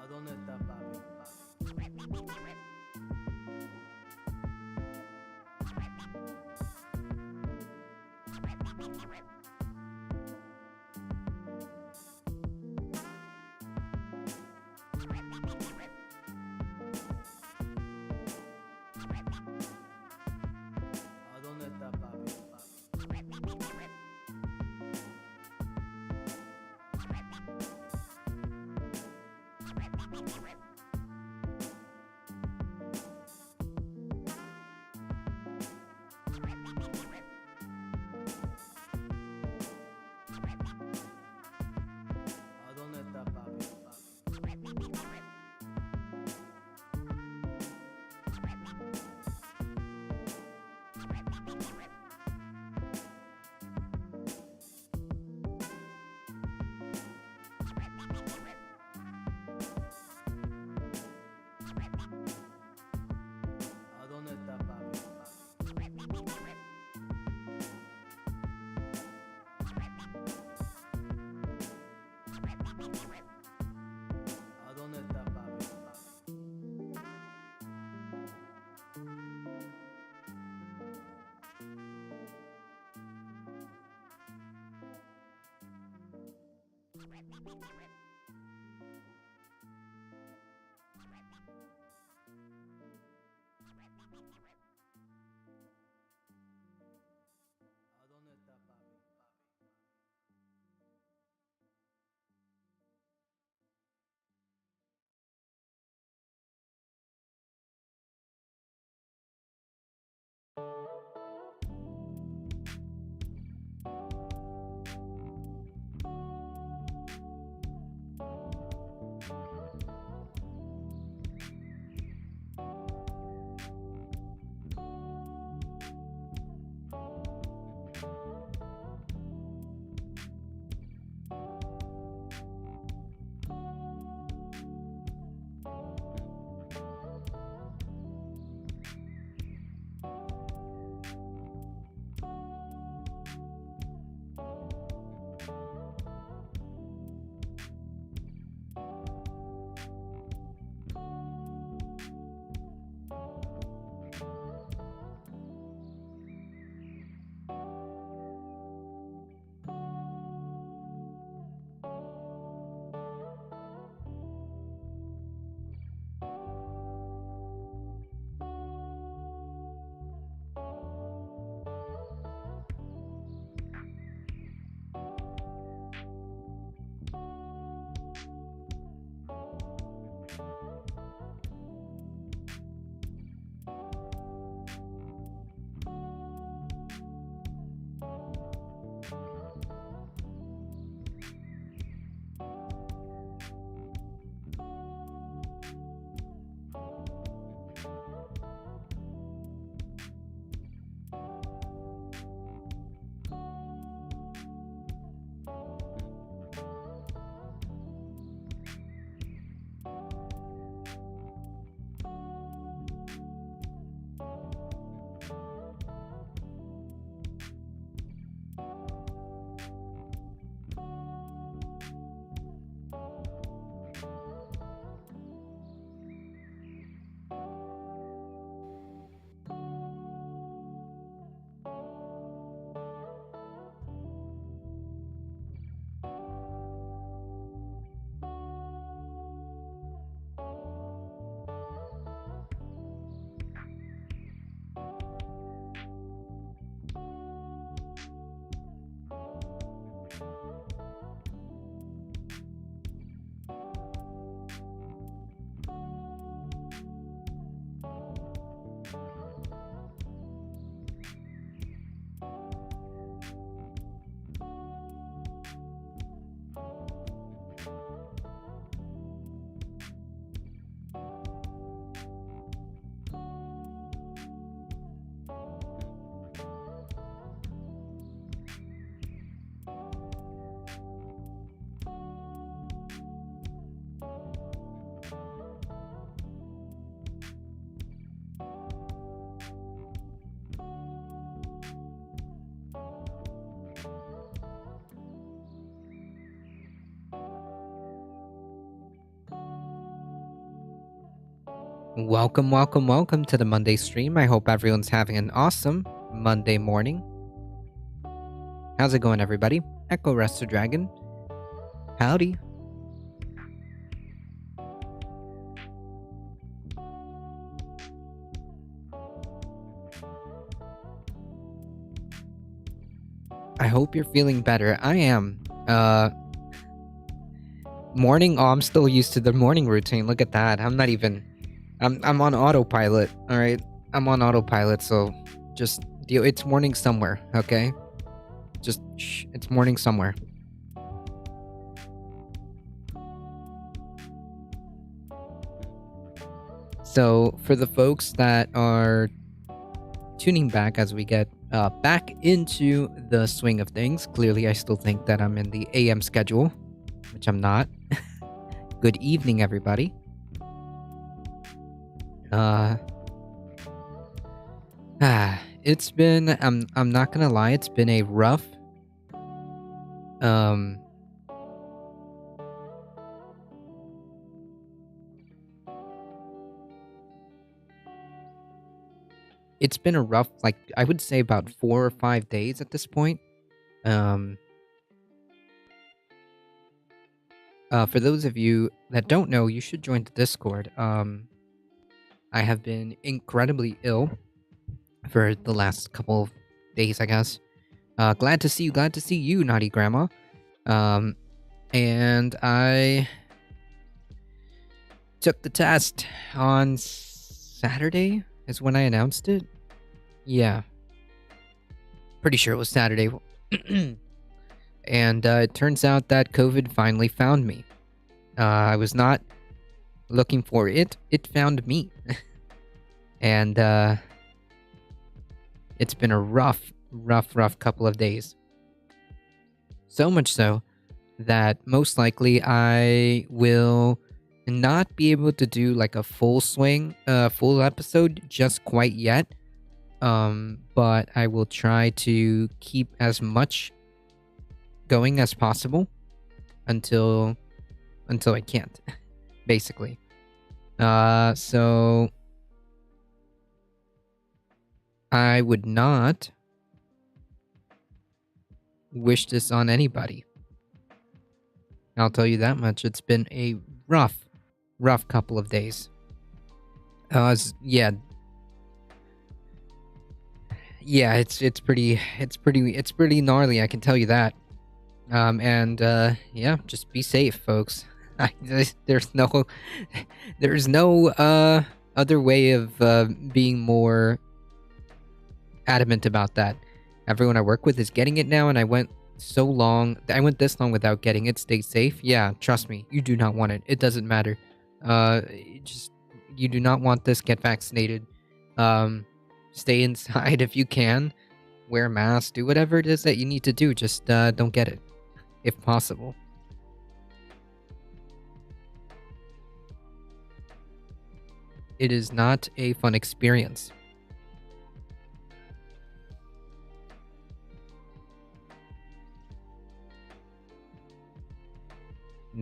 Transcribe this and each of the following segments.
¿A dónde está papi? ¿A dónde está papi? ¿A dónde está papi? ¿A dónde está papi? ¿A dónde está papi? ¿A dónde está papi? Welcome, welcome, welcome to the Monday stream. I hope everyone's having an awesome Monday morning. How's it going, everybody? Echo Rester Dragon. Howdy. I hope you're feeling better. I am. Morning. Oh, I'm still used to the morning routine. Look at that. I'm not even. I'm on autopilot. All right. I'm on autopilot. So just deal. It's morning somewhere. Okay. Just shh. It's morning somewhere. So for the folks that are tuning back as we get back into the swing of things, clearly I still think that I'm in the AM schedule, which I'm not. Good evening, everybody. It's been, I'm not gonna lie, it's been a rough it's been a rough, like, I would say about 4 or 5 days at this point. For those of you that don't know, you should join the Discord. I have been incredibly ill for the last couple of days, I guess. Glad to see you, Naughty Grandma. And I took the test on Saturday is when I announced it. Yeah. Pretty sure it was Saturday. And it turns out that COVID finally found me. I was not looking for it. It found me. And it's been a rough couple of days. So much so that most likely I will not be able to do like a full episode just quite yet. But I will try to keep as much going as possible until I can't, basically. So I would not wish this on anybody. I'll tell you that much. It's been a rough couple of days. Yeah, it's pretty gnarly, I can tell you that. Yeah, just be safe, folks. There's no other way of being more adamant about that. Everyone I work with is getting it now, and I went this long without getting it. Stay safe. Yeah, trust me, you do not want it. It doesn't matter. You do not want this. Get vaccinated. Stay inside if you can. Wear a mask. Do whatever it is that you need to do. Just don't get it, if possible. It is not a fun experience.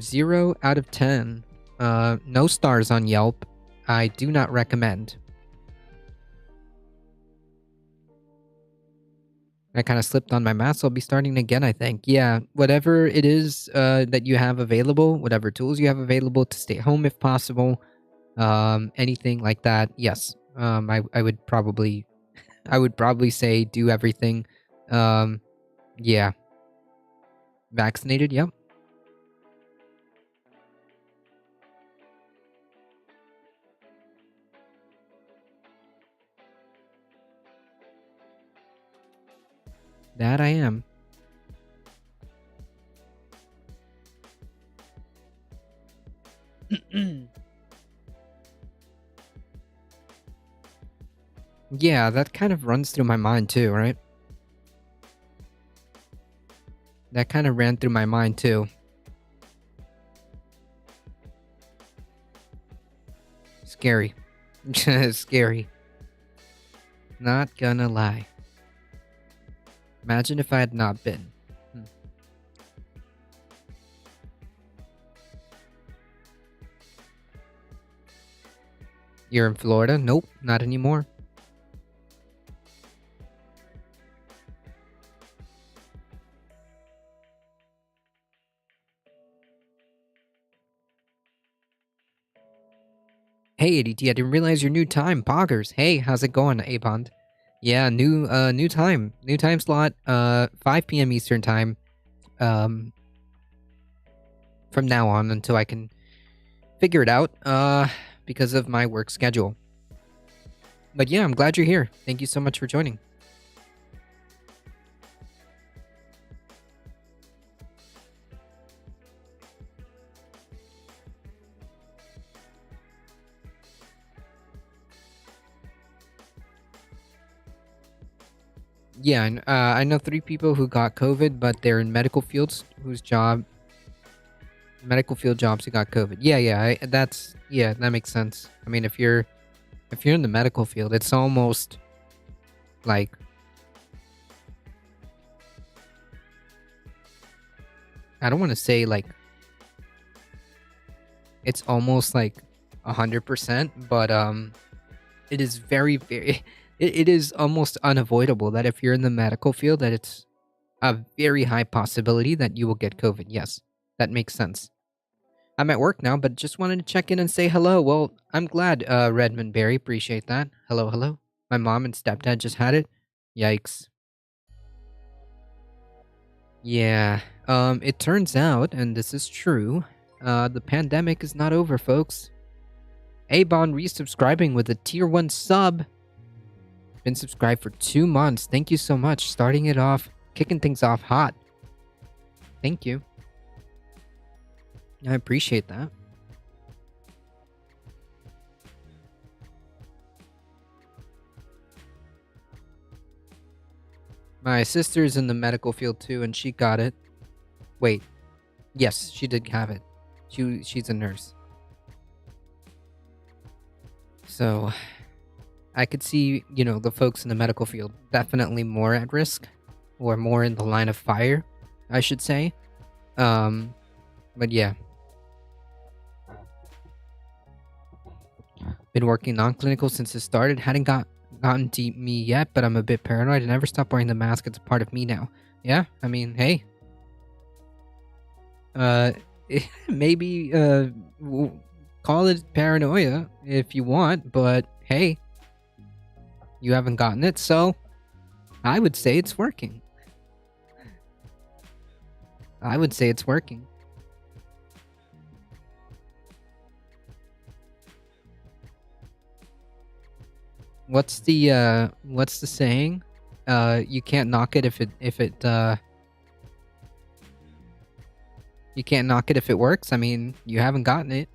Zero out of 10. No stars on Yelp. I do not recommend. I kind of slipped on my mask, so I'll be starting again, I think. Yeah, whatever it is that you have available, whatever tools you have available to stay home if possible, anything like that, yes. I would probably say do everything. Yeah. Vaccinated, yep. That I am. Yeah, that kind of runs through my mind too, right? That kind of ran through my mind too. Scary. Scary. Not gonna lie. Imagine if I had not been. You're in Florida? Nope, not anymore. Hey, ADT, I didn't realize your new time. Poggers. Hey, how's it going, Abond? Yeah, new time. New time slot, 5 p.m. Eastern time. From now on until I can figure it out, because of my work schedule. But yeah, I'm glad you're here. Thank you so much for joining. Yeah, I know 3 people who got COVID, but they're in medical fields medical field jobs who got COVID. Yeah, that makes sense. I mean, if you're in the medical field, it's almost like I don't want to say like it's almost like 100%, but it is very it is almost unavoidable that if you're in the medical field that it's a very high possibility that you will get COVID. Yes, that makes sense. I'm at work now, but just wanted to check in and say hello. Well, I'm glad, Redmond Berry. Appreciate that. Hello, hello. My mom and stepdad just had it. Yikes. Yeah. It turns out, and this is true, the pandemic is not over, folks. Abon resubscribing with a tier 1 sub. Been subscribed for 2 months. Thank you so much. Starting it off, kicking things off hot. Thank you. I appreciate that. My sister's in the medical field too, and she got it. Wait. Yes, she did have it. She's a nurse. So, I could see, the folks in the medical field definitely more at risk, or more in the line of fire, I should say. But yeah. Been working non-clinical since it started. Hadn't gotten to me yet, but I'm a bit paranoid. I never stop wearing the mask. It's a part of me now. Yeah, I mean, hey. Maybe, call it paranoia if you want, but hey. You haven't gotten it, so I would say it's working. I would say it's working. What's the saying? You can't knock it you can't knock it if it works. I mean, you haven't gotten it.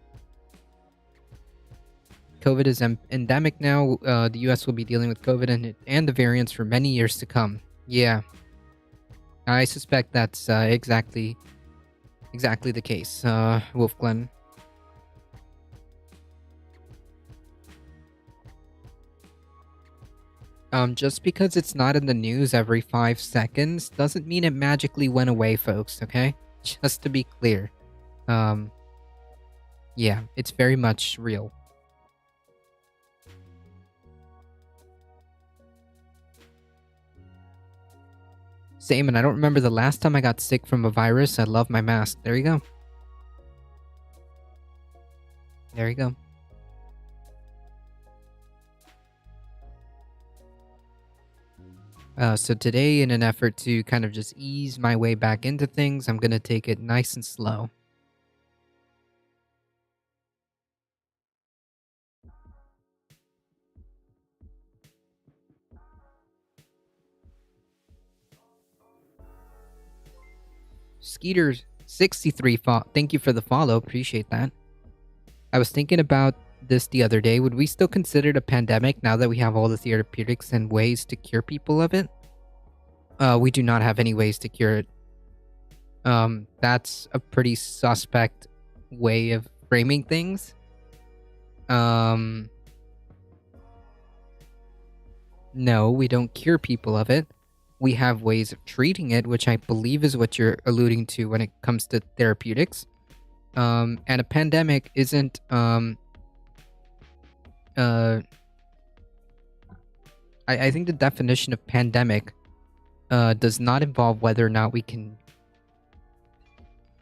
COVID is endemic now. The US will be dealing with COVID and the variants for many years to come. Yeah. I suspect that's exactly the case, Wolfglen. Just because it's not in the news every 5 seconds doesn't mean it magically went away, folks, okay? Just to be clear. Yeah, it's very much real. Same, and I don't remember the last time I got sick from a virus. I love my mask. There you go. There you go. So today, in an effort to kind of just ease my way back into things, I'm going to take it nice and slow. Skeeter63, thank you for the follow. Appreciate that. I was thinking about this the other day. Would we still consider it a pandemic now that we have all the therapeutics and ways to cure people of it? We do not have any ways to cure it. That's a pretty suspect way of framing things. No, we don't cure people of it. We have ways of treating it, which I believe is what you're alluding to when it comes to therapeutics. And a pandemic isn't I think the definition of pandemic does not involve whether or not we can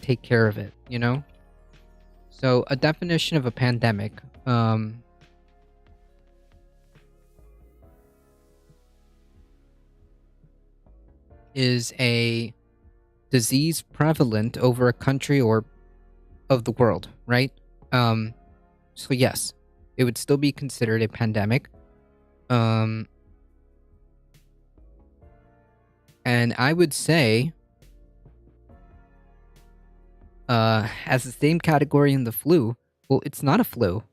take care of it, you know? So a definition of a pandemic is a disease prevalent over a country or of the world, right? So yes, it would still be considered a pandemic. And I would say as the same category in the flu, well, it's not a flu.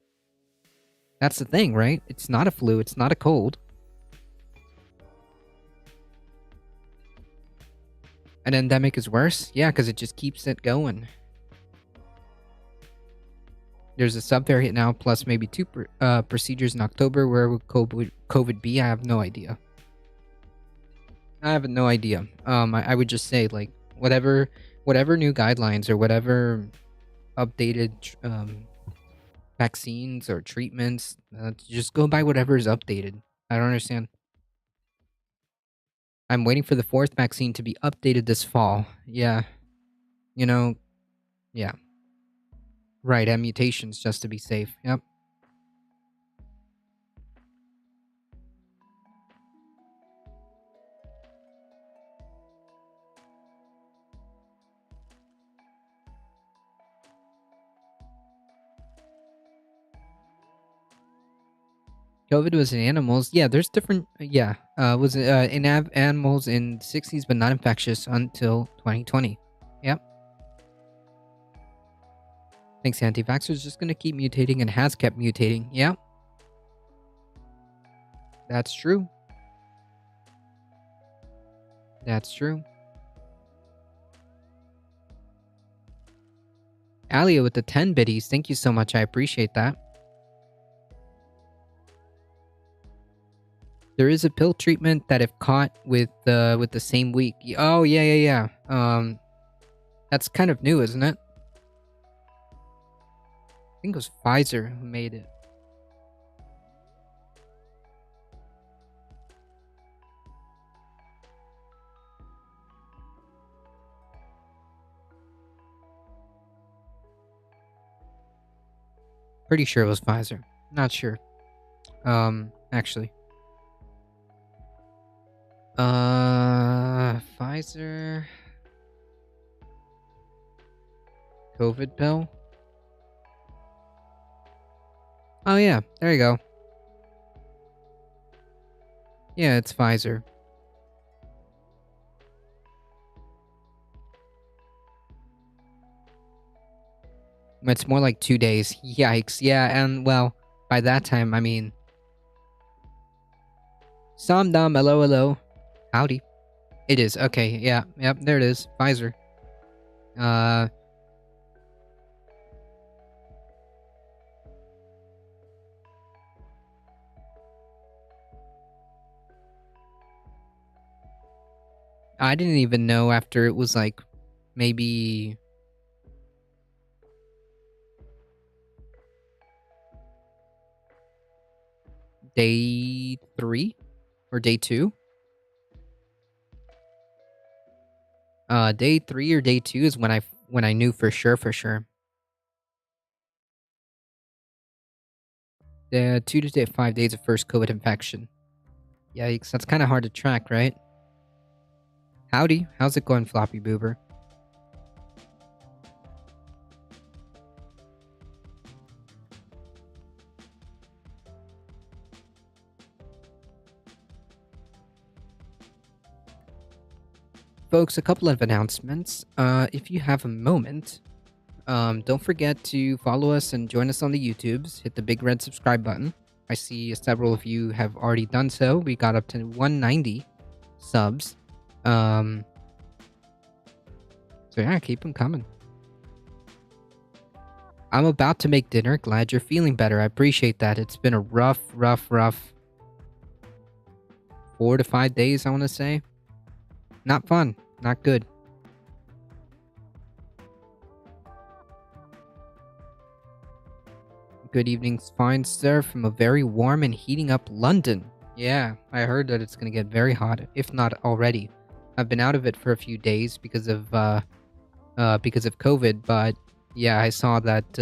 That's the thing, right? It's not a flu, it's not a cold. An endemic is worse? Yeah, because it just keeps it going. There's a subvariant now, plus maybe two procedures in October. Where would COVID be? I have no idea. I have no idea. I would just say, like, whatever new guidelines or whatever updated vaccines or treatments, just go by whatever is updated. I don't understand. I'm waiting for the fourth vaccine to be updated this fall. Yeah. You know, yeah. Right, and mutations just to be safe. Yep. COVID was in animals. Yeah, there's different. Yeah, was in animals in 60s, but not infectious until 2020. Yep. Thanks, anti-vaxxers. Just gonna keep mutating and has kept mutating. Yep. That's true. That's true. Alia with the 10 biddies. Thank you so much. I appreciate that. There is a pill treatment that if caught with the same week. Oh yeah. That's kind of new, isn't it? I think it was Pfizer who made it. Pretty sure it was Pfizer. Not sure. Actually. Pfizer COVID pill. Oh yeah, there you go. Yeah, it's Pfizer. It's more like 2 days. Yikes. Yeah, and well, by that time, I mean... Samdam, hello. Howdy. It is. Okay, yeah. Yep, there it is. Pfizer. I didn't even know after it was like... Maybe... Day 3? Or day 2? Day 3 or day 2 is when I knew for sure. The 2 to 5 days of first COVID infection. Yikes, that's kind of hard to track, right? Howdy, how's it going, Floppy Boober? Folks, a couple of announcements. If you have a moment, don't forget to follow us and join us on the YouTubes. Hit the big red subscribe button. I see several of you have already done so. We got up to 190 subs. So yeah, keep them coming. I'm about to make dinner. Glad you're feeling better. I appreciate that. It's been a rough 4 to 5 days, I want to say. Not fun. Not good. Good evenings, fine sir, from a very warm and heating up London. Yeah, I heard that it's gonna get very hot, if not already. I've been out of it for a few days because of COVID, but yeah, I saw that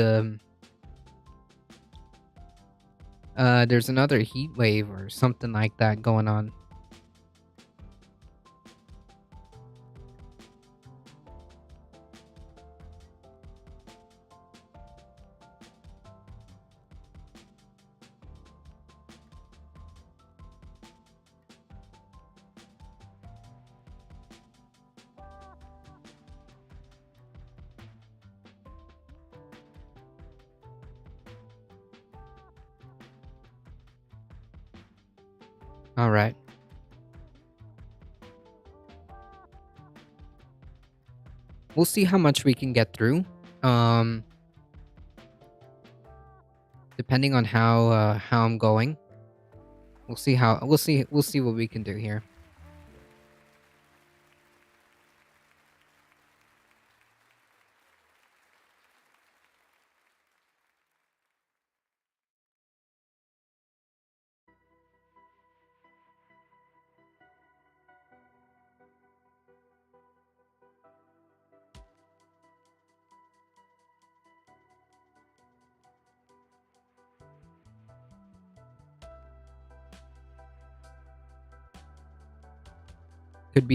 there's another heat wave or something like that going on. All right. We'll see how much we can get through. Depending on how I'm going, we'll see what we can do here. Could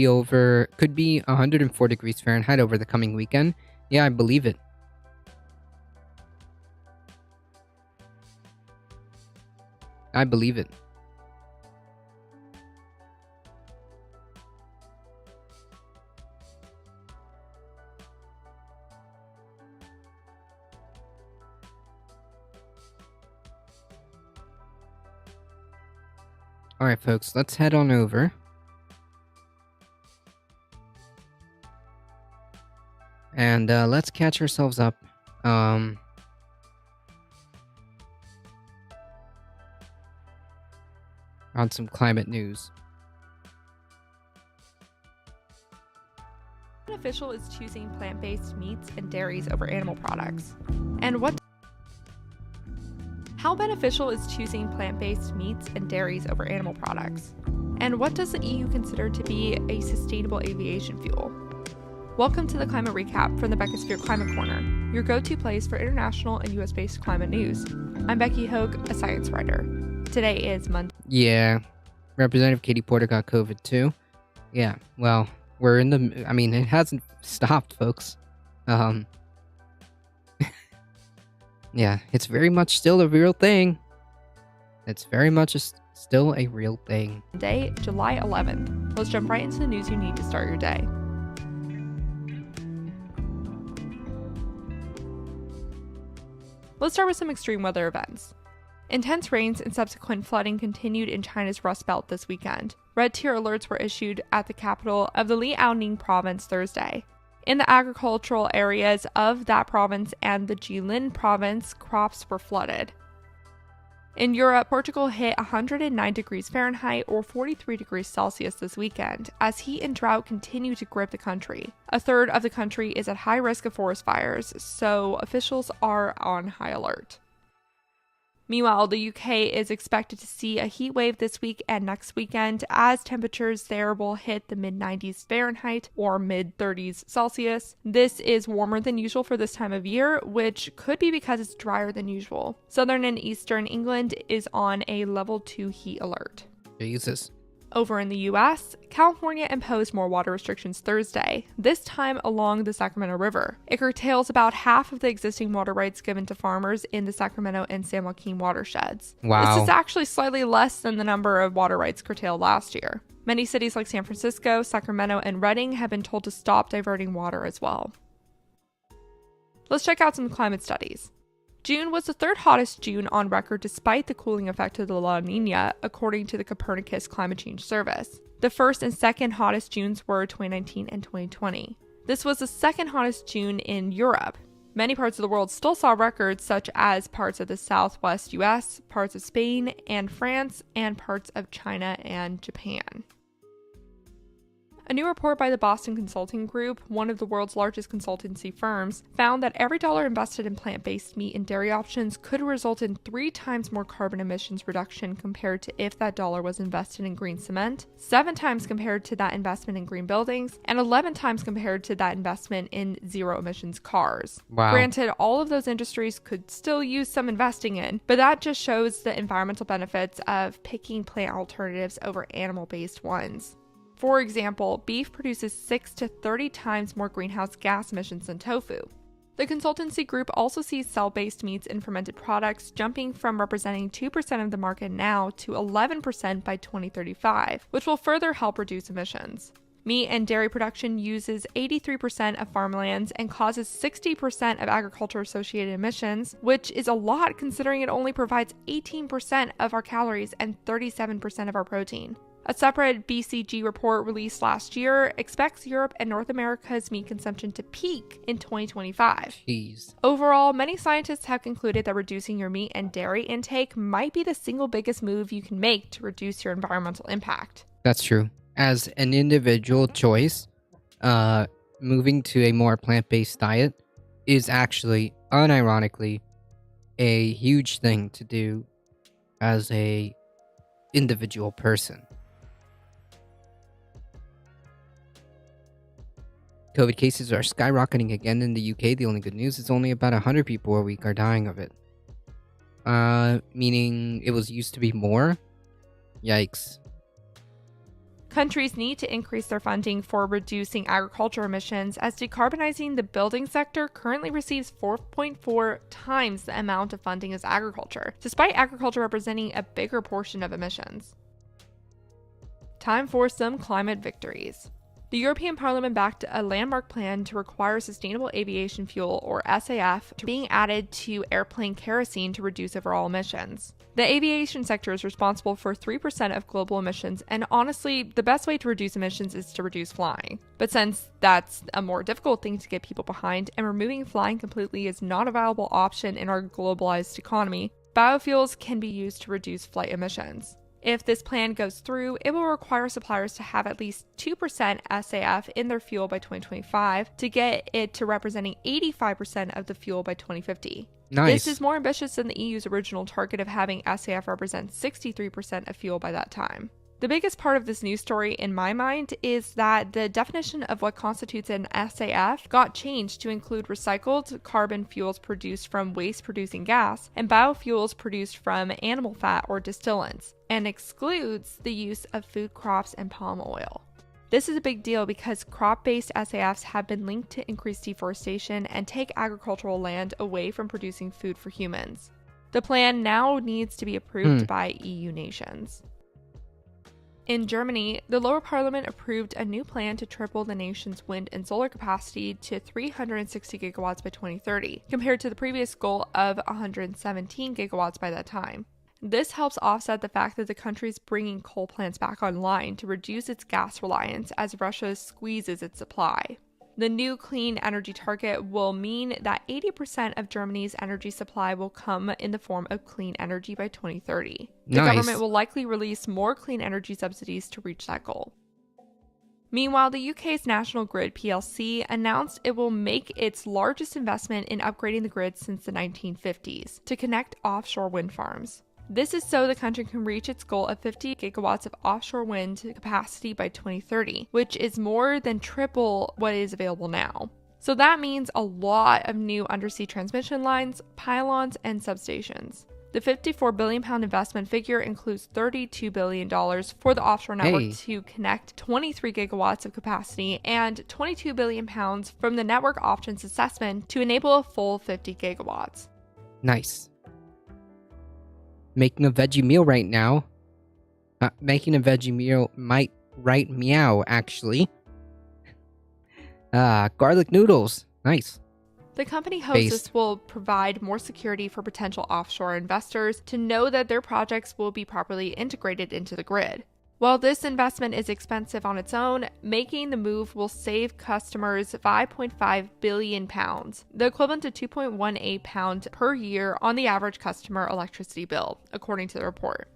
be 104 degrees Fahrenheit over the coming weekend. Yeah, I believe it. I believe it. Alright, folks, let's head on over. And let's catch ourselves up. On some climate news. Beneficial is choosing plant-based meats and dairies over animal products. How beneficial is choosing plant-based meats and dairies over animal products? And what does the EU consider to be a sustainable aviation fuel? Welcome to the Climate Recap from the Beckosphere Climate Corner, your go-to place for international and US-based climate news. I'm Becky Hogue, a science writer. Today is Monday. Yeah, Representative Katie Porter got COVID too. Yeah, well, we're in the... I mean, it hasn't stopped, folks. Yeah, it's very much still a real thing. It's very much still a real thing. Monday, July 11th. Let's jump right into the news you need to start your day. Let's start with some extreme weather events. Intense rains and subsequent flooding continued in China's Rust Belt this weekend. Red tier alerts were issued at the capital of the Liaoning province Thursday. In the agricultural areas of that province and the Jilin province, crops were flooded. In Europe, Portugal hit 109 degrees Fahrenheit or 43 degrees Celsius this weekend, as heat and drought continue to grip the country. A third of the country is at high risk of forest fires, so officials are on high alert. Meanwhile, the UK is expected to see a heat wave this week and next weekend as temperatures there will hit the mid-90s Fahrenheit or mid-30s Celsius. This is warmer than usual for this time of year, which could be because it's drier than usual. Southern and eastern England is on a level 2 heat alert. Jesus. Over in the US, California imposed more water restrictions Thursday, this time along the Sacramento River. It curtails about half of the existing water rights given to farmers in the Sacramento and San Joaquin watersheds. Wow. This is actually slightly less than the number of water rights curtailed last year. Many cities like San Francisco, Sacramento, and Redding have been told to stop diverting water as well. Let's check out some climate studies. June was the third hottest June on record despite the cooling effect of the La Niña, according to the Copernicus Climate Change Service. The first and second hottest Junes were 2019 and 2020. This was the second hottest June in Europe. Many parts of the world still saw records, such as parts of the southwest US, parts of Spain and France, and parts of China and Japan. A new report by the Boston Consulting Group, one of the world's largest consultancy firms, found that every dollar invested in plant-based meat and dairy options could result in 3 times more carbon emissions reduction compared to if that dollar was invested in green cement, 7 times compared to that investment in green buildings, and 11 times compared to that investment in zero-emissions cars. Wow. Granted, all of those industries could still use some investing in, but that just shows the environmental benefits of picking plant alternatives over animal-based ones. For example, beef produces 6 to 30 times more greenhouse gas emissions than tofu. The consultancy group also sees cell-based meats and fermented products jumping from representing 2% of the market now to 11% by 2035, which will further help reduce emissions. Meat and dairy production uses 83% of farmlands and causes 60% of agriculture-associated emissions, which is a lot considering it only provides 18% of our calories and 37% of our protein. A separate BCG report released last year expects Europe and North America's meat consumption to peak in 2025. Jeez. Overall, many scientists have concluded that reducing your meat and dairy intake might be the single biggest move you can make to reduce your environmental impact. That's true. As an individual choice, moving to a more plant-based diet is actually, unironically, a huge thing to do as a individual person. COVID cases are skyrocketing again in the UK. The only good news is only about 100 people a week are dying of it. Meaning it was used to be more? Yikes. Countries need to increase their funding for reducing agriculture emissions, as decarbonizing the building sector currently receives 4.4 times the amount of funding as agriculture, despite agriculture representing a bigger portion of emissions. Time for some climate victories. The European Parliament backed a landmark plan to require sustainable aviation fuel, or SAF, being added to airplane kerosene to reduce overall emissions. The aviation sector is responsible for 3% of global emissions, and honestly, the best way to reduce emissions is to reduce flying. But since that's a more difficult thing to get people behind, and removing flying completely is not a viable option in our globalized economy, biofuels can be used to reduce flight emissions. If this plan goes through, it will require suppliers to have at least 2% SAF in their fuel by 2025 to get it to representing 85% of the fuel by 2050. Nice. This is more ambitious than the EU's original target of having SAF represent 63% of fuel by that time. The biggest part of this news story in my mind is that the definition of what constitutes an SAF got changed to include recycled carbon fuels produced from waste-producing gas and biofuels produced from animal fat or distillants, and excludes the use of food crops and palm oil. This is a big deal because crop-based SAFs have been linked to increased deforestation and take agricultural land away from producing food for humans. The plan now needs to be approved by EU nations. In Germany, the lower parliament approved a new plan to triple the nation's wind and solar capacity to 360 gigawatts by 2030, compared to the previous goal of 117 gigawatts by that time. This helps offset the fact that the country is bringing coal plants back online to reduce its gas reliance as Russia squeezes its supply. The new clean energy target will mean that 80% of Germany's energy supply will come in the form of clean energy by 2030. The government will likely release more clean energy subsidies to reach that goal. Meanwhile, the UK's National Grid plc announced it will make its largest investment in upgrading the grid since the 1950s to connect offshore wind farms. This is so the country can reach its goal of 50 gigawatts of offshore wind capacity by 2030, which is more than triple what is available now. So that means a lot of new undersea transmission lines, pylons, and substations. The £54 billion investment figure includes $32 billion for the offshore network to connect 23 gigawatts of capacity and £22 billion from the network options assessment to enable a full 50 gigawatts. Nice. Making a veggie meal right now. Making a veggie meal might right meow, actually. Garlic noodles. Nice. The company hopes this will provide more security for potential offshore investors to know that their projects will be properly integrated into the grid. While this investment is expensive on its own, making the move will save customers £5.5 billion, the equivalent to £2.18 per year on the average customer electricity bill, according to the report.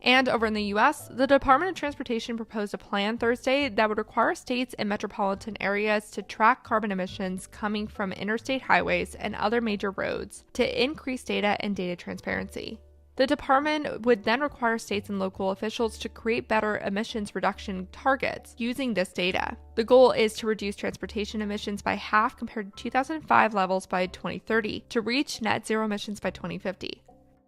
And over in the US, the Department of Transportation proposed a plan Thursday that would require states and metropolitan areas to track carbon emissions coming from interstate highways and other major roads to increase data and data transparency. The department would then require states and local officials to create better emissions reduction targets using this data. The goal is to reduce transportation emissions by half compared to 2005 levels by 2030 to reach net zero emissions by 2050.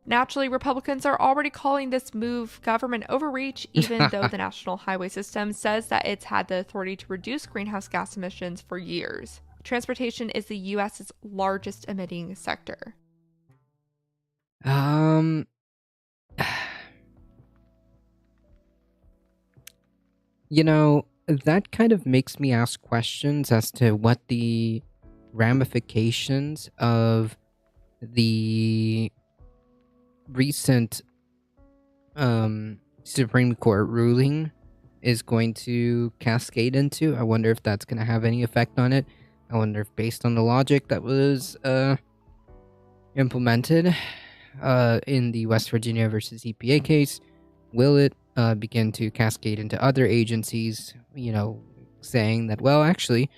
Naturally, Republicans are already calling this move government overreach, even though the National Highway System says that it's had the authority to reduce greenhouse gas emissions for years. Transportation is the U.S.'s largest emitting sector. That kind of makes me ask questions as to what the ramifications of the recent Supreme Court ruling is going to cascade into. I wonder if that's going to have any effect on it. I wonder if, based on the logic that was implemented in the West Virginia versus EPA case, will it begin to cascade into other agencies, saying that, well, actually,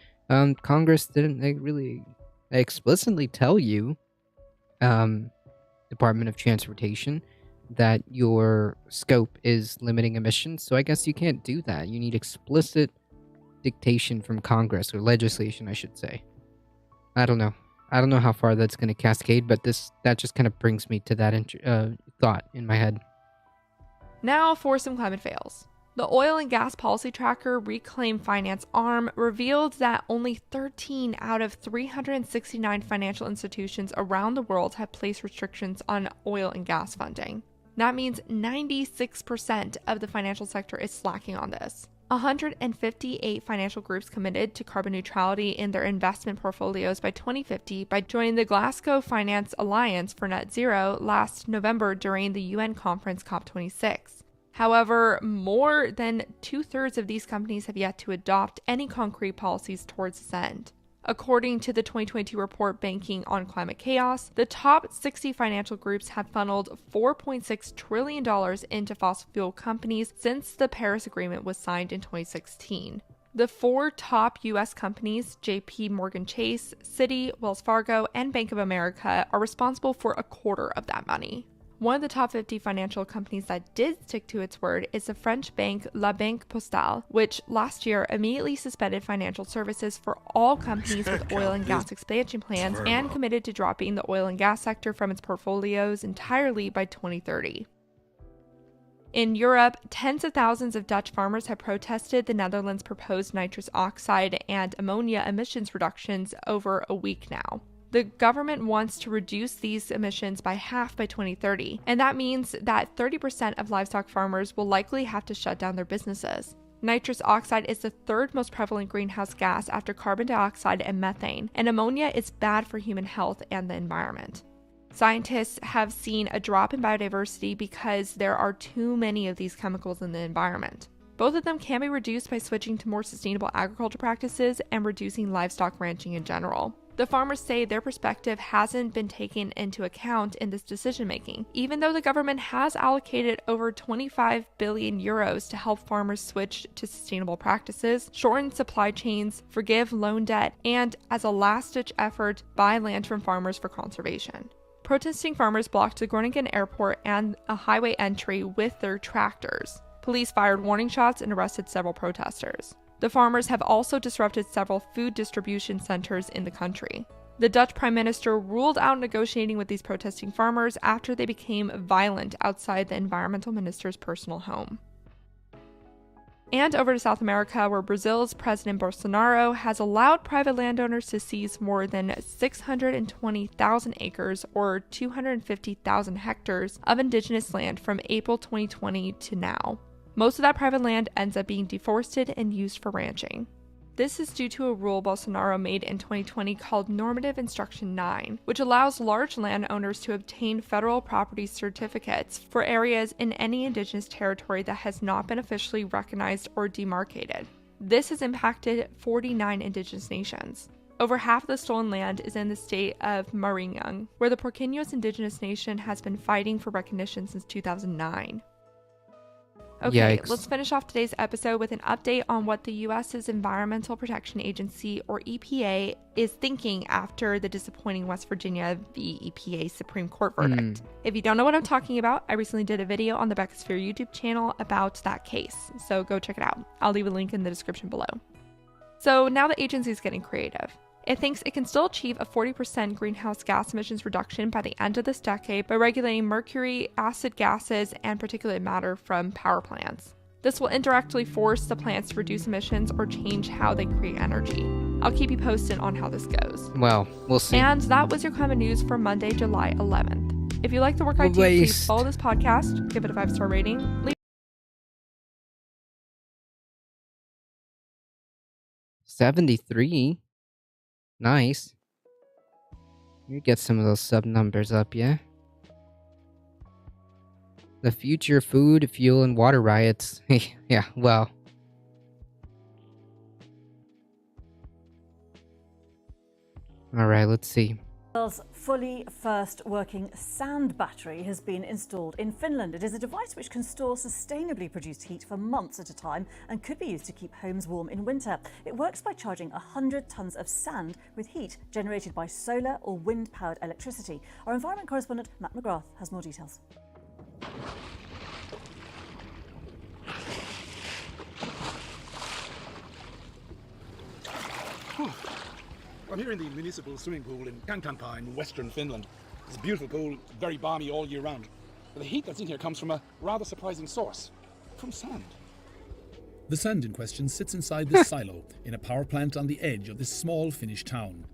Congress didn't really explicitly tell you, Department of Transportation, that your scope is limiting emissions, so I guess you can't do that. You need explicit dictation from Congress, or legislation, I should say. I don't know how far that's going to cascade, but that just kind of brings me to that thought in my head. Now for some climate fails. The oil and gas policy tracker Reclaim Finance arm revealed that only 13 out of 369 financial institutions around the world have placed restrictions on oil and gas funding. That means 96% of the financial sector is slacking on this. 158 financial groups committed to carbon neutrality in their investment portfolios by 2050 by joining the Glasgow Finance Alliance for Net Zero last November during the UN conference COP26. However, more than 2/3 of these companies have yet to adopt any concrete policies towards this end. According to the 2022 report Banking on Climate Chaos, the top 60 financial groups have funneled $4.6 trillion into fossil fuel companies since the Paris Agreement was signed in 2016. The 4 top U.S. companies, JP Morgan Chase, Citi, Wells Fargo, and Bank of America, are responsible for a quarter of that money. One of the top 50 financial companies that did stick to its word is the French bank La Banque Postale, which last year immediately suspended financial services for all companies with oil and gas expansion plans and committed to dropping the oil and gas sector from its portfolios entirely by 2030. In Europe, tens of thousands of Dutch farmers have protested the Netherlands' proposed nitrous oxide and ammonia emissions reductions over a week now. The government wants to reduce these emissions by half by 2030, and that means that 30% of livestock farmers will likely have to shut down their businesses. Nitrous oxide is the 3rd most prevalent greenhouse gas after carbon dioxide and methane, and ammonia is bad for human health and the environment. Scientists have seen a drop in biodiversity because there are too many of these chemicals in the environment. Both of them can be reduced by switching to more sustainable agriculture practices and reducing livestock ranching in general. The farmers say their perspective hasn't been taken into account in this decision-making, even though the government has allocated over 25 billion euros to help farmers switch to sustainable practices, shorten supply chains, forgive loan debt, and, as a last-ditch effort, buy land from farmers for conservation. Protesting farmers blocked the Groningen airport and a highway entry with their tractors. Police fired warning shots and arrested several protesters. The farmers have also disrupted several food distribution centers in the country. The Dutch Prime Minister ruled out negotiating with these protesting farmers after they became violent outside the environmental minister's personal home. And over to South America, where Brazil's President Bolsonaro has allowed private landowners to seize more than 620,000 acres or 250,000 hectares of indigenous land from April 2020 to now. Most of that private land ends up being deforested and used for ranching. This is due to a rule Bolsonaro made in 2020 called Normative Instruction 9, which allows large landowners to obtain federal property certificates for areas in any indigenous territory that has not been officially recognized or demarcated. This has impacted 49 indigenous nations. Over half of the stolen land is in the state of Maranhão, where the Porqueños indigenous nation has been fighting for recognition since 2009. Okay, Yikes. let's finish off today's episode with an update on what the US's Environmental Protection Agency, or EPA, is thinking after the disappointing West Virginia v. EPA Supreme Court verdict. If you don't know what I'm talking about, I recently did a video on the Beckosphere YouTube channel about that case, so go check it out. I'll leave a link in the description below. So now the agency is getting creative. It thinks it can still achieve a 40% greenhouse gas emissions reduction by the end of this decade by regulating mercury, acid gases, and particulate matter from power plants. This will indirectly force the plants to reduce emissions or change how they create energy. I'll keep you posted on how this goes. Well, we'll see. And that was your climate news for Monday, July 11th. If you like the work I do, please Waste. follow this podcast, give it a 5-star rating, leave 73. Nice. You get some of those sub numbers up, yeah? The future food, fuel, and water riots. Yeah, well. Alright, let's see. The world's fully first working sand battery has been installed in Finland. It is a device which can store sustainably produced heat for months at a time and could be used to keep homes warm in winter. It works by charging 100 tons of sand with heat generated by solar or wind-powered electricity. Our environment correspondent Matt McGrath has more details. I'm here in the municipal swimming pool in Kankaanpää in western Finland. It's a beautiful pool, very balmy all year round. But the heat that's in here comes from a rather surprising source, from sand. The sand in question sits inside this silo in a power plant on the edge of this small Finnish town.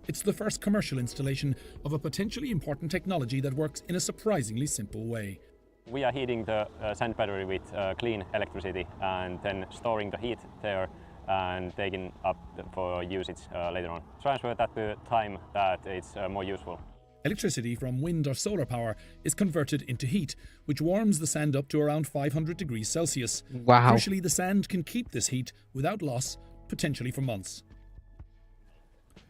It's the first commercial installation of a potentially important technology that works in a surprisingly simple way. We are heating the sand battery with clean electricity and then storing the heat there and taking up for usage later on. Transfer that to time that it's more useful. Electricity from wind or solar power is converted into heat, which warms the sand up to around 500 degrees Celsius. Wow. Crucially, the sand can keep this heat without loss, potentially for months.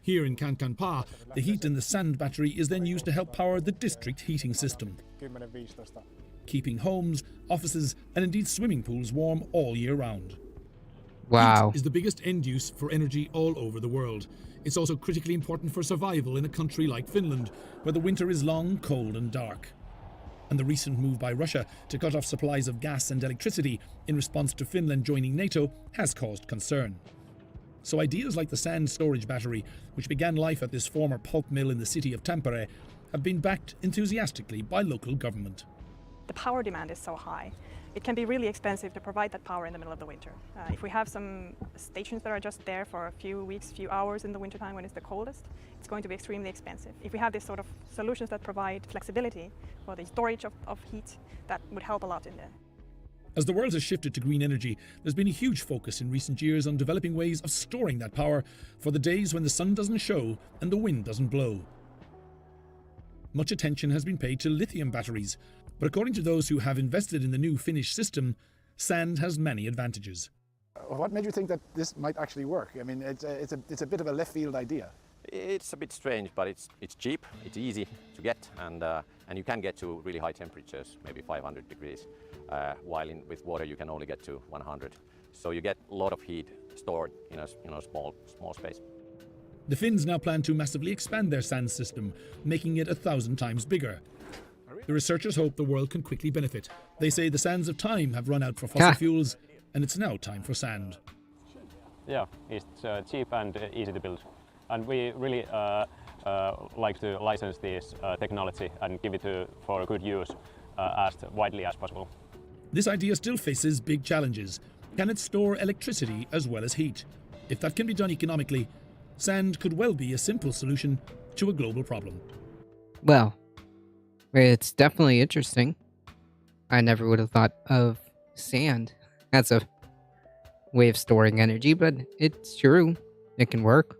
Here in Kankaanpää, the heat in the sand battery is then used to help power the district heating system, keeping homes, offices, and indeed swimming pools warm all year round. Wow. Heat is the biggest end use for energy all over the world. It's also critically important for survival in a country like Finland, where the winter is long, cold, and dark. And the recent move by Russia to cut off supplies of gas and electricity in response to Finland joining NATO has caused concern. So ideas like the sand storage battery, which began life at this former pulp mill in the city of Tampere, have been backed enthusiastically by local government. The power demand is so high. It can be really expensive to provide that power in the middle of the winter. If we have some stations that are just there for a few weeks, few hours in the wintertime when it's the coldest, it's going to be extremely expensive. If we have this sort of solutions that provide flexibility for the storage of heat, that would help a lot in there. As the world has shifted to green energy, there's been a huge focus in recent years on developing ways of storing that power for the days when the sun doesn't show and the wind doesn't blow. Much attention has been paid to lithium batteries, but according to those who have invested in the new Finnish system, sand has many advantages. What made you think that this might actually work? I mean, it's a bit of a left field idea. It's a bit strange, but it's cheap, it's easy to get, and you can get to really high temperatures, maybe 500 degrees, while with water you can only get to 100. So you get a lot of heat stored in a small space. The Finns now plan to massively expand their sand system, making it 1,000 times bigger. The researchers hope the world can quickly benefit. They say the sands of time have run out for fossil fuels, and it's now time for sand. Yeah, it's cheap and easy to build. And we really like to license this technology and give it for good use as widely as possible. This idea still faces big challenges. Can it store electricity as well as heat? If that can be done economically, sand could well be a simple solution to a global problem. Well, it's definitely interesting. I never would have thought of sand as a way of storing energy, but it's true. It can work.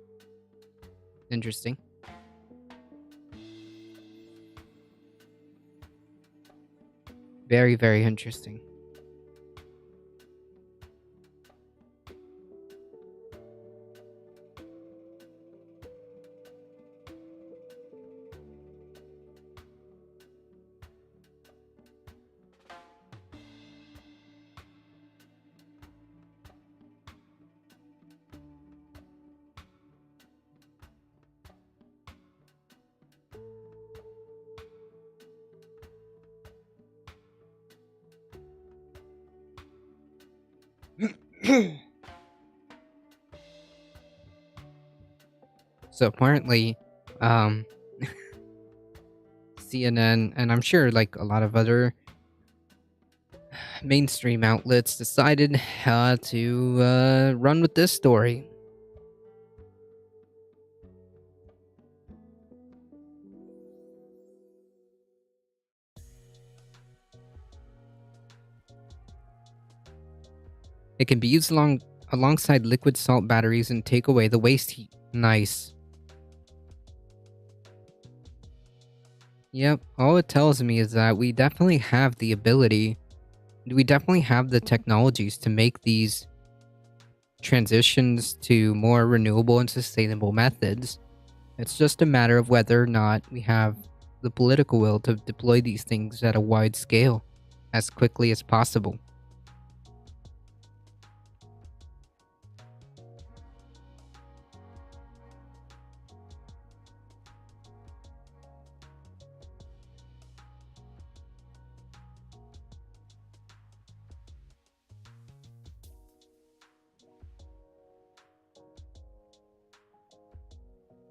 Interesting. Very, very interesting. So apparently, CNN and I'm sure like a lot of other mainstream outlets decided to run with this story. It can be used alongside liquid salt batteries and take away the waste heat. Nice. Yep, all it tells me is that we definitely have the ability, we definitely have the technologies to make these transitions to more renewable and sustainable methods. It's just a matter of whether or not we have the political will to deploy these things at a wide scale as quickly as possible.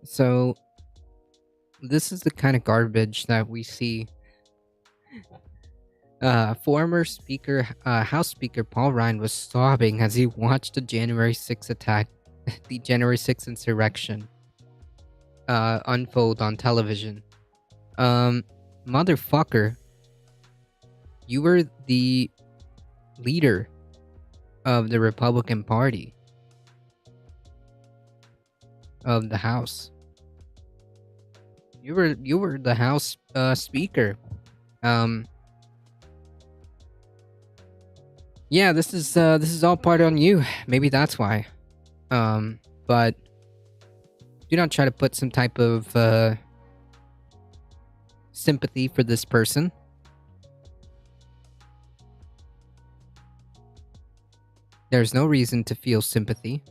So, this is the kind of garbage that we see. Former Speaker, House Speaker Paul Ryan was sobbing as he watched the January 6th attack, the January 6th insurrection, unfold on television. Motherfucker, you were the leader of the Republican Party of the House. You were the House Speaker. Yeah, this is all part on you. Maybe that's why. But do not try to put some type of sympathy for this person. There's no reason to feel sympathy.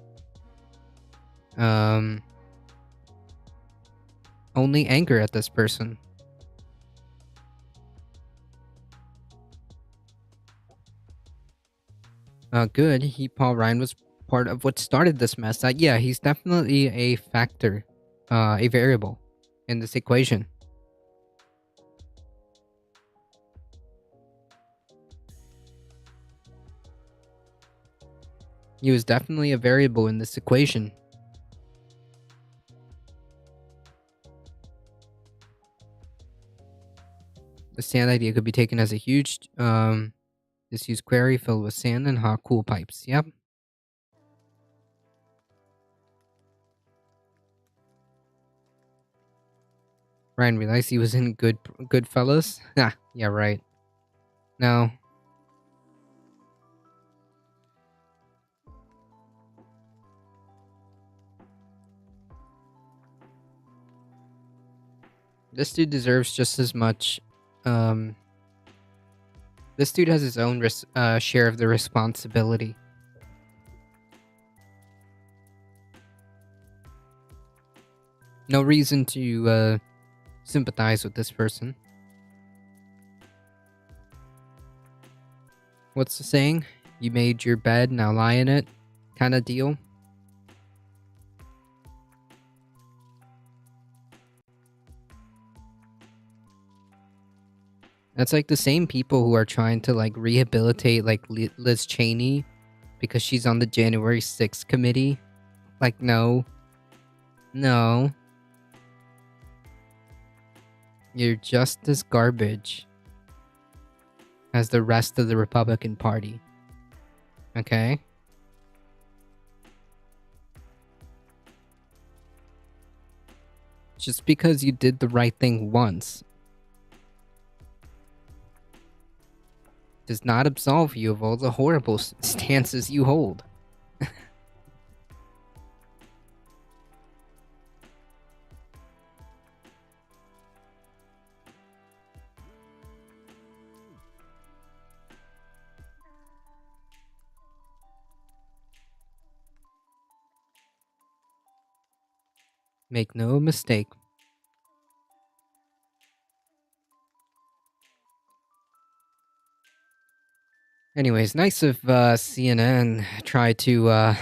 Only anger at this person. Good. Paul Ryan was part of what started this mess. Yeah, he's definitely a factor, a variable in this equation. He was definitely a variable in this equation. The sand idea could be taken as a huge, disused quarry filled with sand and hot cool pipes. Yep. Ryan realized he was in Goodfellas. Ah, yeah, right. No. This dude deserves just as much. This dude has his own share of the responsibility. No reason to sympathize with this person. What's the saying? You made your bed, now lie in it, kind of deal. That's like the same people who are trying to like rehabilitate like Liz Cheney because she's on the January 6th committee. Like, no. No. You're just as garbage as the rest of the Republican Party. Okay? Just because you did the right thing once does not absolve you of all the horrible stances you hold. Make no mistake. Anyways, nice of CNN try to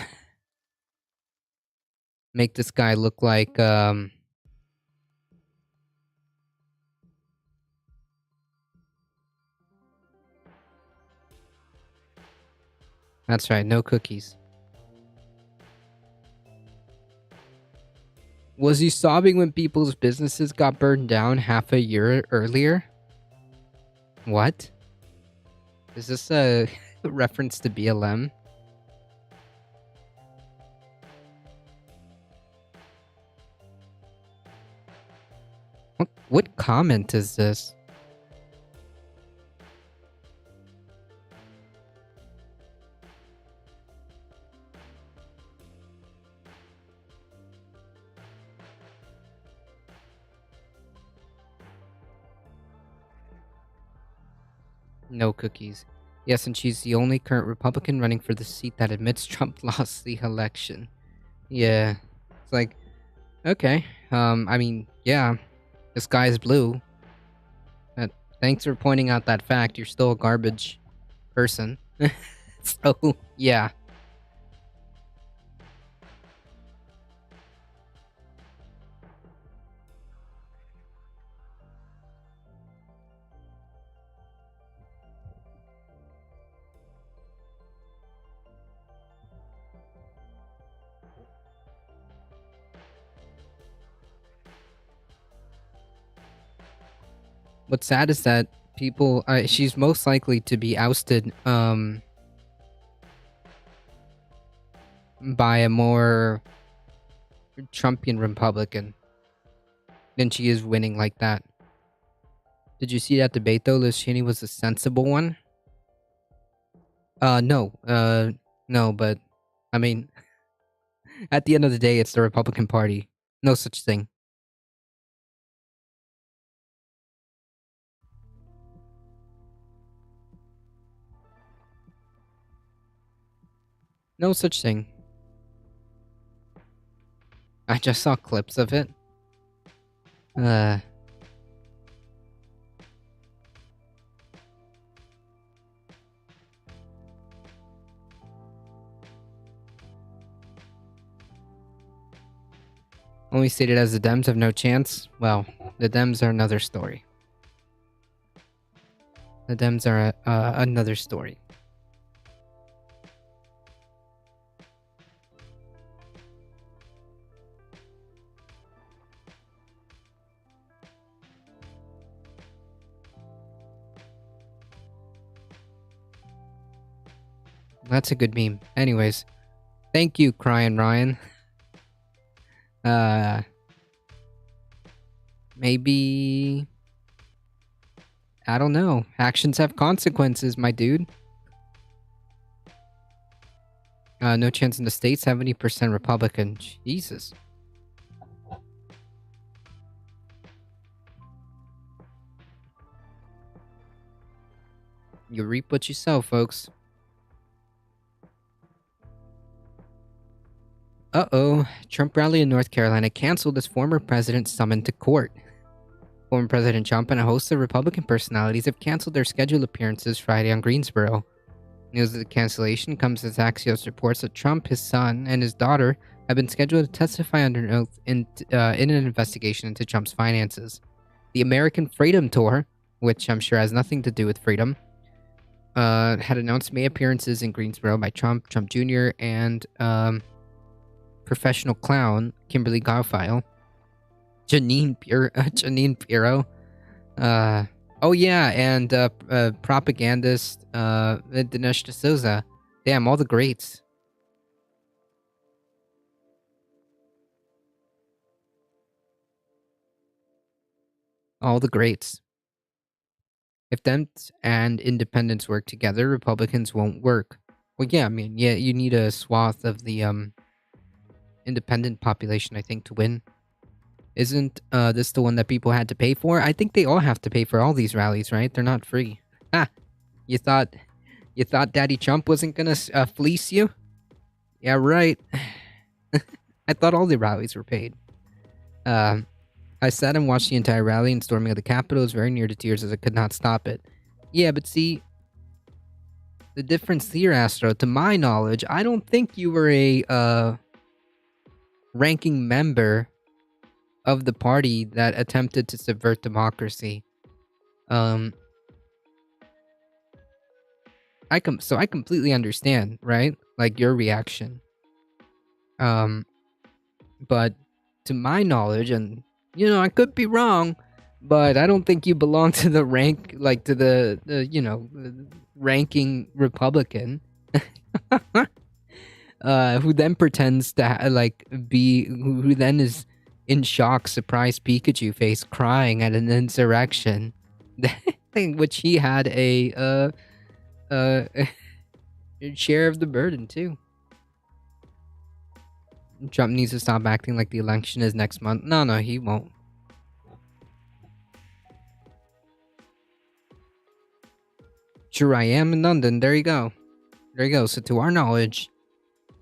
make this guy look like that's right, no cookies. Was he sobbing when people's businesses got burned down half a year earlier? What? Is this a reference to BLM? What comment is this? No cookies. Yes, and she's the only current Republican running for the seat that admits Trump lost the election. Yeah. It's like, okay. I mean, yeah. The sky's blue. Thanks for pointing out that fact. You're still a garbage person. So, yeah. What's sad is that people, she's most likely to be ousted, by a more Trumpian Republican than she is winning like that. Did you see that debate though? Liz Cheney was the sensible one? No, but, I mean, at the end of the day, it's the Republican Party. No such thing. No such thing. I just saw clips of it. Only stated as the Dems have no chance. Well, the Dems are another story. The Dems are another story. That's a good meme. Anyways, thank you, Crying Ryan. Maybe... I don't know. Actions have consequences, my dude. No chance in the States, 70% Republican. Jesus. You reap what you sow, folks. Uh-oh. Trump rally in North Carolina canceled as former president summoned to court. Former President Trump and a host of Republican personalities have canceled their scheduled appearances Friday on Greensboro. News of the cancellation comes as Axios reports that Trump, his son, and his daughter have been scheduled to testify under oath in an investigation into Trump's finances. The American Freedom Tour, which I'm sure has nothing to do with freedom, had announced May appearances in Greensboro by Trump, Trump Jr., and professional clown Kimberly Guilfoyle, Janine Pirro, oh yeah, and propagandist Dinesh D'Souza. Damn, all the greats. All the greats. If Dems and independents work together, Republicans won't work. Well, yeah, I mean, yeah, you need a swath of the independent population, I think, to win. Isn't this the one that people had to pay for? I think they all have to pay for all these rallies, right? They're not free. Ah, you thought Daddy Trump wasn't gonna fleece you? Yeah, right. I thought all the rallies were paid. I sat and watched the entire rally and storming of the Capitol. Was very near to tears as I could not stop it. Yeah, but see, the difference here, Astro, to my knowledge, I don't think you were a ranking member of the party that attempted to subvert democracy. I completely understand, right? Like your reaction. But to my knowledge, and I could be wrong, but I don't think you belong to the rank, like to the ranking Republican, who then pretends to who then is in shock, surprised Pikachu face, crying at an insurrection, which he had a share of the burden too. Trump needs to stop acting like the election is next month. No, he won't. Sure, I am in London. There you go. So to our knowledge,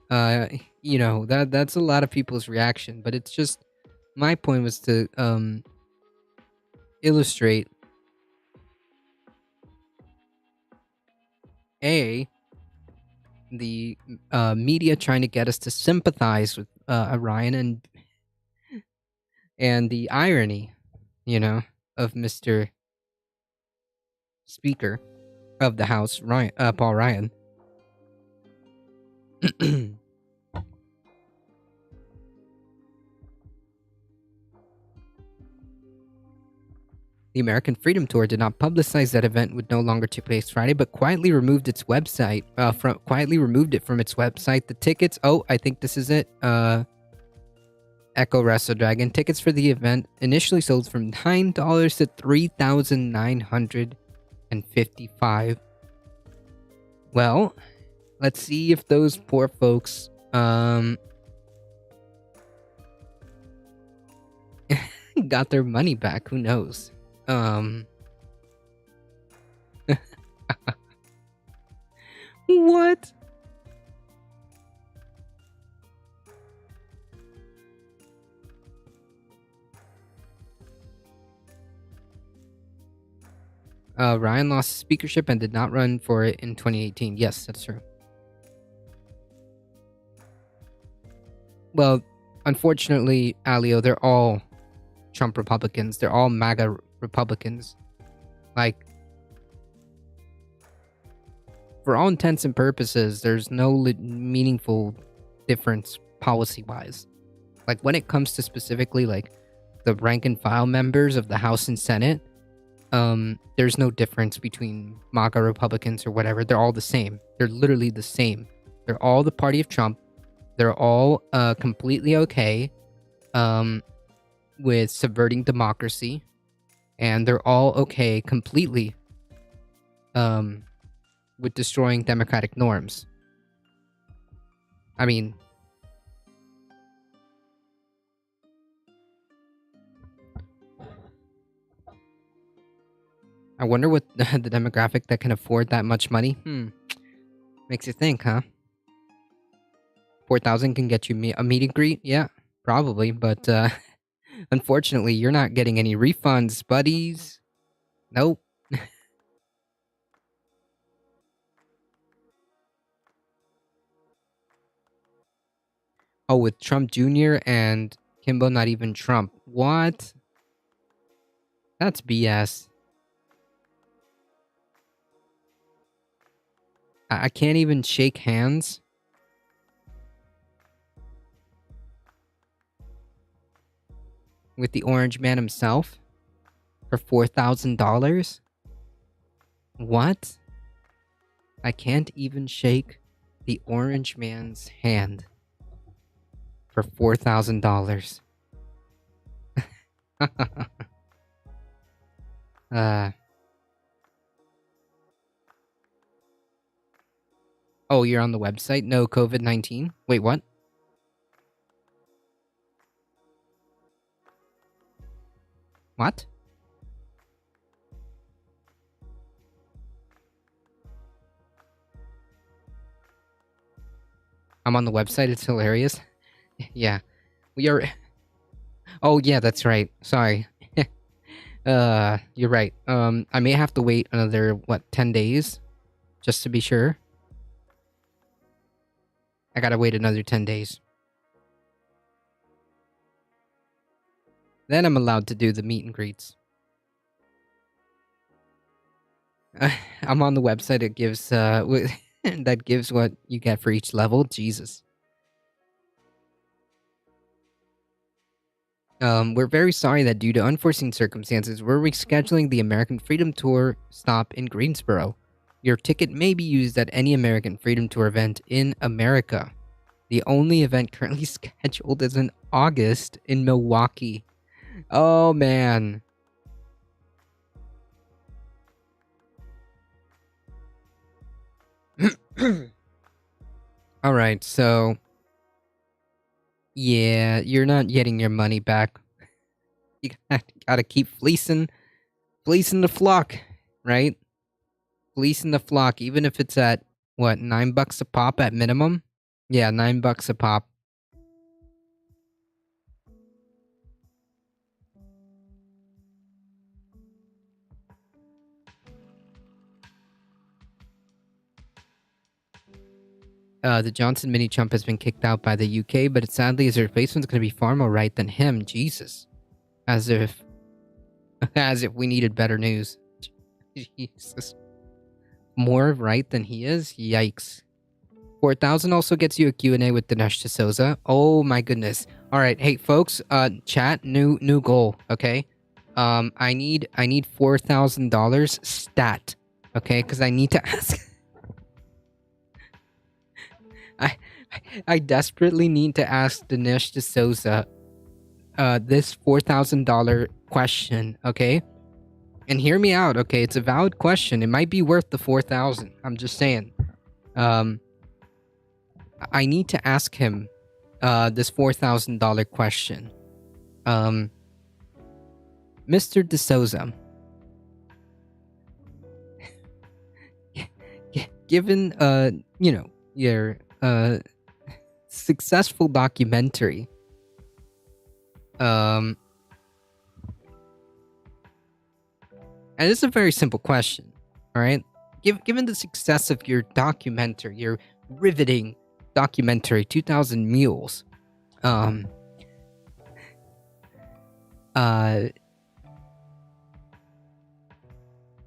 that's a lot of people's reaction, but it's just my point was to illustrate the media trying to get us to sympathize with Orion and the irony, of Mr. Speaker of the House, Paul Ryan. The American Freedom Tour did not publicize that event would no longer take place Friday, but quietly removed its website. Quietly removed it from its website. The tickets. Oh, I think this is it. Echo Wrestle Dragon tickets for the event initially sold from $9 to $3,955. Well, let's see if those poor folks got their money back. Who knows? What? Ryan lost speakership and did not run for it in 2018. Yes, that's true. Well, unfortunately, Alio, they're all Trump Republicans. They're all MAGA Republicans. Like, for all intents and purposes, there's no meaningful difference policy-wise. Like, when it comes to specifically, like, the rank and file members of the House and Senate, there's no difference between MAGA Republicans or whatever. They're all the same. They're literally the same. They're all the party of Trump. They're all completely okay with subverting democracy. And they're all okay completely with destroying democratic norms. I mean, I wonder what the demographic that can afford that much money. Makes you think, huh? 4,000 can get you a meet and greet? Yeah, probably. But unfortunately, you're not getting any refunds, buddies. Nope. Oh, with Trump Jr. and Kimbo, not even Trump. What? That's BS. I can't even shake hands. With the Orange Man himself for $4,000? What? I can't even shake the Orange Man's hand for $4,000. Oh, you're on the website? No COVID-19? Wait, what? What? I'm on the website. It's hilarious. Yeah. We are... Oh, yeah, that's right. Sorry. You're right. I may have to wait another, 10 days? Just to be sure. I gotta wait another 10 days. Then I'm allowed to do the meet and greets. I'm on the website. It gives that gives what you get for each level. Jesus. We're very sorry that due to unforeseen circumstances, we're rescheduling the American Freedom Tour stop in Greensboro. Your ticket may be used at any American Freedom Tour event in America. The only event currently scheduled is in August in Milwaukee. Oh, man. Alright, so... yeah, you're not getting your money back. You gotta keep fleecing the flock, right? Fleecing the flock, even if it's at, what, $9 a pop at minimum? Yeah, $9 a pop. The Johnson mini chump has been kicked out by the UK, but sadly his replacement's going to be far more right than him. Jesus. As if we needed better news. Jesus. More right than he is? Yikes. 4,000 also gets you a Q&A with Dinesh D'Souza. Oh my goodness. Alright, hey folks, chat, new goal, okay? I need $4,000 stat, okay? Because I need to ask... I desperately need to ask Dinesh D'Souza this $4,000 question, okay? And hear me out, okay? It's a valid question. It might be worth the $4,000. I'm just saying. I need to ask him this $4,000 question. Mr. D'Souza, given you know, your successful documentary, and it's a very simple question, all right? Given the success of your documentary, your riveting documentary, 2,000 Mules,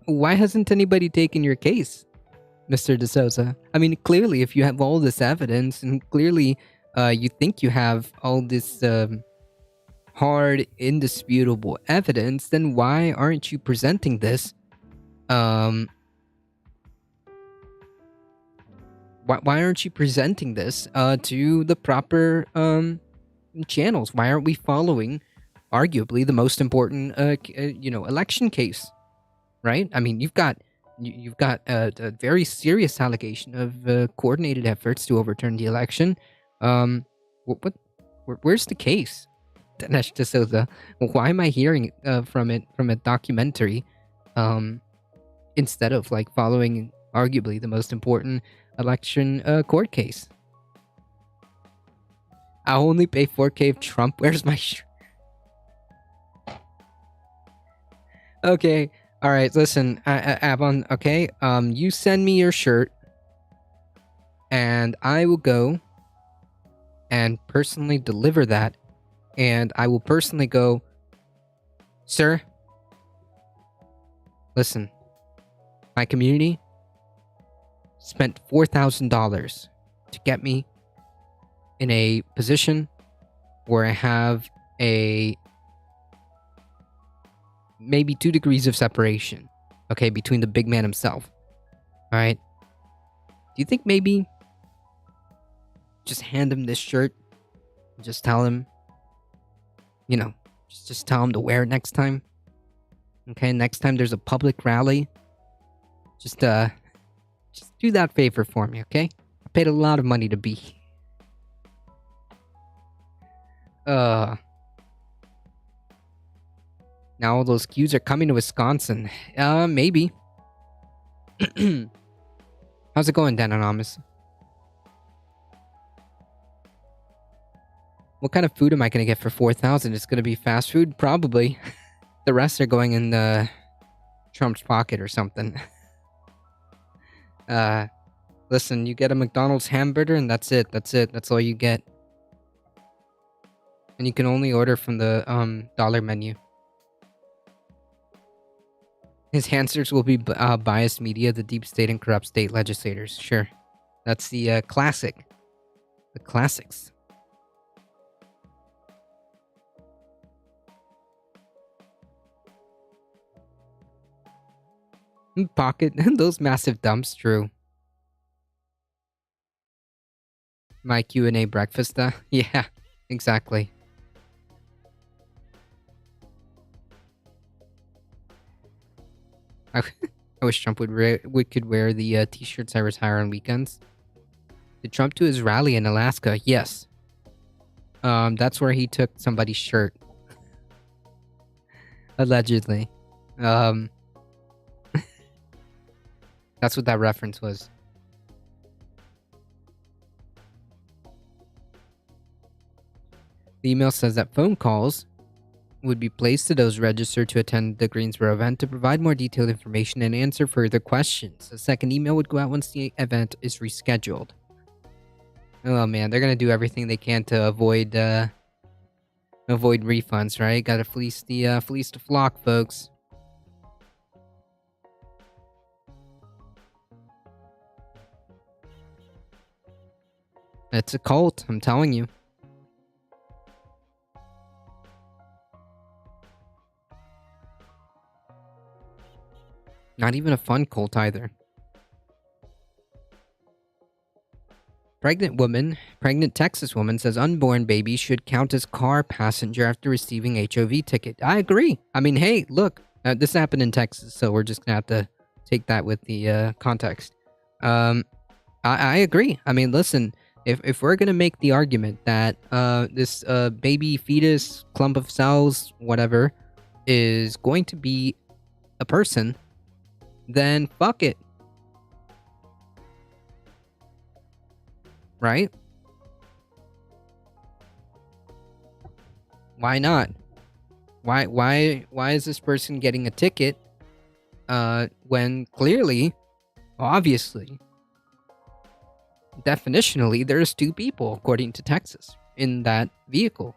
why hasn't anybody taken your case, Mr. D'Souza? I mean, clearly, if you have all this evidence, and clearly, you think you have all this, hard, indisputable evidence, then why aren't you presenting this, why aren't you presenting this, to the proper, channels? Why aren't we following, arguably, the most important, election case, right? I mean, you've got a very serious allegation of coordinated efforts to overturn the election. Where's the case, Dinesh D'Souza? Why am I hearing from a documentary, instead of like following arguably the most important election court case? I'll only pay $4K if Trump wears my shirt. Okay. All right, listen, Avon, okay? You send me your shirt, and I will go and personally deliver that, and I will personally go, sir, listen, my community spent $4,000 to get me in a position where I have a maybe 2 degrees of separation, okay, between the big man himself. All right. Do you think maybe just hand him this shirt and just tell him, you know, just tell him to wear it next time? Okay, next time there's a public rally, just do that favor for me, okay? I paid a lot of money to be here. Now all those queues are coming to Wisconsin. Maybe. How's it going, Dan Anonymous? What kind of food am I gonna get for $4,000? It's gonna be fast food? Probably. The rest are going in Trump's pocket or something. Listen, you get a McDonald's hamburger and that's it. That's all you get. And you can only order from the dollar menu. His answers will be biased media, the deep state, and corrupt state legislators. Sure. That's the classic. The classics. Pocket. Those massive dumps, true. My Q&A breakfast, yeah, exactly. I wish Trump could wear the t-shirts I retire on weekends. Did Trump do his rally in Alaska? Yes. That's where he took somebody's shirt. Allegedly. That's what that reference was. The email says that phone calls would be placed to those registered to attend the Greensboro event to provide more detailed information and answer further questions. A second email would go out once the event is rescheduled. Oh man, they're gonna do everything they can to avoid refunds, right? Gotta fleece the flock, folks. It's a cult, I'm telling you. Not even a fun cult either. Pregnant Texas woman says unborn baby should count as car passenger after receiving HOV ticket. I agree. I mean, hey, look, this happened in Texas, so we're just gonna have to take that with the context. I agree. I mean, listen, if we're gonna make the argument that this baby fetus clump of cells, whatever, is going to be a person, then fuck it. Right? Why not? Why is this person getting a ticket when clearly, obviously, definitionally, there's two people, according to Texas, in that vehicle,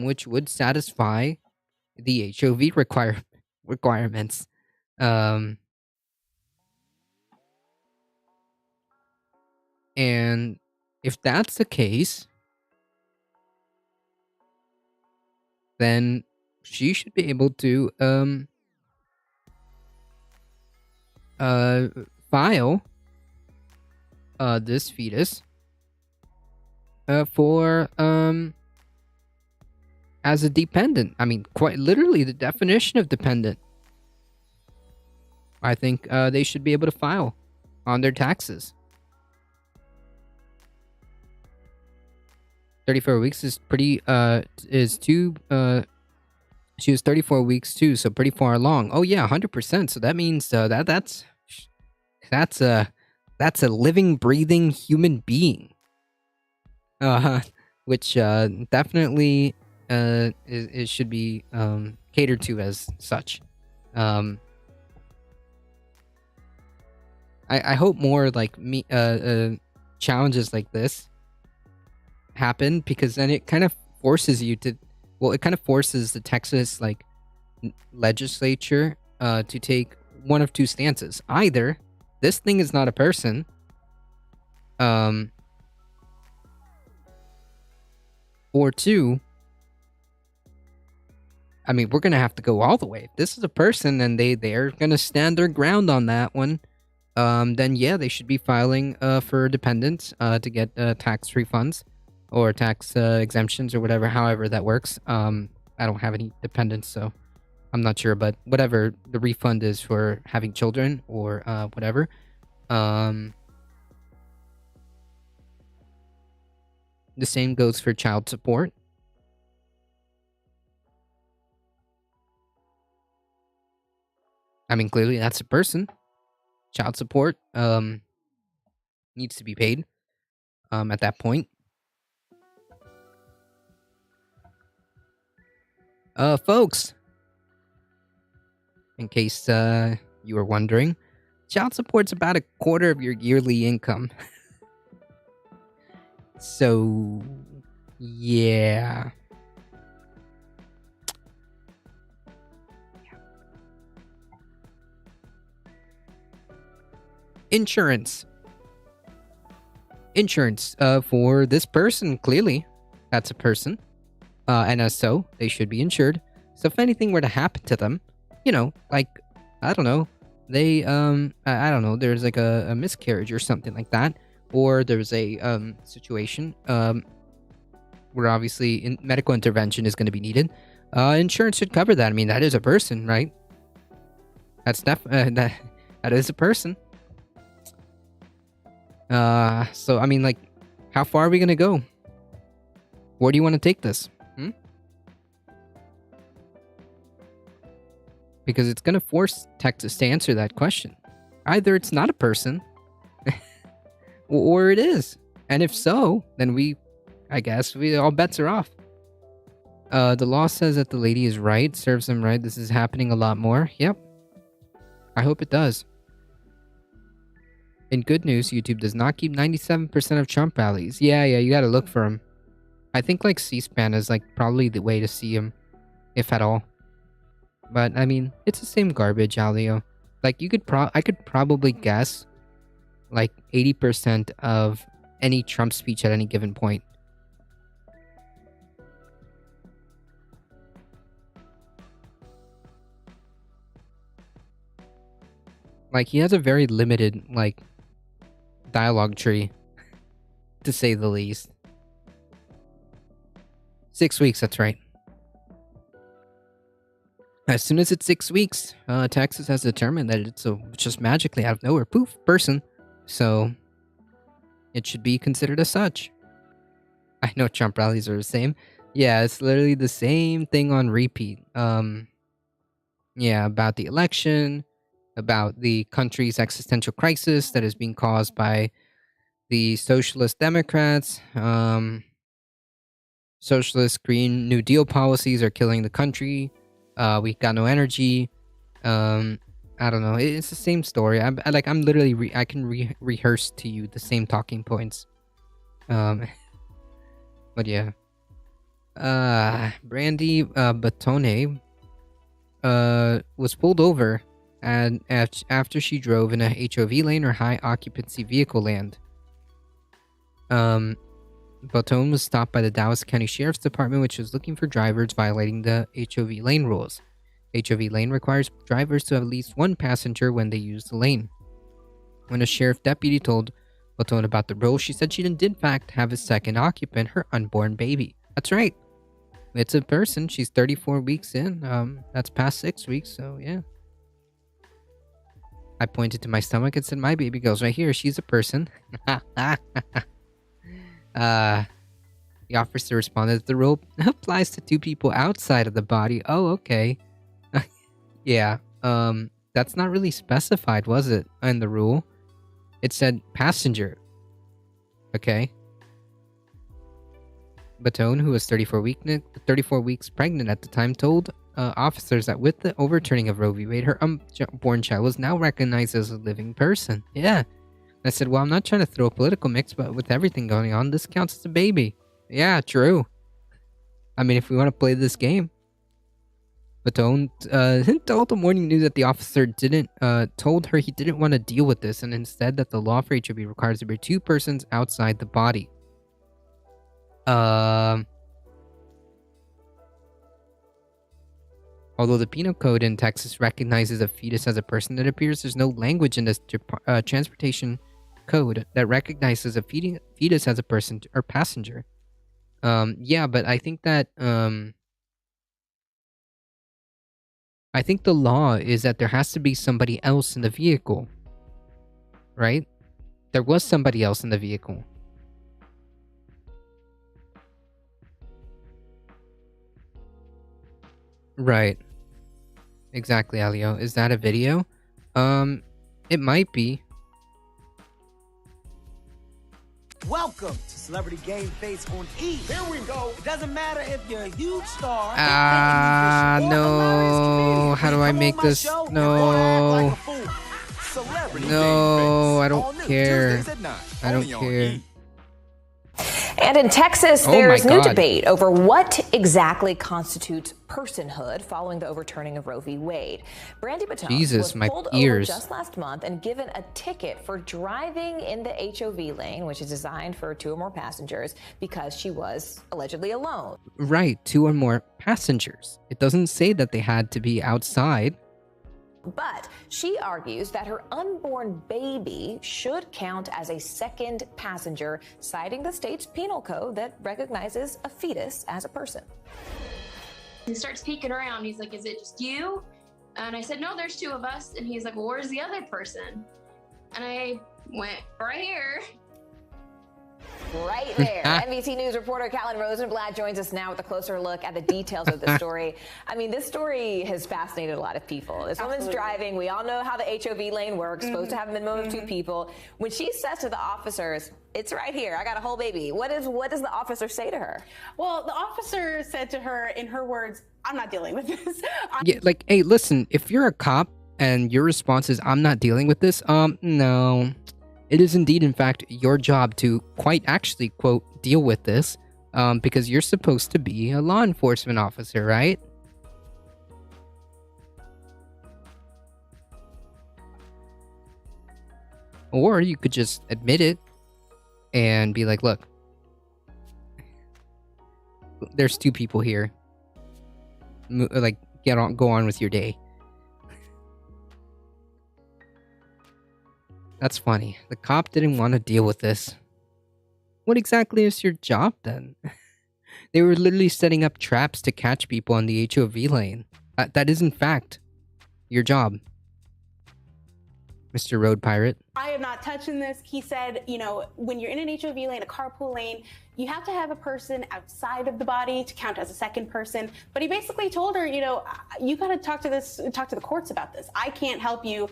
which would satisfy the HOV requirements. And if that's the case, then she should be able to file this fetus for as a dependent. I mean, quite literally the definition of dependent. I think they should be able to file on their taxes. 34 weeks is pretty she was 34 weeks too, so pretty far along. Oh yeah, 100%. So that means that's a living, breathing human being. Which definitely it should be catered to as such. I hope more like challenges like this happen, because then it kind of forces you to, well, it kind of forces the Texas like legislature to take one of two stances. Either this thing is not a person, or two, I mean, we're gonna have to go all the way. If this is a person and they're gonna stand their ground on that one, then yeah, they should be filing for dependents to get tax refunds or tax exemptions or whatever, however that works. I don't have any dependents, so I'm not sure, but whatever the refund is for having children or whatever. The same goes for child support. I mean, clearly that's a person. Child support needs to be paid at that point. Folks, in case you were wondering, child support's about a quarter of your yearly income. So, yeah. Insurance. Insurance for this person, clearly. That's a person. And as so, they should be insured. So if anything were to happen to them, you know, like, I don't know, they, I don't know, there's like a miscarriage or something like that. Or there's a situation where obviously medical intervention is going to be needed. Insurance should cover that. I mean, that is a person, right? That's that is a person. So I mean, like, how far are we going to go? Where do you want to take this? Because it's going to force Texas to answer that question. Either it's not a person, or it is. And if so, then I guess all bets are off. The law says that the lady is right, serves them right. This is happening a lot more. Yep. I hope it does. In good news, YouTube does not keep 97% of Trump rallies. Yeah, you gotta look for them. I think like C-SPAN is like probably the way to see them, if at all. But I mean, it's the same garbage, Alio. Like I could probably guess like 80% of any Trump speech at any given point. Like, he has a very limited, like, dialogue tree, to say the least. 6 weeks, that's right. As soon as it's 6 weeks, Texas has determined that it's just magically out of nowhere, poof, person. So, it should be considered as such. I know Trump rallies are the same. Yeah, it's literally the same thing on repeat. Yeah, about the election, about the country's existential crisis that is being caused by the socialist Democrats. Socialist Green New Deal policies are killing the country. We got no energy. I don't know. It's the same story. I'm literally I can rehearse to you the same talking points. But yeah. Brandy Batone was pulled over and after she drove in a HOV lane or high occupancy vehicle land. Batone was stopped by the Dallas County Sheriff's Department, which was looking for drivers violating the HOV lane rules. HOV lane requires drivers to have at least one passenger when they use the lane. When a sheriff deputy told Batone about the rule, she said she did in fact have a second occupant, her unborn baby. That's right. It's a person. She's 34 weeks in. That's past 6 weeks, so yeah. I pointed to my stomach and said, my baby girl's right here. She's a person. The officer responded, the rule applies to two people outside of the body. Oh, okay. Yeah, that's not really specified, was it, in the rule? It said passenger. Okay. Batone, who was 34 weeks pregnant at the time, told officers that with the overturning of Roe v. Wade, her unborn child was now recognized as a living person. Yeah. I said, well, I'm not trying to throw a political mix, but with everything going on, this counts as a baby. Yeah, true. I mean, if we want to play this game. Batone told the Morning News that the officer told her he didn't want to deal with this, and instead that the law for HOV requires there be two persons outside the body. Although the penal code in Texas recognizes a fetus as a person, it appears there's no language in this transportation code that recognizes a fetus as a person or passenger. Yeah, but I think that I think the law is that there has to be somebody else in the vehicle, right? There was somebody else in the vehicle. Right. Exactly, Alio. Is that a video? It might be. Welcome to Celebrity Game Face on E. Here we go. It doesn't matter if you're a huge star. No. How do I make this? No. No, I don't care. I don't care. And in Texas, Oh there's my new God. debate over what exactly constitutes personhood following the overturning of Roe v. Wade. Brandy Batone Jesus, was my pulled ears. over just last month and given a ticket for driving in the HOV lane, which is designed for 2 or more passengers, because she was allegedly alone. Right, 2 or more passengers. It doesn't say that they had to be outside. But she argues that her unborn baby should count as a second passenger, citing the state's penal code that recognizes a fetus as a person. He starts peeking around. He's like, "Is it just you?" And I said, "No, there's 2 of us." And he's like, "Well, where's the other person?" And I went, "Right here." Right there. NBC News reporter Callan Rosenblatt joins us now with a closer look at the details of the story. I mean, this story has fascinated a lot of people. This woman's driving. We all know how the HOV lane works. Supposed to have a minimum of 2 people. When she says to the officers, "It's right here. I got a whole baby." What does the officer say to her? Well, the officer said to her, in her words, "I'm not dealing with this." Yeah, like, hey, listen, if you're a cop and your response is, "I'm not dealing with this," no. It is indeed, in fact, your job to quite actually, quote, deal with this, because you're supposed to be a law enforcement officer, right? Or you could just admit it and be like, "Look, there's 2 people here. Like, go on with your day." That's funny. The cop didn't want to deal with this. What exactly is your job then? They were literally setting up traps to catch people on the HOV lane. That is, in fact, your job, Mr. Road Pirate. I am not touching this. He said, when you're in an HOV lane, a carpool lane, you have to have a person outside of the body to count as a second person. But he basically told her, you got to talk to the courts about this. I can't help you,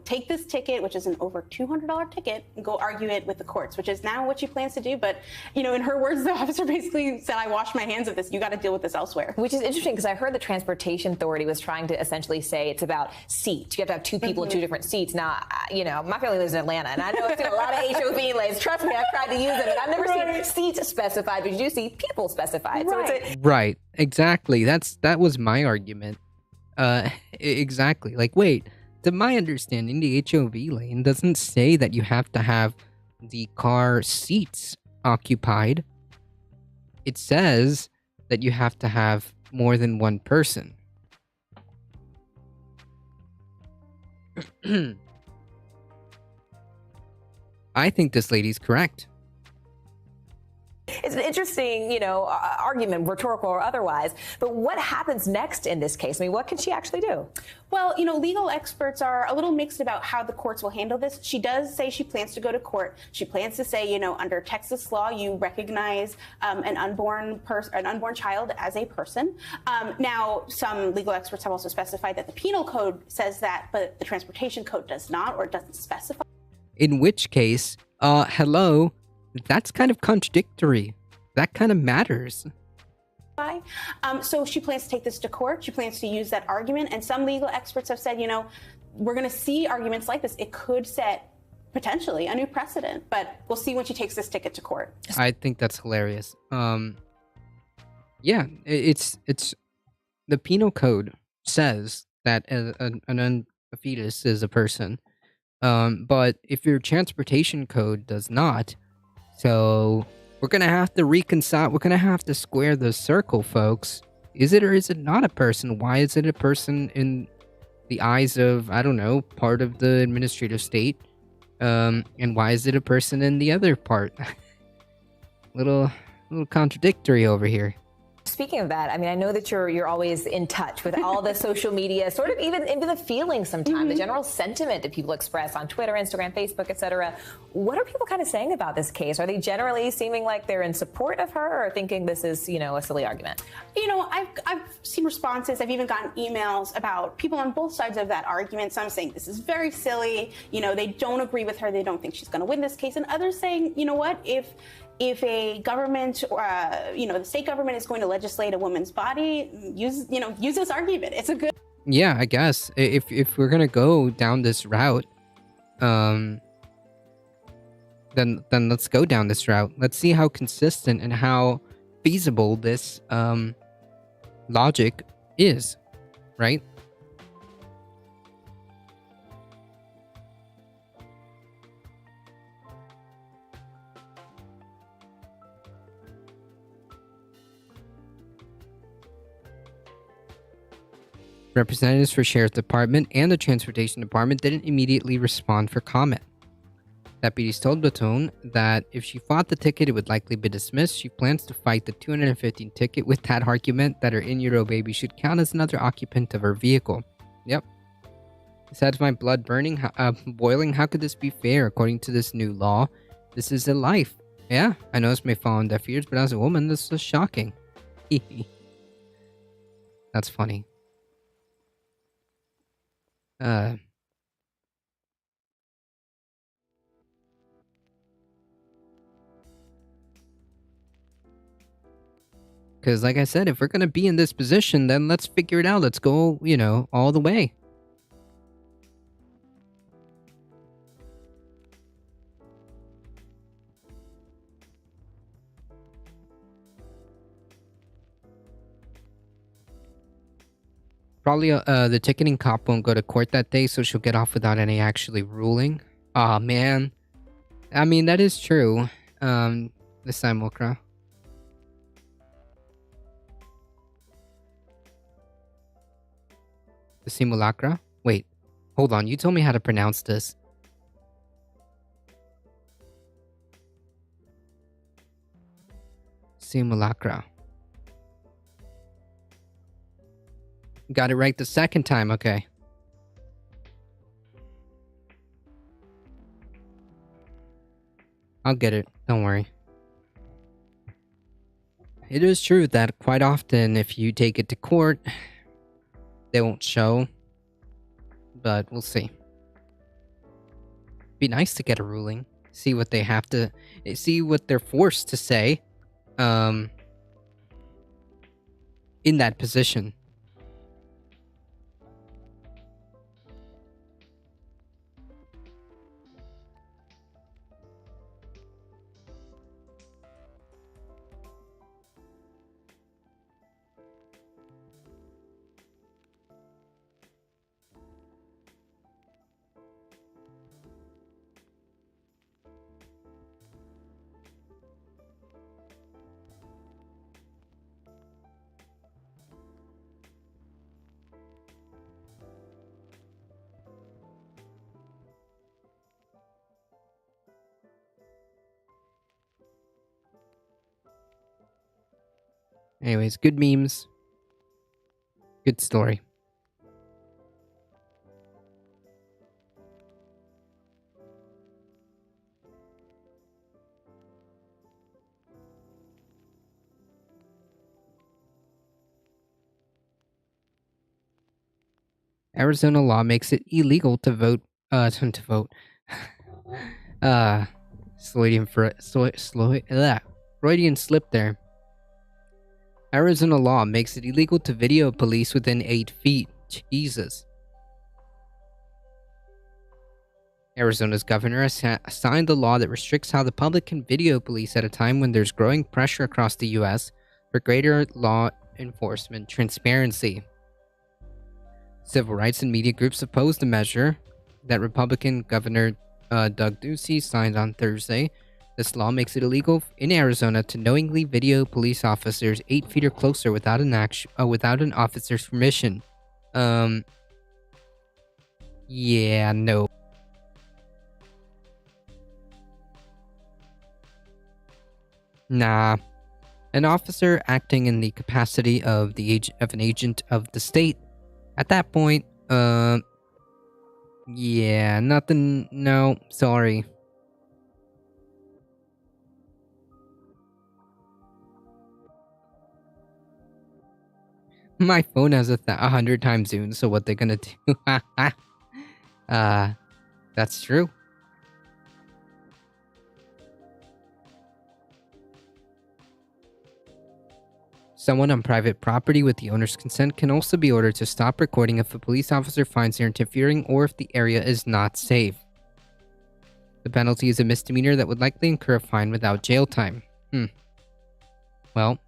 take this ticket, which is an over $200 ticket, and go argue it with the courts, which is now what she plans to do. But, in her words, the officer basically said, "I wash my hands of this. You got to deal with this elsewhere." Which is interesting because I heard the Transportation Authority was trying to essentially say it's about seats. You have to have 2 people in 2 different seats. Now, my family lives in Atlanta, and I know I've seen a lot of HOV lanes. Trust me, I've tried to use them, and I've never seen seats specified, but you do see people specified. Right. So Right. Exactly. That was my argument. Exactly. Like, wait, to my understanding, the HOV lane doesn't say that you have to have the car seats occupied. It says that you have to have more than 1 person. I think this lady's correct. it's an interesting, argument, rhetorical or otherwise. But what happens next in this case? I mean, what can she actually do? Well, legal experts are a little mixed about how the courts will handle this. She does say she plans to go to court. She plans to say, under Texas law, you recognize an unborn child as a person. Now, some legal experts have also specified that the penal code says that, but the transportation code does not, or doesn't specify. In which case, hello, that's kind of contradictory. That kind of matters. So she plans to take this to court. She plans to use that argument. And some legal experts have said, we're going to see arguments like this. It could set potentially a new precedent, but we'll see when she takes this ticket to court. I think that's hilarious. Yeah, it's the penal code says that a fetus is a person. But if your transportation code does not, so we're gonna have to reconcile. We're gonna have to square the circle, folks. Is it or is it not a person? Why is it a person in the eyes of, I don't know, part of the administrative state? And why is it a person in the other part? little contradictory over here. Speaking of that, I mean, I know that you're always in touch with all the social media, sort of even the feelings sometimes, the general sentiment that people express on Twitter, Instagram, Facebook, etc. What are people kind of saying about this case? Are they generally seeming like they're in support of her, or thinking this is, a silly argument? I've seen responses. I've even gotten emails about people on both sides of that argument. Some saying this is very silly. They don't agree with her. They don't think she's going to win this case. And others saying, what, if a government, the state government is going to legislate a woman's body, use this argument. It's a good. Yeah, I guess if we're gonna go down this route, then let's go down this route. Let's see how consistent and how feasible this logic is, right? Representatives for Sheriff's Department and the Transportation Department didn't immediately respond for comment. Deputies told Baton that if she fought the ticket, it would likely be dismissed. She plans to fight the 215 ticket with that argument that her in-utero baby should count as another occupant of her vehicle. Yep. Besides my blood boiling, how could this be fair? According to this new law, this is a life. Yeah, I know this may fall on deaf ears, but as a woman, this is shocking. That's funny. Because like I said, if we're going to be in this position, then let's figure it out. Let's go, all the way. Probably the ticketing cop won't go to court that day, so she'll get off without any actually ruling. Aw, man. I mean, that is true. The simulacra. The simulacra? Wait, hold on. You told me how to pronounce this. Simulacra. Got it right the second time, okay. I'll get it, don't worry. It is true that quite often if you take it to court, they won't show. But we'll see. Be nice to get a ruling. See what they have to... See what they're forced to say. In that position. Anyways, good memes. Good story. Arizona law makes it illegal to vote. Freudian slip there. Arizona law makes it illegal to video police within 8 feet. Jesus. Arizona's governor has signed the law that restricts how the public can video police at a time when there's growing pressure across the U.S. for greater law enforcement transparency. Civil rights and media groups opposed the measure that Republican Governor Doug Ducey signed on Thursday. This law makes it illegal in Arizona to knowingly video police officers 8 feet or closer without an officer's permission. Yeah, no. Nah. An officer acting in the capacity of an agent of the state. At that point, yeah, nothing. No, sorry. My phone has 100 times zoom, so what they're gonna do? That's true. Someone on private property with the owner's consent can also be ordered to stop recording if a police officer finds they're interfering or if the area is not safe. The penalty is a misdemeanor that would likely incur a fine without jail time. Well,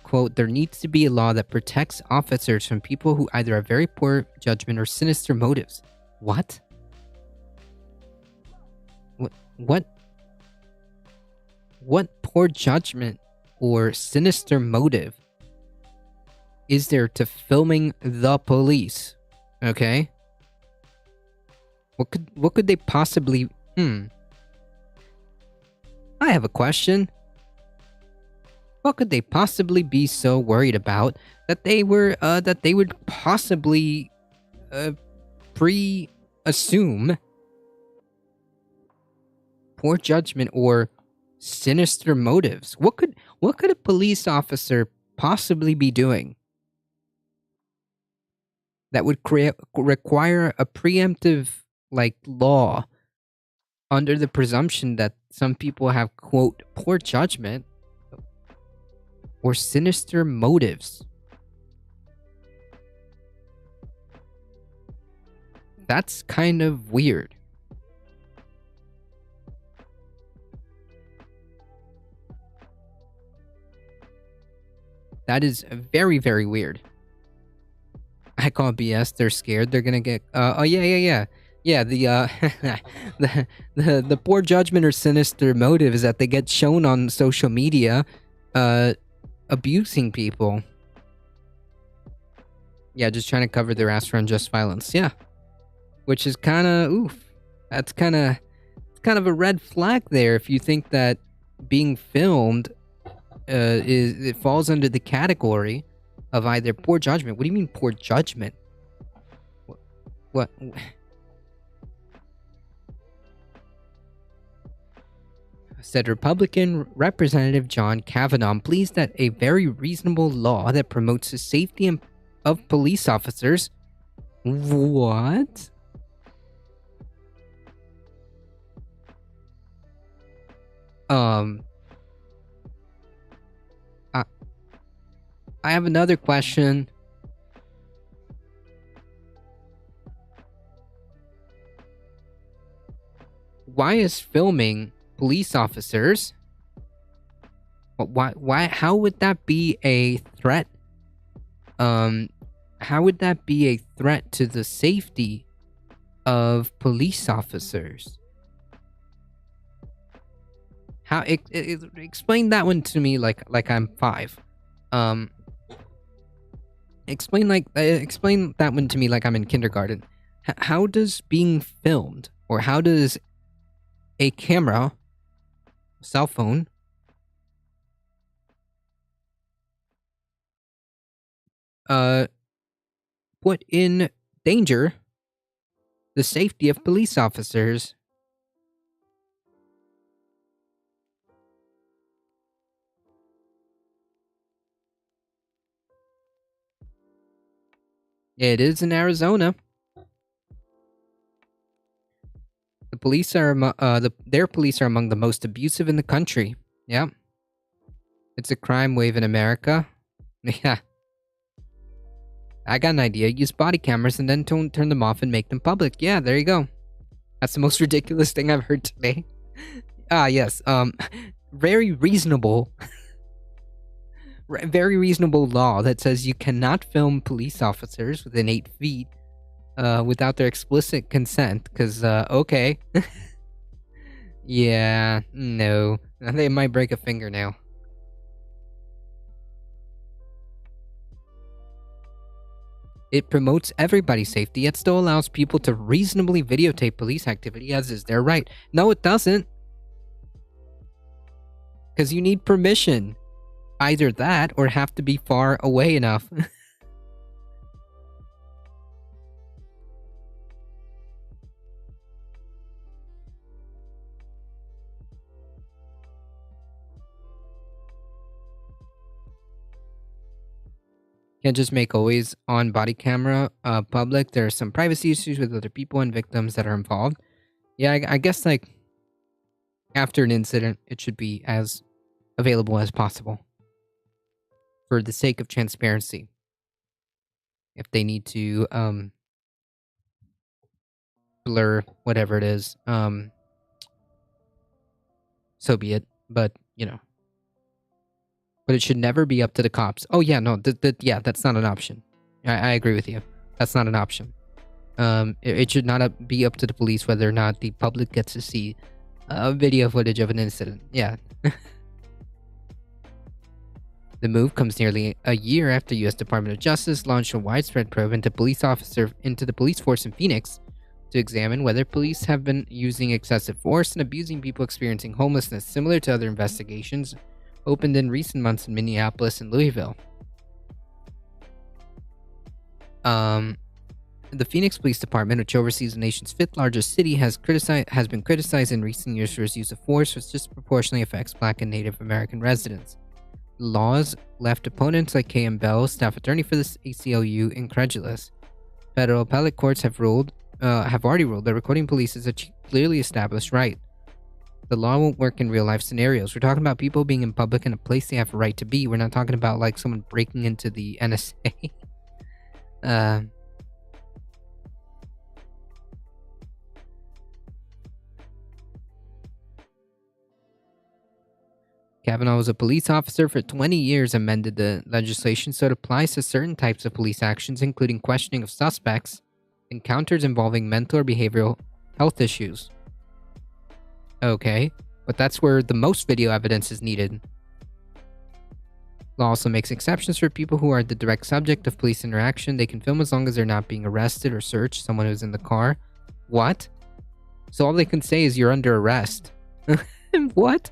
quote, there needs to be a law that protects officers from people who either have very poor judgment or sinister motives. What? What poor judgment or sinister motive is there to filming the police? Okay? What could they possibly... I have a question. What could they possibly be so worried about that they would possibly pre-assume poor judgment or sinister motives? What could a police officer possibly be doing that would require a preemptive law under the presumption that some people have, quote, poor judgment or sinister motives? That's kind of weird. That is very, very weird. I call it BS. They're scared. They're gonna get. Yeah. The poor judgment or sinister motive is that they get shown on social media, abusing people. Yeah, just trying to cover their ass for unjust violence. Yeah, which is kind of oof. That's kind of a red flag there. If you think that being filmed it falls under the category of either poor judgment. What do you mean poor judgment? What? Said Republican Representative John Kavanaugh, I'm pleased that a very reasonable law that promotes the safety of police officers. What? I have another question. Why is filming police officers? Why? How would that be a threat? How would that be a threat to the safety of police officers? How? Explain that one to me like I'm 5. Explain that one to me like I'm in kindergarten. How does being filmed, or how does a camera, cell phone, put in danger the safety of police officers? It is in Arizona. The police are their police are among the most abusive in the country. Yeah. It's a crime wave in America. Yeah. I got an idea. Use body cameras and then turn them off and make them public. Yeah, there you go. That's the most ridiculous thing I've heard today. Yes. Very reasonable. Very reasonable law that says you cannot film police officers within 8 feet without their explicit consent, because, okay. Yeah, no. They might break a fingernail. It promotes everybody's safety, yet still allows people to reasonably videotape police activity, as is their right. No, it doesn't. Because you need permission. Either that, or have to be far away enough. Can't just make always on body camera public. There are some privacy issues with other people and victims that are involved. Yeah, I guess after an incident, it should be as available as possible, for the sake of transparency. if they need to blur whatever it is, so be it. But but it should never be up to the cops. Oh yeah, no, yeah, that's not an option. I agree with you. That's not an option. It should not be up to the police whether or not the public gets to see video footage of an incident. Yeah. The move comes nearly a year after U.S. Department of Justice launched a widespread probe into the police force in Phoenix to examine whether police have been using excessive force and abusing people experiencing homelessness, similar to other investigations opened in recent months in Minneapolis and Louisville. The Phoenix Police Department, which oversees the nation's fifth largest city, has been criticized in recent years for its use of force, which disproportionately affects Black and Native American residents. Laws left opponents like K.M. Bell, staff attorney for the ACLU, incredulous. Federal appellate courts have already ruled that recording police is a clearly established right. The law won't work in real-life scenarios. We're talking about people being in public in a place they have a right to be. We're not talking about, like, someone breaking into the NSA. Kavanaugh was a police officer for 20 years, amended the legislation so it applies to certain types of police actions, including questioning of suspects, encounters involving mental or behavioral health issues. Okay, but that's where the most video evidence is needed. Law also makes exceptions for people who are the direct subject of police interaction. They can film as long as they're not being arrested or searched. Someone who's in the car. What? So all they can say is you're under arrest. What?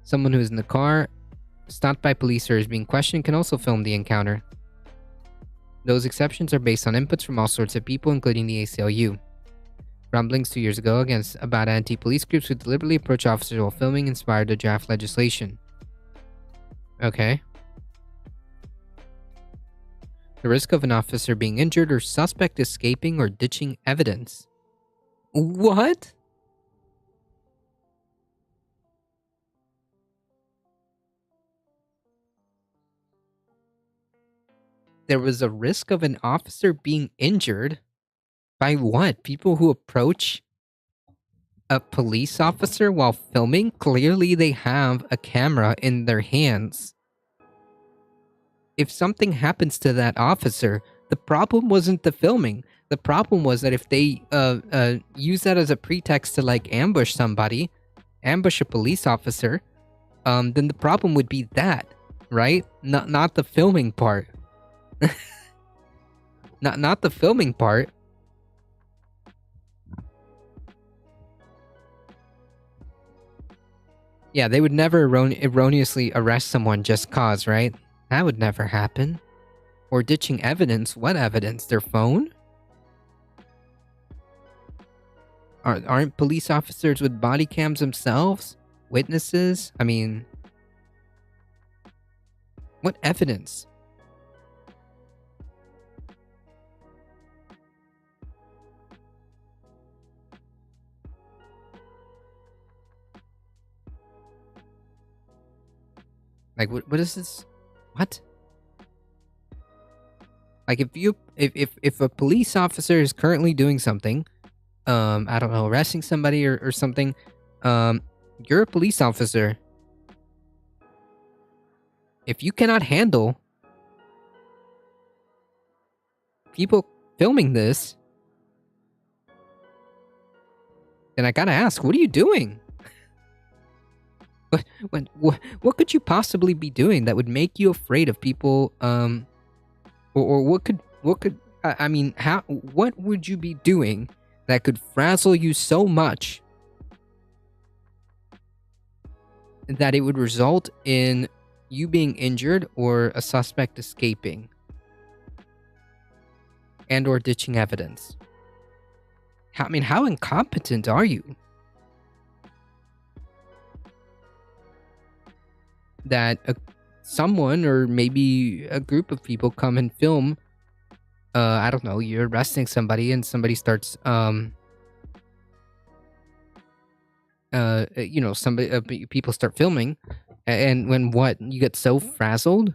Someone who is in the car, stopped by police, or is being questioned can also film the encounter. Those exceptions are based on inputs from all sorts of people, including the ACLU. Rumblings 2 years ago about anti-police groups who deliberately approach officers while filming inspired the draft legislation. Okay. The risk of an officer being injured or suspect escaping or ditching evidence. What? There was a risk of an officer being injured by what? People who approach a police officer while filming? Clearly they have a camera in their hands. If something happens to that officer, the problem wasn't the filming. The problem was that if they use that as a pretext to like ambush somebody, ambush a police officer, then the problem would be that, right? Not the filming part. not the filming part. Yeah, they would never erroneously arrest someone just cause, right? That would never happen. Or ditching evidence. What evidence? Their phone? Aren't police officers with body cams themselves? Witnesses? I mean, what evidence? Like, what is this? What? Like, if a police officer is currently doing something, I don't know, arresting somebody or something, you're a police officer. If you cannot handle people filming this, then I gotta ask, what are you doing? What could you possibly be doing that would make you afraid of people? Or what could I mean? What would you be doing that could frazzle you so much that it would result in you being injured or a suspect escaping and or ditching evidence? I mean, how incompetent are you? That someone or maybe a group of people come and film, I don't know, you're arresting somebody and somebody starts, people start filming, and when what? You get so frazzled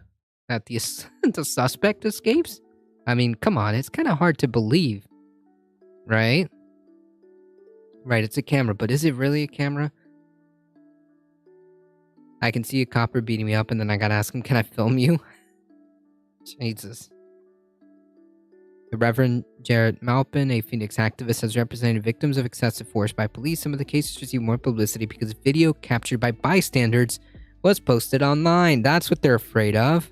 that the the suspect escapes? I mean, come on, it's kind of hard to believe, right? Right, it's a camera, but is it really a camera? I can see a copper beating me up, and then I gotta ask him, can I film you? Jesus. The Reverend Jared Malpin, a Phoenix activist, has represented victims of excessive force by police. Some of the cases received more publicity because video captured by bystanders was posted online. That's what they're afraid of.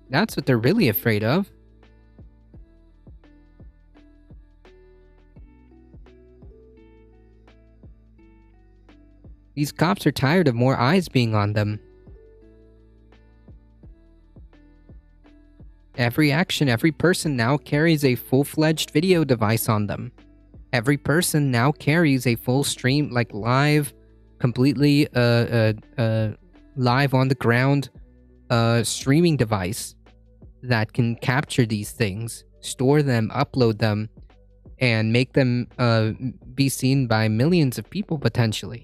That's what they're really afraid of. These cops are tired of more eyes being on them. Every action, every person now carries a full-fledged video device on them. Every person now carries a full stream, like live, completely live on the ground streaming device that can capture these things, store them, upload them, and make them be seen by millions of people potentially.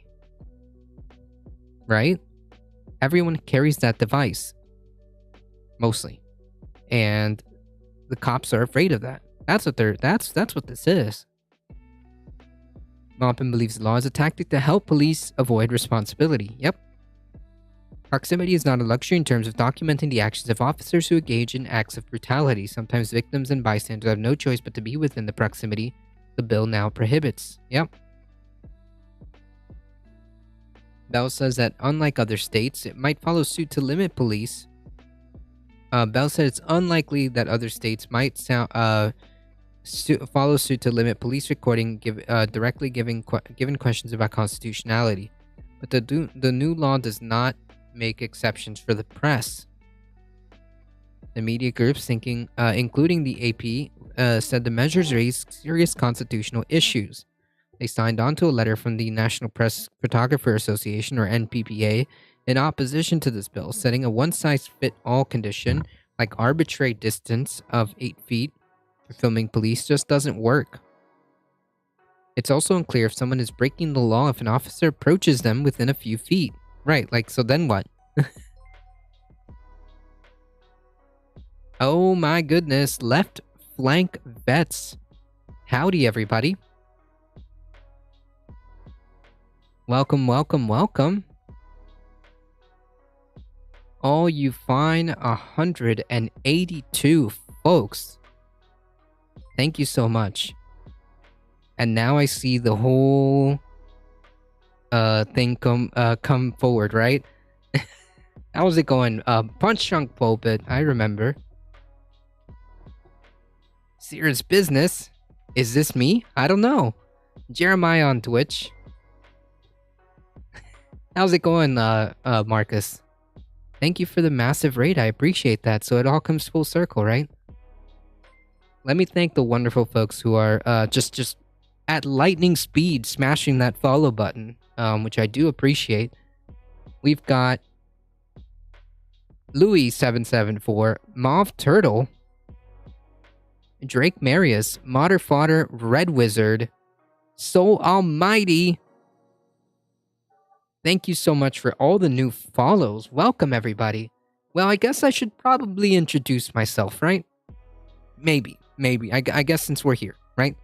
Right? Everyone carries that device. Mostly. And the cops are afraid of that. That's what this is. Maupin believes the law is a tactic to help police avoid responsibility. Yep. Proximity is not a luxury in terms of documenting the actions of officers who engage in acts of brutality. Sometimes victims and bystanders have no choice but to be within the proximity the bill now prohibits. Yep. Bell says that unlike other states, it might follow suit to limit police. Bell said it's unlikely that other states might follow suit to limit police recording directly given questions about constitutionality. But the new law does not make exceptions for the press. The media groups including the AP, said the measures raise serious constitutional issues. They signed onto a letter from the National Press Photographer Association, or NPPA, in opposition to this bill, setting a one-size-fits-all condition, like arbitrary distance of 8 feet for filming police, just doesn't work. It's also unclear if someone is breaking the law if an officer approaches them within a few feet. Right, like, so then what? Oh my goodness, left flank vets. Howdy, everybody. Welcome, welcome, welcome. All you fine 182 folks. Thank you so much. And now I see the whole thing come forward, right? How's it going? Punch Chunk Pulpit, I remember. Serious business. Is this me? I don't know. Jeremiah on Twitch. How's it going, Marcus? Thank you for the massive raid. I appreciate that. So it all comes full circle, right? Let me thank the wonderful folks who are just at lightning speed smashing that follow button, which I do appreciate. We've got Louis774, Mauve Turtle, Drake Marius, Modder Fodder, Red Wizard, Soul Almighty. Thank you so much for all the new follows. Welcome, everybody. Well, I guess I should probably introduce myself, right? Maybe. I guess since we're here, right?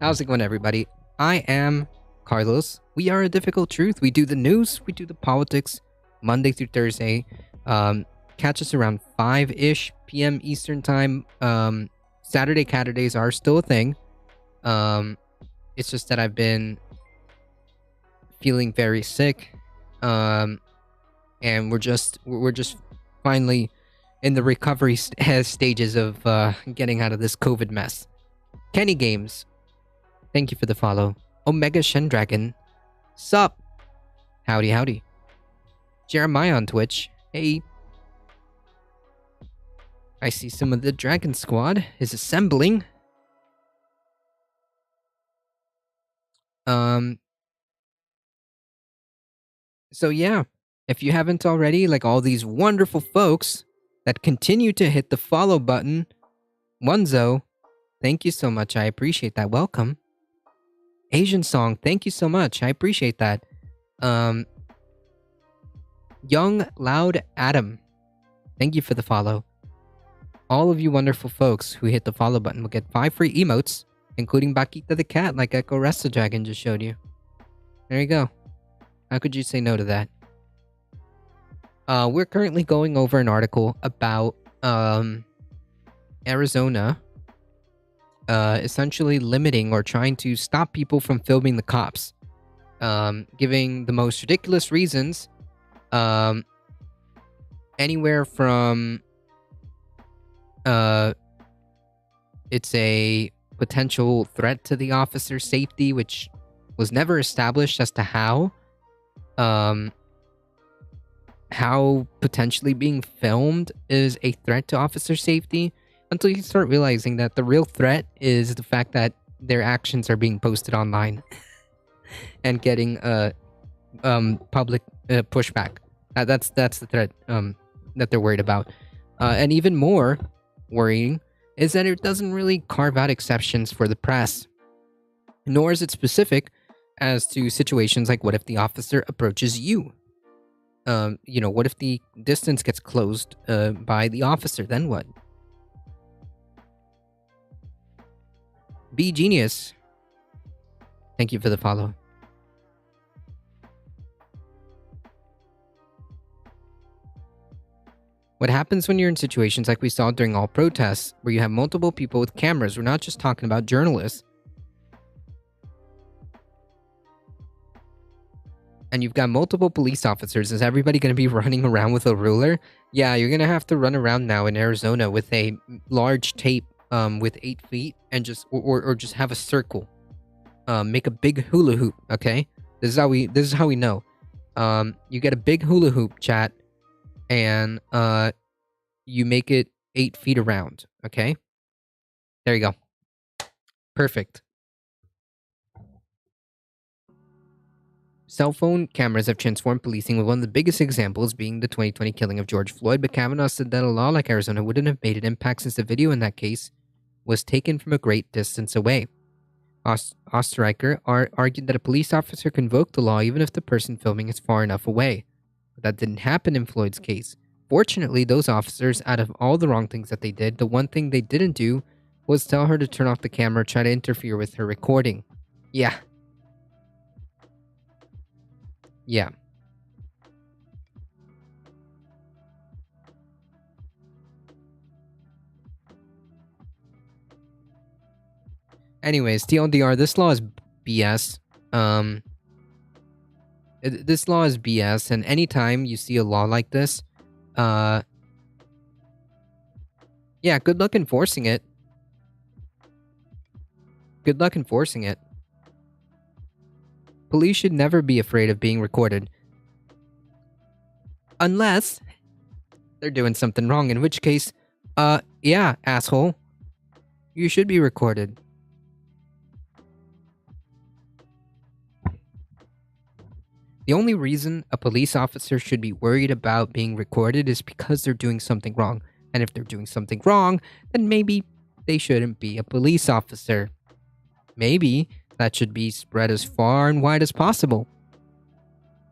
How's it going, everybody? I am Carlos. We are A Difficult Truth. We do the news, we do the politics, Monday through Thursday. Catch us around 5-ish p.m. Eastern Time. Saturday Catterdays are still a thing. It's just that I've been feeling very sick, and we're just finally in the recovery stages of getting out of this COVID mess. Kenny Games, thank you for the follow. Omega Shendragon, sup? Howdy. Jeremiah on Twitch, hey. I see some of the Dragon Squad is assembling. So yeah, if you haven't already, like all these wonderful folks that continue to hit the follow button, Onezo, Thank you so much. I appreciate that. Welcome. Asian Song, thank you so much. I appreciate that. Young Loud Adam, thank you for the follow. All of you wonderful folks who hit the follow button will get 5 free emotes, including Bakita the cat, like Echo Resta Dragon just showed you. There you go. How could you say no to that? We're currently going over an article about Arizona essentially limiting or trying to stop people from filming the cops, giving the most ridiculous reasons, anywhere from it's a potential threat to the officer's safety, which was never established as to how potentially being filmed is a threat to officer safety, until you start realizing that the real threat is the fact that their actions are being posted online and getting public pushback. That's the threat that they're worried about. And even more worrying is that it doesn't really carve out exceptions for the press, nor is it specific as to situations like what if the officer approaches you? What if the distance gets closed by the officer? Then what? Be Genius, thank you for the follow. What happens when you're in situations like we saw during all protests, where you have multiple people with cameras? We're not just talking about journalists. And you've got multiple police officers. Is everybody going to be running around with a ruler? Yeah, you're going to have to run around now in Arizona with a large tape with 8 feet and just or just have a circle. Make a big hula hoop, okay? This is how we know. You get a big hula hoop, chat, and you make it 8 feet around, okay? There you go. Perfect. Cell phone cameras have transformed policing, with one of the biggest examples being the 2020 killing of George Floyd, but Kavanaugh said that a law like Arizona wouldn't have made an impact since the video in that case was taken from a great distance away. Osterreicher argued that a police officer can invoke the law even if the person filming is far enough away. But that didn't happen in Floyd's case. Fortunately, those officers, out of all the wrong things that they did, the one thing they didn't do was tell her to turn off the camera or try to interfere with her recording. Yeah. Yeah. Anyways, TLDR, this law is BS. This law is BS, and anytime you see a law like this, yeah, good luck enforcing it. Good luck enforcing it. Police should never be afraid of being recorded. Unless they're doing something wrong, in which case, yeah, asshole. You should be recorded. The only reason a police officer should be worried about being recorded is because they're doing something wrong. And if they're doing something wrong, then maybe they shouldn't be a police officer. Maybe that should be spread as far and wide as possible.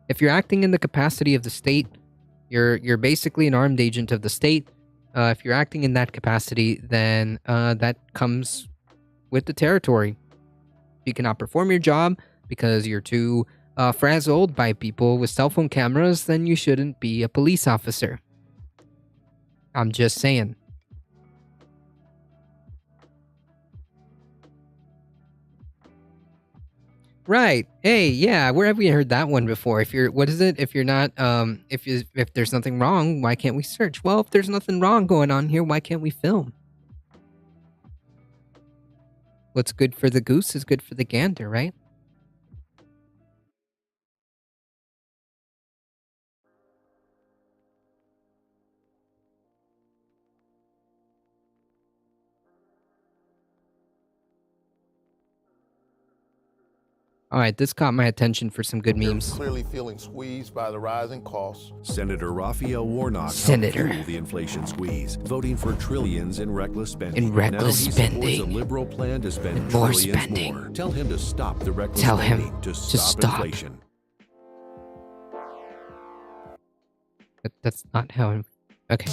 If you're acting in the capacity of the state, you're basically an armed agent of the state. If you're acting in that capacity, then that comes with the territory. If you cannot perform your job because you're too frazzled by people with cell phone cameras, then you shouldn't be a police officer. I'm just saying. Right. Hey, yeah, where have we heard that one before? If you're, what is it? If you're not, if there's nothing wrong, why can't we search? Well, if there's nothing wrong going on here, why can't we film? What's good for the goose is good for the gander, right? All right, this caught my attention for some good memes. Clearly feeling squeezed by the rising costs. Senator Raphael Warnock Senator. helped fuel the inflation squeeze, voting for trillions in reckless spending. In reckless now he spending. supports a liberal plan to spend And more trillions spending. more. Tell him to stop the reckless Tell him spending to to stop stop. inflation. That's not how I'm... Okay.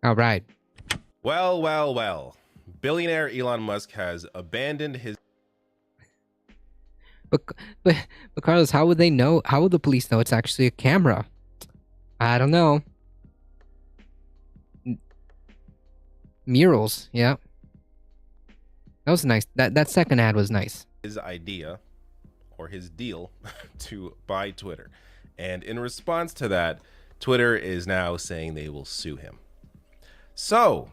All right. Well, well, well. Billionaire Elon Musk has abandoned his... But Carlos, how would they know? How would the police know it's actually a camera? I don't know. Murals, yeah. That was nice. That second ad was nice. His idea or his deal to buy Twitter. And in response to that, Twitter is now saying they will sue him. So,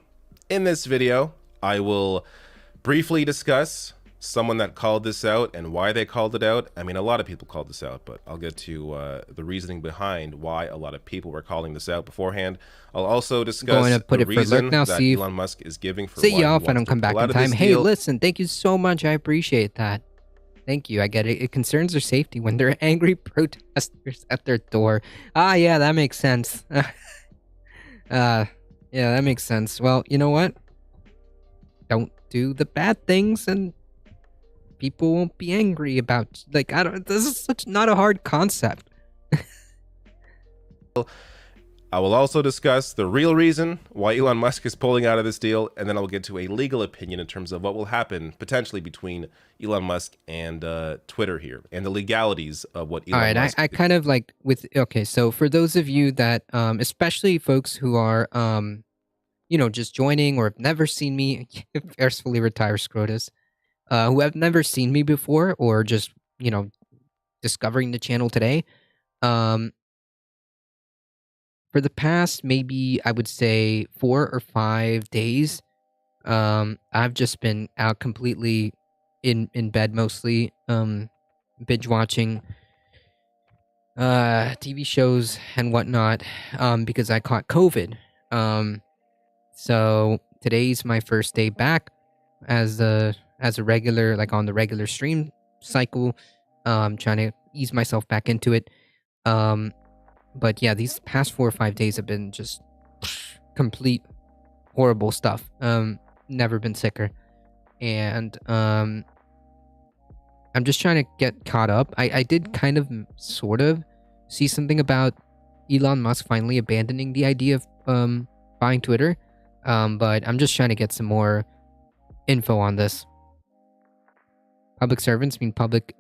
in this video, I will briefly discuss someone that called this out and why they called it out. I mean, a lot of people called this out, but I'll get to the reasoning behind why a lot of people were calling this out beforehand. I'll also discuss Going to put the it for reason alert now, that Steve. Elon Musk is giving for See why you he off. I wants don't to come back pull in out of this time. Hey, deal. listen, thank you so much. I appreciate that. Thank you. I get it. It concerns their safety when there are angry protesters at their door. Ah, yeah, that makes sense. Yeah, that makes sense. Well, you know what? Don't do the bad things and people won't be angry about, like, I don't, this is such not a hard concept. I will also discuss the real reason why Elon Musk is pulling out of this deal, and then I'll get to a legal opinion in terms of what will happen potentially between Elon Musk and Twitter here, and the legalities of what Elon All right, Musk I kind of like with, okay, so for those of you that, especially folks who are, you know, just joining or have never seen me, forcefully retire Scrotus, who have never seen me before or just, you know, discovering the channel today, for the past maybe I would say 4 or 5 days, I've just been out completely in bed mostly, binge watching TV shows and whatnot, because I caught COVID. So today's my first day back as a regular, like on the regular stream cycle, trying to ease myself back into it. But yeah, these past 4 or 5 days have been just complete horrible stuff. Never been sicker. And I'm just trying to get caught up. I did kind of sort of see something about Elon Musk finally abandoning the idea of buying Twitter. But I'm just trying to get some more info on this. Public servants mean public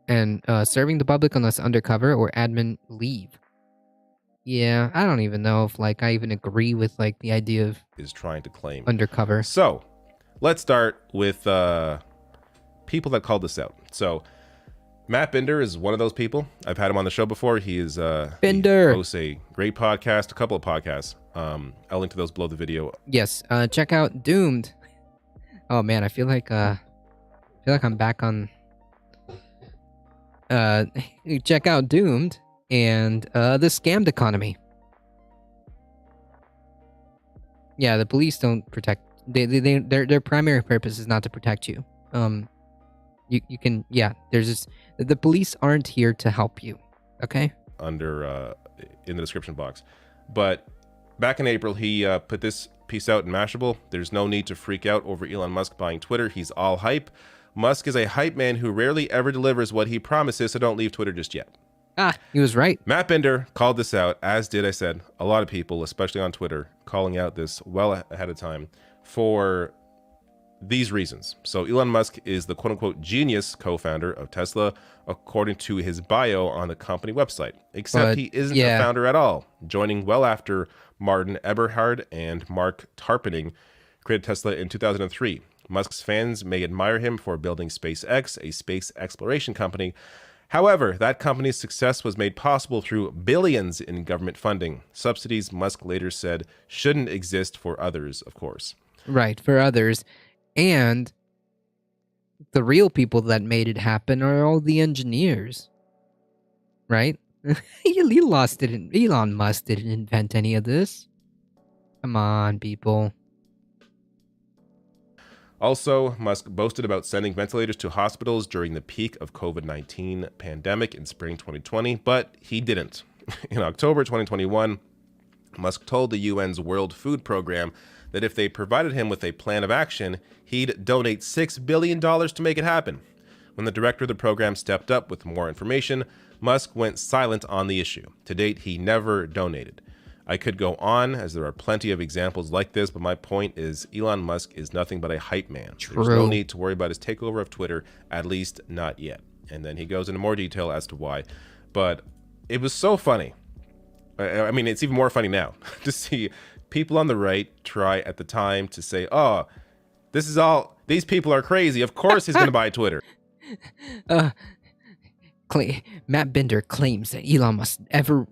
and serving the public unless undercover or admin leave. Yeah, I don't even know if like I even agree with like the idea of is trying to claim undercover. So let's start with people that called this out. So Matt Binder is one of those people. I've had him on the show before. He is Binder. He hosts a great podcast, a couple of podcasts. I'll link to those below the video. Yes, check out Doomed. Oh man, I feel like I'm back on. Check out Doomed and the Scammed Economy. Yeah, the police don't protect. Their primary purpose is not to protect you. You can, yeah. There's this. The police aren't here to help you. Okay. Under in the description box, but back in April he put this piece out in Mashable. There's no need to freak out over Elon Musk buying Twitter. He's all hype. Musk is a hype man who rarely ever delivers what he promises, so don't leave Twitter just yet. Ah, he was right. Matt Binder called this out, as did, I said, a lot of people, especially on Twitter, calling out this well ahead of time for these reasons. So Elon Musk is the quote-unquote genius co-founder of Tesla, according to his bio on the company website. Except he isn't the founder at all, joining well after Martin Eberhard and Mark Tarpenning created Tesla in 2003. Musk's fans may admire him for building SpaceX, a space exploration company. However, that company's success was made possible through billions in government funding. Subsidies, Musk later said, shouldn't exist for others, of course. Right, for others. And the real people that made it happen are all the engineers. Right? Elon Musk didn't invent any of this. Come on, people. Also, Musk boasted about sending ventilators to hospitals during the peak of COVID-19 pandemic in spring 2020, but he didn't. In October 2021, Musk told the UN's World Food Program that if they provided him with a plan of action, he'd donate $6 billion to make it happen. When the director of the program stepped up with more information, Musk went silent on the issue. To date, he never donated. I could go on, as there are plenty of examples like this, but my point is Elon Musk is nothing but a hype man. There's no need to worry about his takeover of Twitter, at least not yet. And then he goes into more detail as to why. But it was so funny. I mean, it's even more funny now to see people on the right try at the time to say, oh, these people are crazy. Of course he's going to buy Twitter. Matt Bender claims that Elon Musk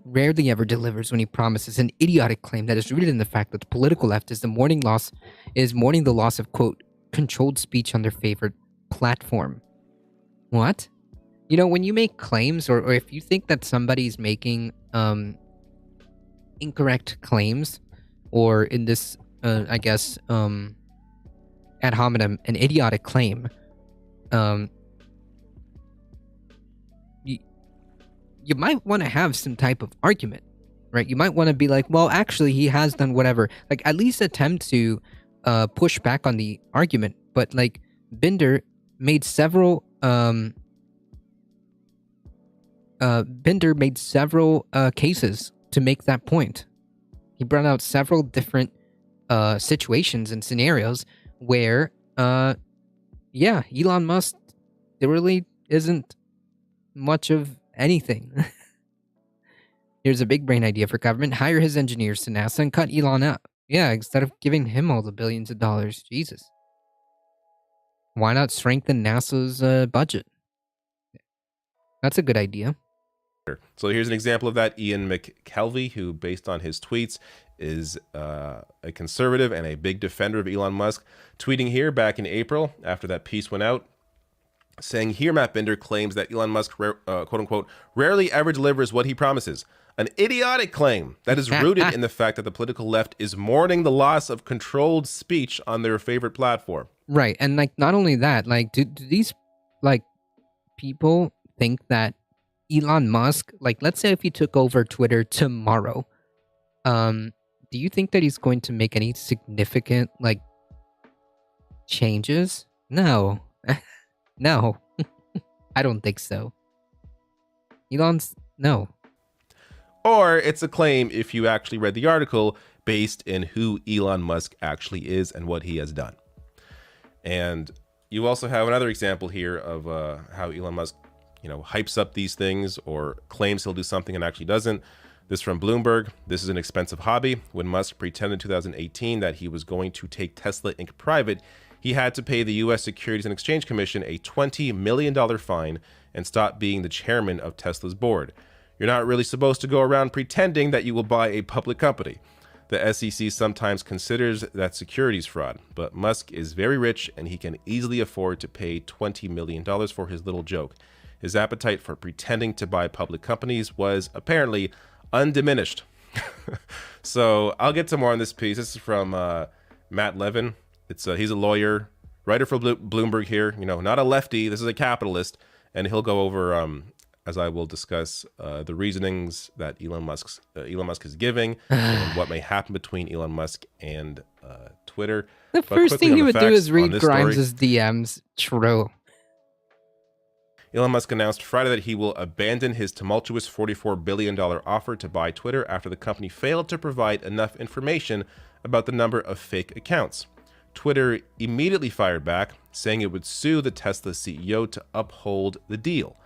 rarely ever delivers when he promises, an idiotic claim that is rooted in the fact that the political left is mourning the loss of, quote, controlled speech on their favorite platform. What? You know, when you make claims, or if you think that somebody's making incorrect claims, or in this, ad hominem, an idiotic claim, you might want to have some type of argument, right? You might want to be like, well, actually, he has done whatever. Like, at least attempt to push back on the argument. But, like, Bender made several cases to make that point. He brought out several different situations and scenarios where, Elon Musk, there really isn't much of anything. Here's a big brain idea for government. Hire his engineers to NASA and cut Elon out. Yeah, instead of giving him all the billions of dollars. Jesus. Why not strengthen NASA's budget? That's a good idea. So here's an example of that. Ian McKelvey, who, based on his tweets, is a conservative and a big defender of Elon Musk, tweeting here back in April after that piece went out, saying, here Matt Bender claims that Elon Musk, quote-unquote, rarely ever delivers what he promises. An idiotic claim that is rooted in the fact that the political left is mourning the loss of controlled speech on their favorite platform. Right, and, like, not only that, like, do these, like, people think that Elon Musk, like, let's say if he took over Twitter tomorrow, do you think that he's going to make any significant, like, changes? No. No. I don't think so. No. Or it's a claim, if you actually read the article, based in who Elon Musk actually is and what he has done. And you also have another example here of how Elon Musk, hypes up these things or claims he'll do something and actually doesn't. This from Bloomberg. This is an expensive hobby. When Musk pretended in 2018 that he was going to take Tesla Inc. private, he had to pay the U.S. Securities and Exchange Commission a $20 million fine and stop being the chairman of Tesla's board. You're not really supposed to go around pretending that you will buy a public company. The SEC sometimes considers that securities fraud, but Musk is very rich and he can easily afford to pay $20 million for his little joke. His appetite for pretending to buy public companies was apparently undiminished. So I'll get to more on this piece. This is from Matt Levin. He's a lawyer, writer for Bloomberg here. Not a lefty. This is a capitalist, and he'll go over, as I will discuss, the reasonings that Elon Musk is giving and what may happen between Elon Musk and Twitter. The first thing he would do is read Grimes' DMs. True. Elon Musk announced Friday that he will abandon his tumultuous $44 billion offer to buy Twitter after the company failed to provide enough information about the number of fake accounts. Twitter immediately fired back, saying it would sue the Tesla CEO to uphold the deal.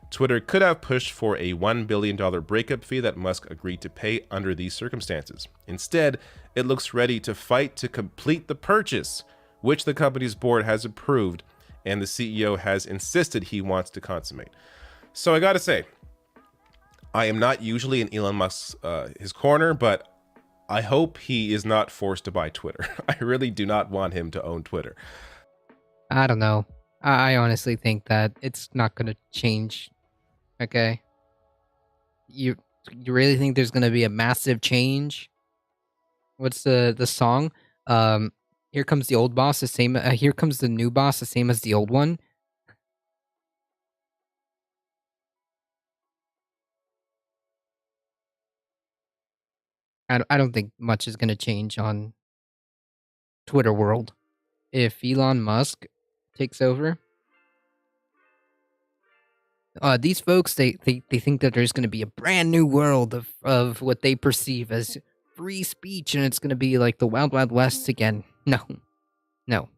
Twitter could have pushed for a $1 billion breakup fee that Musk agreed to pay under these circumstances. Instead, it looks ready to fight to complete the purchase, which the company's board has approved and the CEO has insisted he wants to consummate. So I gotta say, I am not usually in Elon Musk's his corner, but I hope he is not forced to buy Twitter. I really do not want him to own Twitter. I don't know. I honestly think that it's not going to change. Okay? you really think there's gonna be a massive change? What's the song? Here comes the old boss, the same. Here comes the new boss, the same as the old one. I don't think much is gonna change on Twitter world if Elon Musk takes over. These folks, they think that there's going to be a brand new world of what they perceive as free speech, and it's going to be like the Wild Wild West again. No.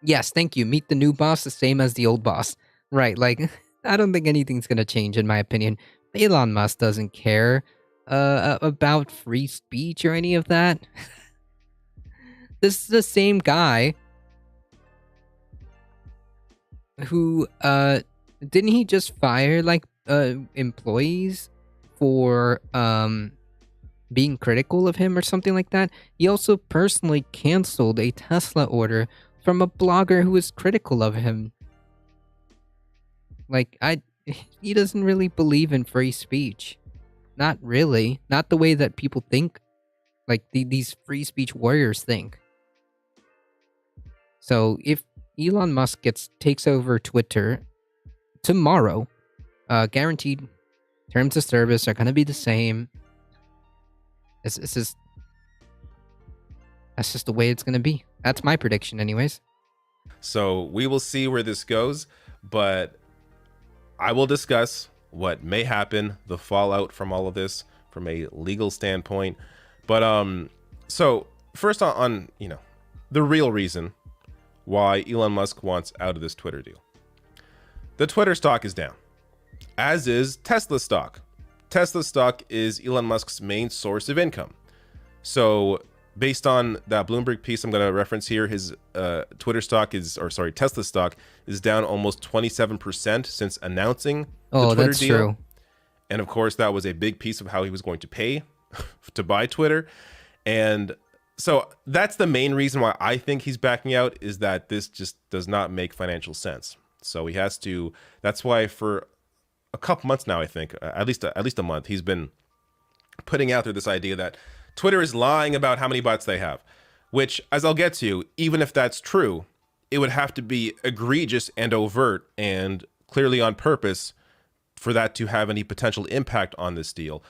Yes, thank you. Meet the new boss, the same as the old boss. Right, like, I don't think anything's going to change, in my opinion. Elon Musk doesn't care about free speech or any of that. This is the same guy who didn't he just fire like employees for being critical of him or something like that? He also personally canceled a Tesla order from a blogger who was critical of him. Like, he doesn't really believe in free speech. Not really. Not the way that people think, like these free speech warriors think. So if Elon Musk takes over Twitter tomorrow, guaranteed terms of service are going to be the same. That's just the way it's going to be. That's my prediction anyways. So we will see where this goes, but I will discuss what may happen, the fallout from all of this from a legal standpoint. But so first on the real reason why Elon Musk wants out of this Twitter deal. The Twitter stock is down, as is Tesla stock. Tesla stock is Elon Musk's main source of income. So based on that Bloomberg piece I'm going to reference here, his Tesla stock is down almost 27% since announcing the Twitter that's deal. true. And of course, that was a big piece of how he was going to pay to buy Twitter. And so that's the main reason why I think he's backing out, is that this just does not make financial sense. So he has to, that's why for a couple months now, I think, at least a month, he's been putting out there this idea that Twitter is lying about how many bots they have, which, as I'll get to, even if that's true, it would have to be egregious and overt and clearly on purpose for that to have any potential impact on this deal.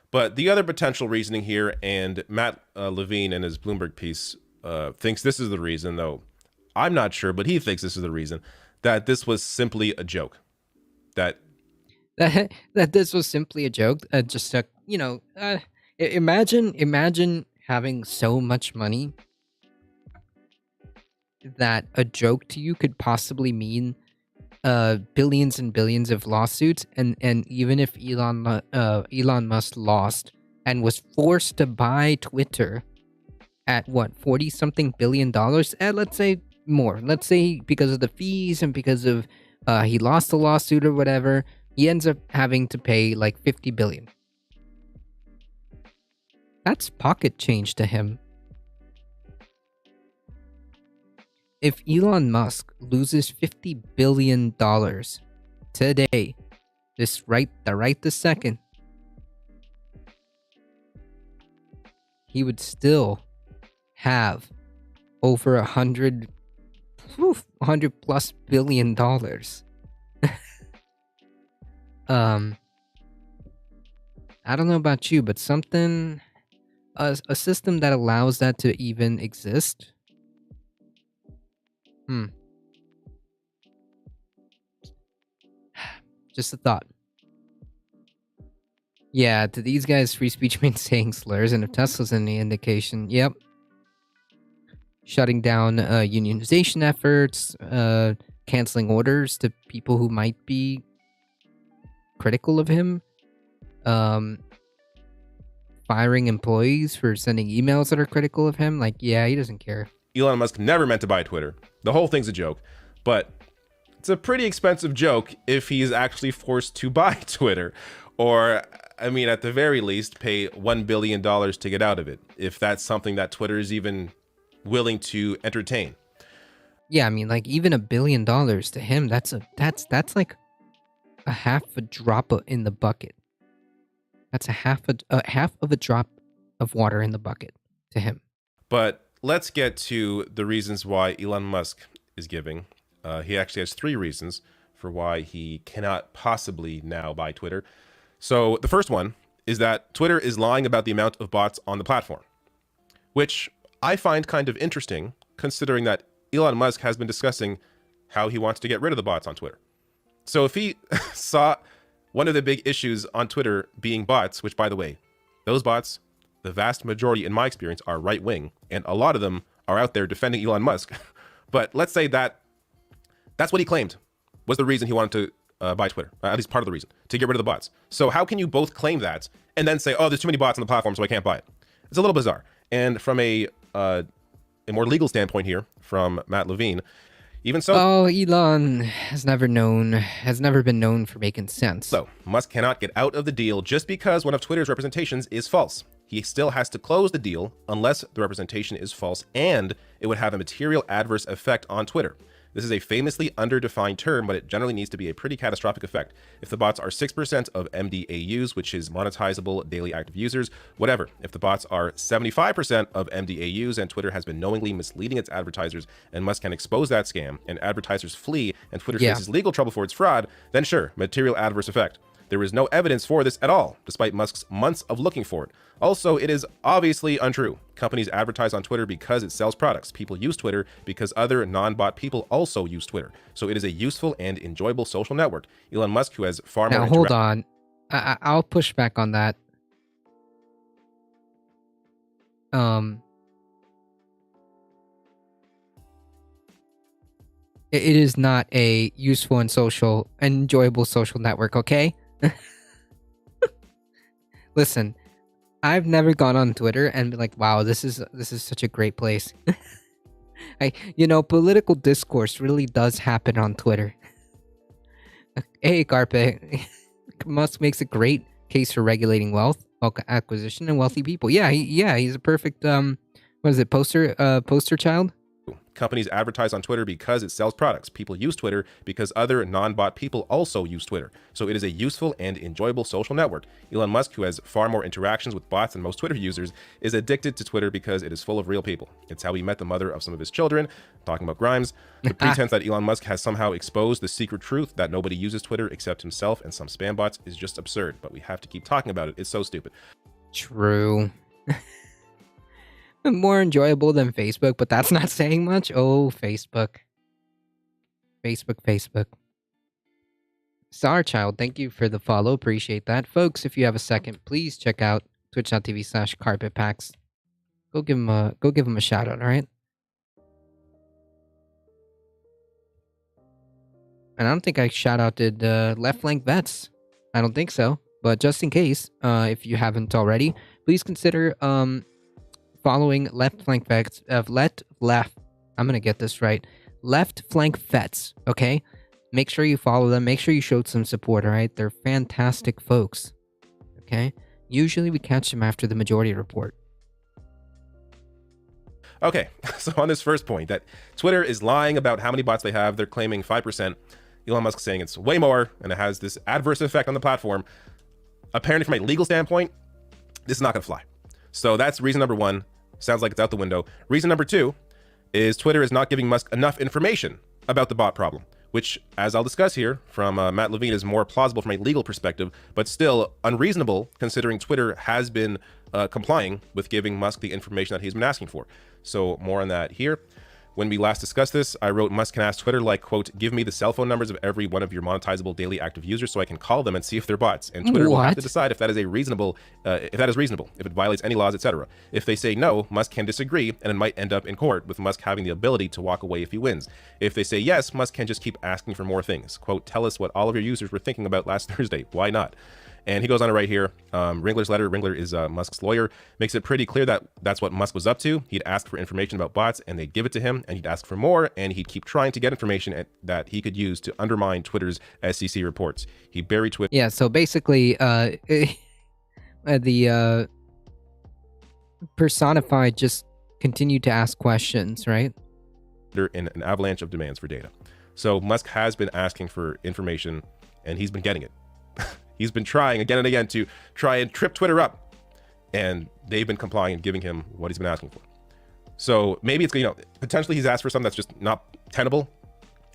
But the other potential reasoning here, and Matt Levine in his Bloomberg piece thinks this is the reason, though I'm not sure, but he thinks this is the reason, that this was simply a joke. That this was simply a joke. Imagine having so much money that a joke to you could possibly mean billions and billions of lawsuits, and even if Elon Musk lost and was forced to buy Twitter at what, 40 something billion dollars, let's say more, let's say because of the fees and because of he lost the lawsuit or whatever, he ends up having to pay like 50 billion. That's pocket change to him. If Elon Musk loses $50 billion today, right this second, he would still have over $100+ billion. I don't know about you, but a system that allows that to even exist. Just a thought. Yeah, to these guys, free speech means saying slurs, and if Tesla's any indication, yep. Shutting down unionization efforts, canceling orders to people who might be critical of him, firing employees for sending emails that are critical of him. Like, yeah, he doesn't care. Elon Musk never meant to buy Twitter. The whole thing's a joke, but it's a pretty expensive joke if he's actually forced to buy Twitter, or, I mean, at the very least, pay $1 billion to get out of it, if that's something that Twitter is even willing to entertain. Yeah, I mean, like, even $1 billion to him, that's like a half a drop in the bucket. That's a half of a drop of water in the bucket to him. But let's get to the reasons why Elon Musk is giving. He actually has 3 reasons for why he cannot possibly now buy Twitter. So the first one is that Twitter is lying about the amount of bots on the platform, which I find kind of interesting, considering that Elon Musk has been discussing how he wants to get rid of the bots on Twitter. So if he saw one of the big issues on Twitter being bots, which, by the way, those bots, the vast majority, in my experience, are right-wing, and a lot of them are out there defending Elon Musk. But let's say that that's what he claimed was the reason he wanted to buy Twitter, at least part of the reason, to get rid of the bots. So how can you both claim that and then say, oh, there's too many bots on the platform, so I can't buy it? It's a little bizarre. And from a more legal standpoint here, from Matt Levine, even so... Oh, Elon has never been known for making sense. So, Musk cannot get out of the deal just because one of Twitter's representations is false. He still has to close the deal unless the representation is false, and it would have a material adverse effect on Twitter. This is a famously underdefined term, but it generally needs to be a pretty catastrophic effect. If the bots are 6% of MDAUs, which is monetizable daily active users, whatever. If the bots are 75% of MDAUs and Twitter has been knowingly misleading its advertisers and Musk can expose that scam and advertisers flee and Twitter faces legal trouble for its fraud, then sure, material adverse effect. There is no evidence for this at all, despite Musk's months of looking for it. Also, it is obviously untrue. Companies advertise on Twitter because it sells products. People use Twitter because other non-bot people also use Twitter. So it is a useful and enjoyable social network. Elon Musk, who has far more... Now, hold on. I'll push back on that. It is not a useful and enjoyable social network, okay? Listen, I've never gone on Twitter and been like, wow, this is such a great place. Political discourse really does happen on Twitter. Hey, Carpe, Musk makes a great case for regulating wealth acquisition and wealthy people. Yeah, he's a perfect poster child. Companies advertise on Twitter because it sells products. People use Twitter because other non-bot people also use Twitter. So it is a useful and enjoyable social network. Elon Musk, who has far more interactions with bots than most Twitter users, is addicted to Twitter because it is full of real people. It's how he met the mother of some of his children, talking about Grimes. The pretense that Elon Musk has somehow exposed the secret truth that nobody uses Twitter except himself and some spam bots is just absurd, but we have to keep talking about it. It's so stupid. True. More enjoyable than Facebook, but that's not saying much. Oh, Facebook. Starchild, thank you for the follow. Appreciate that. Folks, if you have a second, please check out twitch.tv/carpetpacks. Go give him a shout out, all right? And I don't think I shout outed Left Flank Vets. I don't think so. But just in case, if you haven't already, please consider following Left Flank Vets I'm gonna get this right. Left Flank Vets, okay? Make sure you follow them. Make sure you showed some support, all right? They're fantastic folks, okay? Usually we catch them after the majority report. Okay, so on this first point, that Twitter is lying about how many bots they have. They're claiming 5%. Elon Musk saying it's way more, and it has this adverse effect on the platform. Apparently, from a legal standpoint, this is not gonna fly. So that's reason number one. Sounds like it's out the window. Reason number two is Twitter is not giving Musk enough information about the bot problem, which, as I'll discuss here from Matt Levine, is more plausible from a legal perspective, but still unreasonable considering Twitter has been complying with giving Musk the information that he's been asking for. So more on that here. When we last discussed this, I wrote Musk can ask Twitter, like, quote, give me the cell phone numbers of every one of your monetizable daily active users so I can call them and see if they're bots. And Twitter will have to decide if that is reasonable, if it violates any laws, etc. If they say no, Musk can disagree, and it might end up in court, with Musk having the ability to walk away if he wins. If they say yes, Musk can just keep asking for more things. Quote, tell us what all of your users were thinking about last Thursday. Why not? And he goes on to write here, Ringler's letter, Ringler is Musk's lawyer, makes it pretty clear that that's what Musk was up to. He'd ask for information about bots and they'd give it to him, and he'd ask for more, and he'd keep trying to get information that he could use to undermine Twitter's SEC reports. He buried Twitter. Yeah, so basically, the personified just continued to ask questions, right? In an avalanche of demands for data. So Musk has been asking for information, and he's been getting it. He's been trying again and again to try and trip Twitter up, and they've been complying and giving him what he's been asking for. So maybe it's, potentially he's asked for something that's just not tenable,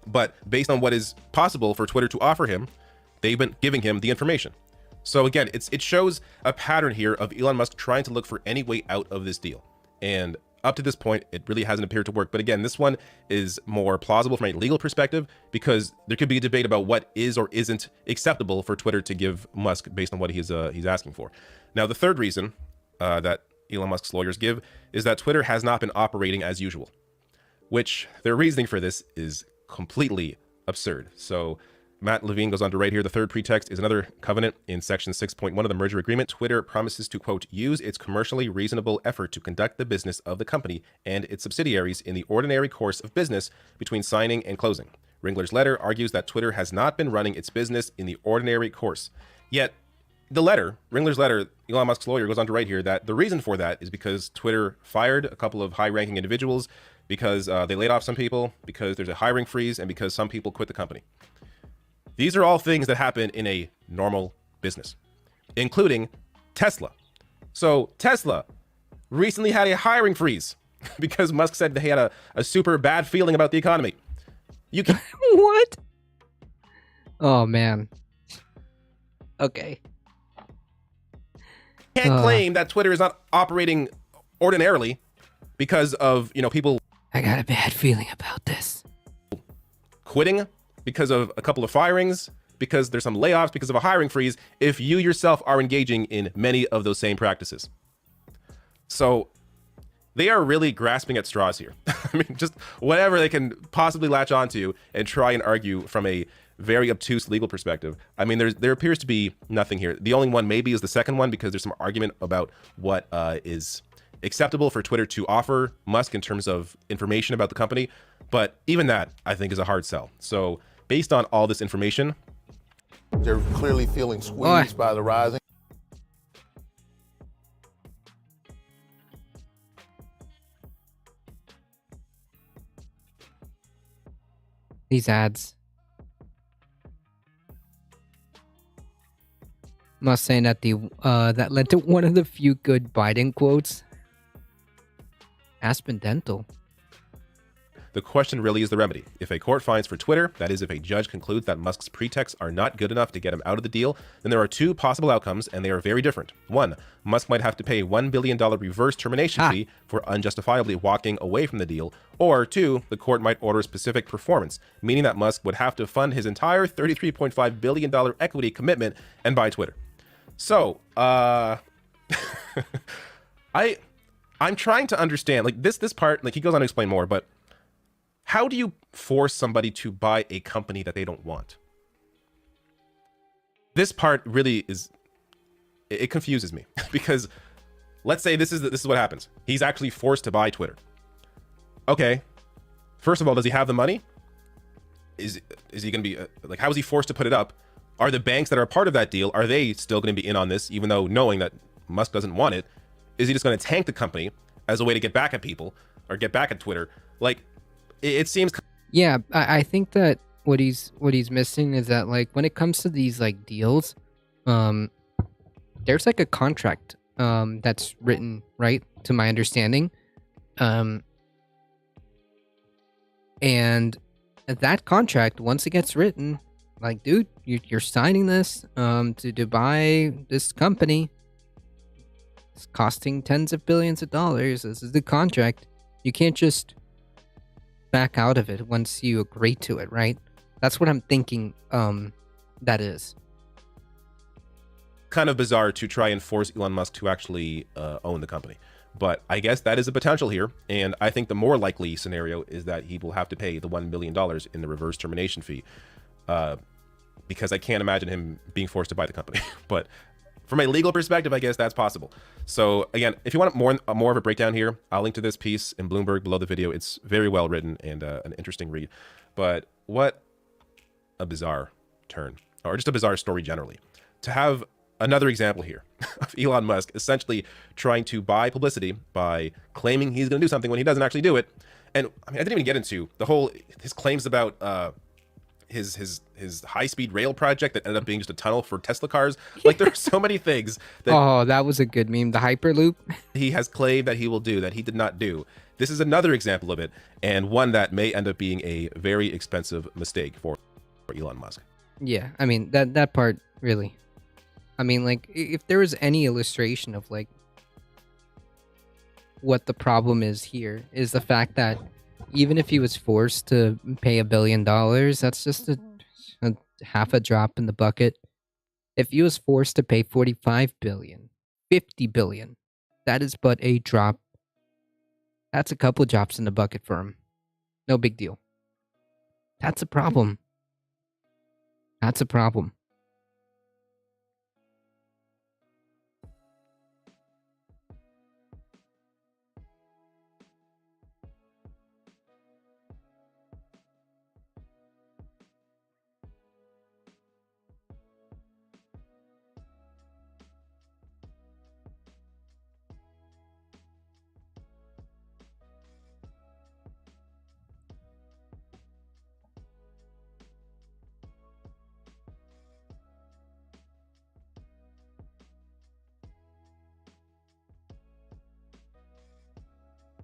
but based on what is possible for Twitter to offer him, they've been giving him the information. So again, it shows a pattern here of Elon Musk trying to look for any way out of this deal. And up to this point, it really hasn't appeared to work. But again, this one is more plausible from a legal perspective because there could be a debate about what is or isn't acceptable for Twitter to give Musk based on what he's asking for. Now, the third reason that Elon Musk's lawyers give is that Twitter has not been operating as usual, which their reasoning for this is completely absurd. So Matt Levine goes on to write here, the third pretext is another covenant in section 6.1 of the merger agreement. Twitter promises to, quote, use its commercially reasonable effort to conduct the business of the company and its subsidiaries in the ordinary course of business between signing and closing. Ringler's letter argues that Twitter has not been running its business in the ordinary course. Yet, the letter, Ringler's letter, Elon Musk's lawyer goes on to write here that the reason for that is because Twitter fired a couple of high-ranking individuals, because they laid off some people, because there's a hiring freeze, and because some people quit the company. These are all things that happen in a normal business, including Tesla. So Tesla recently had a hiring freeze because Musk said they had a super bad feeling about the economy. You can What? Oh, man. Okay. Can't claim that Twitter is not operating ordinarily because of, people. I got a bad feeling about this. Quitting because of a couple of firings, because there's some layoffs, because of a hiring freeze, if you yourself are engaging in many of those same practices. So they are really grasping at straws here. I mean, just whatever they can possibly latch onto and try and argue from a very obtuse legal perspective. I mean, there appears to be nothing here. The only one maybe is the second one, because there's some argument about what is acceptable for Twitter to offer Musk in terms of information about the company. But even that, I think, is a hard sell. So based on all this information, they're clearly feeling squeezed by the rising. These ads. Must say that that led to one of the few good Biden quotes. Aspen Dental. the question really is the remedy. If a court finds for Twitter, that is, if a judge concludes that Musk's pretexts are not good enough to get him out of the deal, then there are two possible outcomes, and they are very different. One, Musk might have to pay a $1 billion reverse termination fee for unjustifiably walking away from the deal. Or two, the court might order specific performance, meaning that Musk would have to fund his entire $33.5 billion equity commitment and buy Twitter. So, I'm trying to understand, like, this part, like, he goes on to explain more, but how do you force somebody to buy a company that they don't want? This part really is, it confuses me because let's say this is what happens. He's actually forced to buy Twitter. Okay. First of all, does he have the money? Is he going to be like, how is he forced to put it up? Are the banks that are part of that deal, are they still going to be in on this, even though knowing that Musk doesn't want it? Is he just going to tank the company as a way to get back at people or get back at Twitter? Like, it seems. Yeah, I think that what he's missing is that, like, when it comes to these like deals, there's like a contract that's written, right, to my understanding, and that contract, once it gets written, like, dude, you're signing this to buy this company. It's costing tens of billions of dollars. This is the contract. You can't just back out of it once you agree to it, right? That's what I'm thinking that is. Kind of bizarre to try and force Elon Musk to actually own the company. But I guess that is a potential here. And I think the more likely scenario is that he will have to pay the $1 billion in the reverse termination fee. Because I can't imagine him being forced to buy the company. But from a legal perspective, I guess that's possible. So again, if you want more of a breakdown here, I'll link to this piece in Bloomberg below the video. It's very well written and an interesting read. But what a bizarre turn, or just a bizarre story generally. To have another example here of Elon Musk essentially trying to buy publicity by claiming he's going to do something when he doesn't actually do it. And I mean, I didn't even get into the whole, his claims about his high-speed rail project that ended up being just a tunnel for Tesla cars. Like, there are so many things that Oh, that was a good meme. The Hyperloop. he has claimed that he will do that he did not do. This is another example of it, and one that may end up being a very expensive mistake for Elon Musk. Yeah, I mean, that part, really. I mean, like, if there was any illustration of, like, what the problem is here, is the fact that even if he was forced to pay $1 billion, that's just a half a drop in the bucket. If he was forced to pay 45 billion, 50 billion, that is but a drop. That's a couple drops in the bucket for him. No big deal. That's a problem. That's a problem.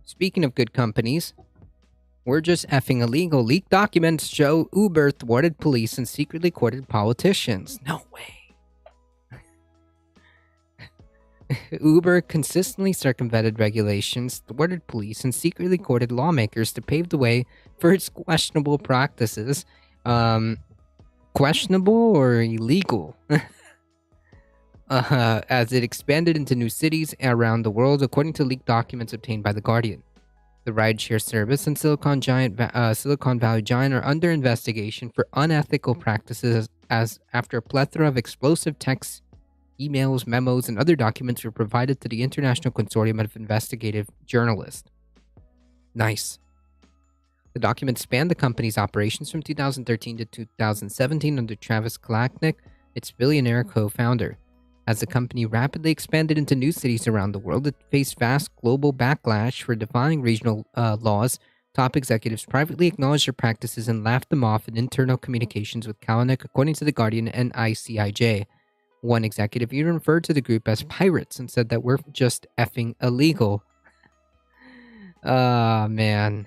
Speaking of good companies, we're just effing illegal. Leaked documents show Uber thwarted police and secretly courted politicians. No way. Uber consistently circumvented regulations, thwarted police, and secretly courted lawmakers to pave the way for its questionable practices. Questionable or illegal? As it expanded into new cities around the world, according to leaked documents obtained by The Guardian. The rideshare service and Silicon Valley giant are under investigation for unethical practices as after a plethora of explosive texts, emails, memos, and other documents were provided to the International Consortium of Investigative Journalists. Nice. The documents span the company's operations from 2013 to 2017 under Travis Kalanick, its billionaire co-founder. As the company rapidly expanded into new cities around the world, it faced vast global backlash for defying regional laws. Top executives privately acknowledged their practices and laughed them off in internal communications with Kalanick, according to The Guardian and ICIJ. One executive even referred to the group as pirates and said that we're just effing illegal. Ah, man.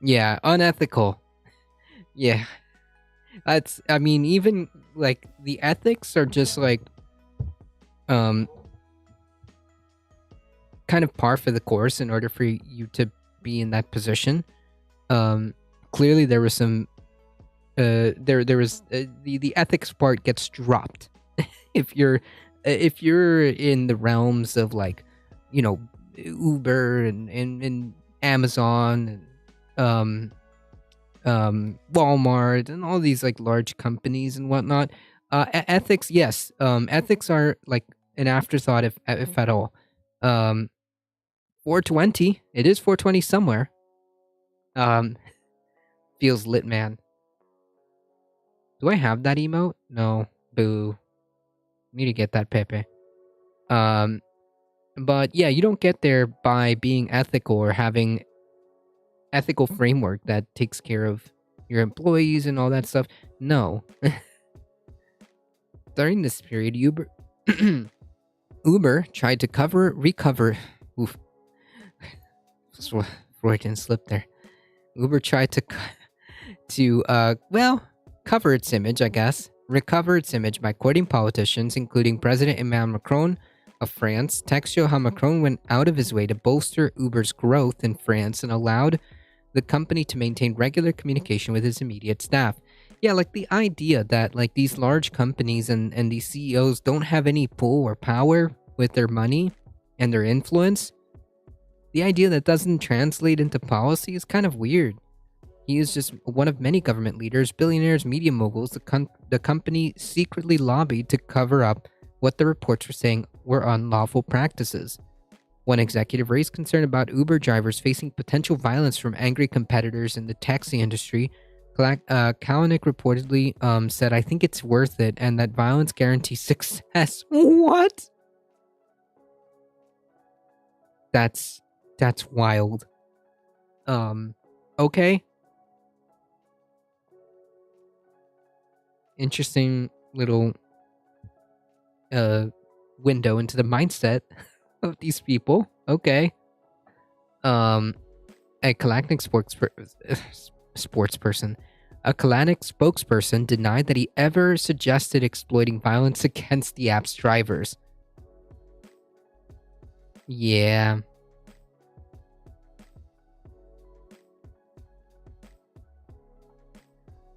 Yeah, unethical. Yeah. I mean, even, like, the ethics are just, like, kind of par for the course in order for you to be in that position. Clearly there was some, there was, the ethics part gets dropped. if you're in the realms of, like, you know, Uber and Amazon and, Walmart and all these like large companies and whatnot. Ethics, yes. Ethics are like an afterthought if at all. 420. It is 420 somewhere. Feels lit, man. Do I have that emote? No. Boo. Need to get that Pepe. But yeah, you don't get there by being ethical or having ethical framework that takes care of your employees and all that stuff. No. During this period, Uber tried to recover. Oof. Freudian slip there. Uber tried to cover its image, I guess. Recover its image by quoting politicians, including President Emmanuel Macron of France. Texts show how Macron went out of his way to bolster Uber's growth in France and allowed the company to maintain regular communication with his immediate staff. Yeah, like the idea that like these large companies and these CEOs don't have any pull or power with their money and their influence. The idea that doesn't translate into policy is kind of weird. He is just one of many government leaders, billionaires, media moguls. The company secretly lobbied to cover up what the reports were saying were unlawful practices. One executive raised concern about Uber drivers facing potential violence from angry competitors in the taxi industry. Kalanick reportedly said, "I think it's worth it, and that violence guarantees success." What? That's wild. Okay. Interesting little window into the mindset of these people. Okay. A Kalanick sportsperson. A Kalanick spokesperson denied that he ever suggested exploiting violence against the app's drivers. Yeah.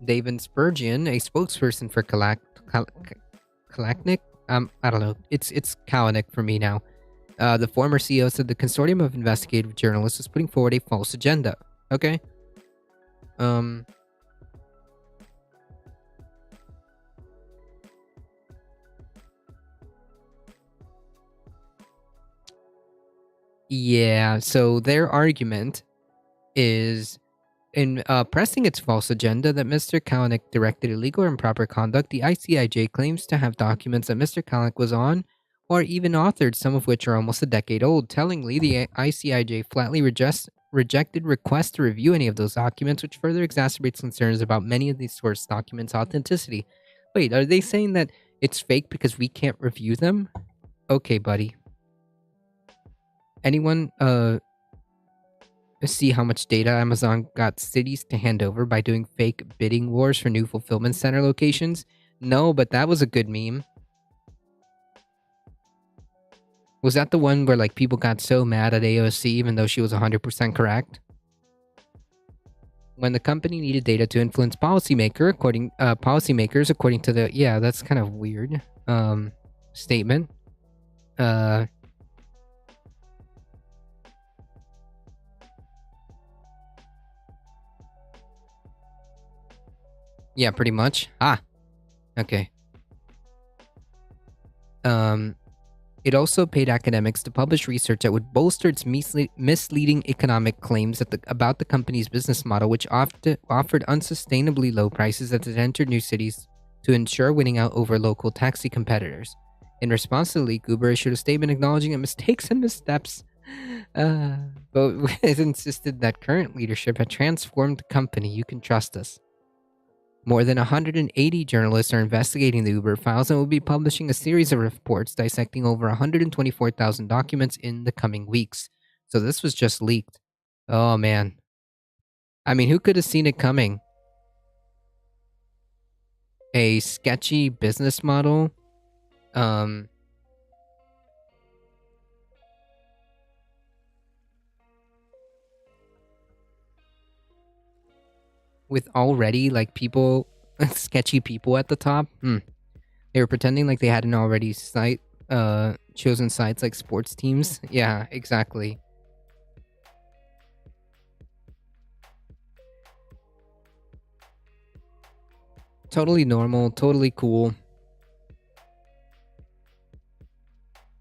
David Spurgeon, a spokesperson for Kalanick, I don't know. It's Kalanick for me now. The former CEO said the consortium of investigative journalists is putting forward a false agenda. Okay. Yeah, so their argument is in pressing its false agenda that Mr. Kalanick directed illegal or improper conduct. The ICIJ claims to have documents that Mr. Kalanick was on or even authored, some of which are almost a decade old. Tellingly, the ICIJ flatly rejected requests to review any of those documents, which further exacerbates concerns about many of these source documents' authenticity. Wait, are they saying that it's fake because we can't review them? Okay, buddy. Anyone see how much data Amazon got cities to hand over by doing fake bidding wars for new fulfillment center locations? No, but that was a good meme. Was that the one where like people got so mad at AOC even though she was 100% correct? When the company needed data to influence policymakers, according to the that's kind of weird statement. Yeah, pretty much. Okay. It also paid academics to publish research that would bolster its misleading economic claims about the company's business model, which offered unsustainably low prices as it entered new cities to ensure winning out over local taxi competitors. In response to the leak, Uber issued a statement acknowledging mistakes and missteps, but it insisted that current leadership had transformed the company. You can trust us. More than 180 journalists are investigating the Uber files and will be publishing a series of reports dissecting over 124,000 documents in the coming weeks. So this was just leaked. Oh, man. I mean, who could have seen it coming? A sketchy business model. With already like people, sketchy people at the top. They were pretending like they hadn't already chosen sites like sports teams. Yeah, exactly. Totally normal, totally cool.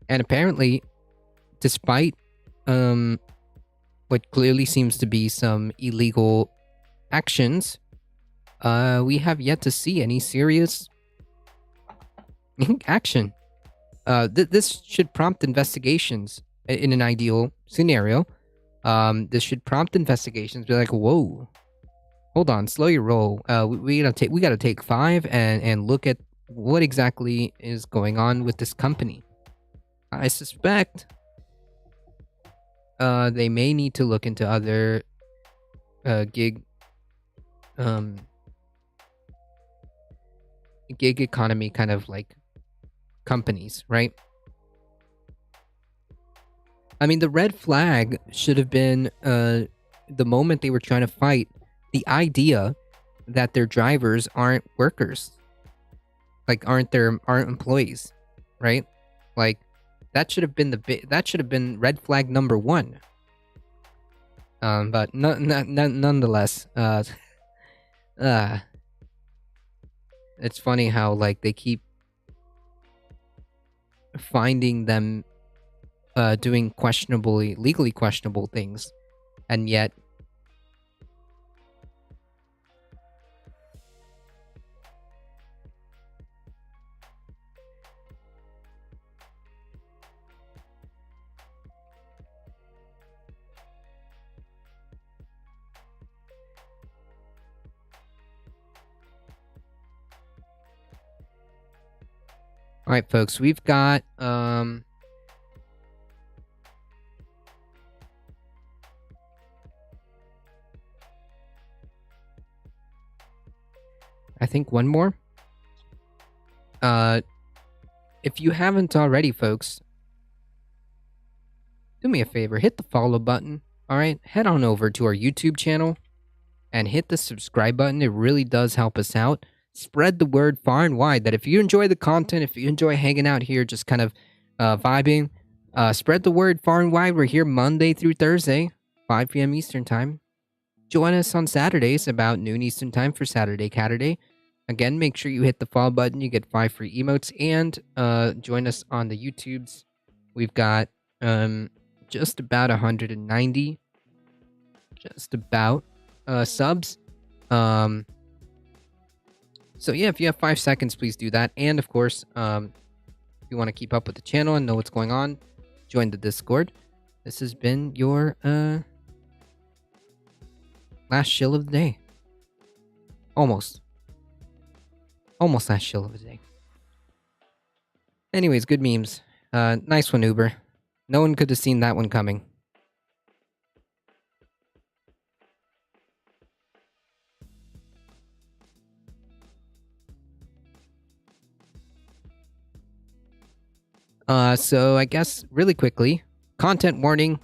And apparently, despite what clearly seems to be some illegal actions, we have yet to see any serious action. This should prompt investigations in an ideal scenario. This should prompt investigations. Be like, whoa, hold on, slow your roll. We gotta take 5 and look at what exactly is going on with this company. I suspect they may need to look into other gig economy kind of like companies, right? I mean, the red flag should have been the moment they were trying to fight the idea that their drivers aren't workers, like aren't employees, right? Like that should have been red flag number 1. But nonetheless, it's funny how like they keep finding them doing legally questionable things, and yet All right, folks, we've got I think one more. If you haven't already, folks, do me a favor, hit the follow button. All right, head on over to our YouTube channel and hit the subscribe button. It really does help us out. Spread the word far and wide that if you enjoy the content, if you enjoy hanging out here, just kind of vibing, spread the word far and wide. We're here Monday through Thursday, 5 p.m. Eastern Time. Join us on Saturdays about noon Eastern Time for Saturday Catterday. Again, make sure you hit the follow button. You get 5 free emotes, and join us on the YouTubes. We've got just about 190, just about subs. So yeah, if you have 5 seconds, please do that. And of course, if you want to keep up with the channel and know what's going on, join the Discord. This has been your last shill of the day. Almost last shill of the day. Anyways, good memes. Nice one, Uber. No one could have seen that one coming. So I guess really quickly, content warning.